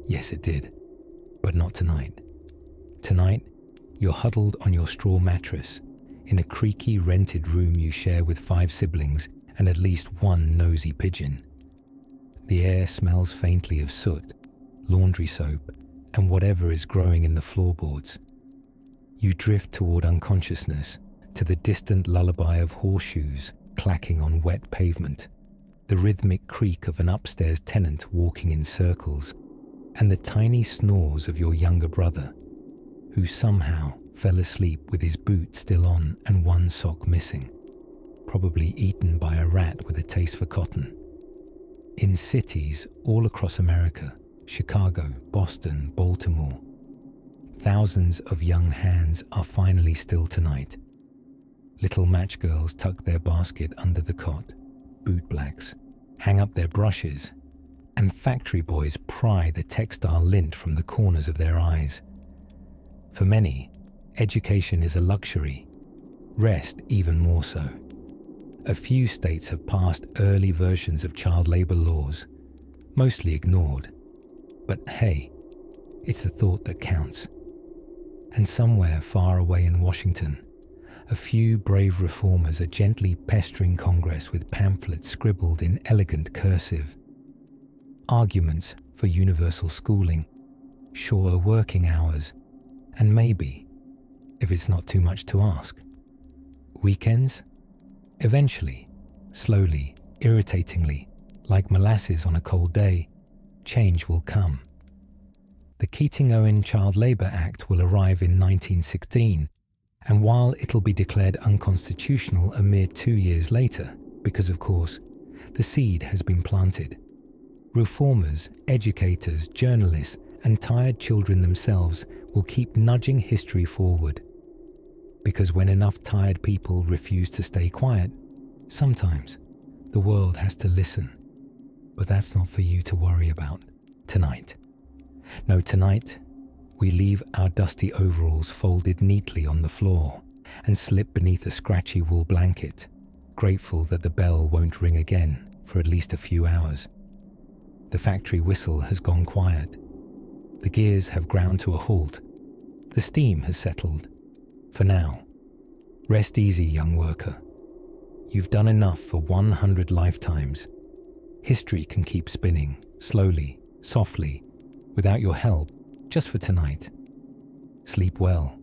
it did. But not tonight. Tonight, you're huddled on your straw mattress in a creaky rented room you share with 5 siblings and at least 1 nosy pigeon. The air smells faintly of soot, laundry soap, and whatever is growing in the floorboards. You drift toward unconsciousness, to the distant lullaby of horseshoes clacking on wet pavement, the rhythmic creak of an upstairs tenant walking in circles, and the tiny snores of your younger brother, who somehow fell asleep with his boot still on and 1 sock missing, probably eaten by a rat with a taste for cotton. In cities all across America, Chicago, Boston, Baltimore, thousands of young hands are finally still tonight. Little match girls tuck their basket under the cot, bootblacks hang up their brushes, and factory boys pry the textile lint from the corners of their eyes. For many, education is a luxury, rest even more so. A few states have passed early versions of child labor laws, mostly ignored. But hey, it's the thought that counts. And somewhere far away in Washington, a few brave reformers are gently pestering Congress with pamphlets scribbled in elegant cursive. Arguments for universal schooling, shorter working hours, and maybe, if it's not too much to ask, weekends? Eventually, slowly, irritatingly, like molasses on a cold day, change will come. The Keating-Owen Child Labour Act will arrive in 1916, and while it'll be declared unconstitutional a mere 2 years later, because of course, the seed has been planted, reformers, educators, journalists, and tired children themselves will keep nudging history forward. Because when enough tired people refuse to stay quiet, sometimes the world has to listen. But that's not for you to worry about tonight. No, tonight, we leave our dusty overalls folded neatly on the floor and slip beneath a scratchy wool blanket, grateful that the bell won't ring again for at least a few hours. The factory whistle has gone quiet. The gears have ground to a halt. The steam has settled. For now, rest easy, young worker. You've done enough for 100 lifetimes. History can keep spinning, slowly, softly, without your help, just for tonight. Sleep well.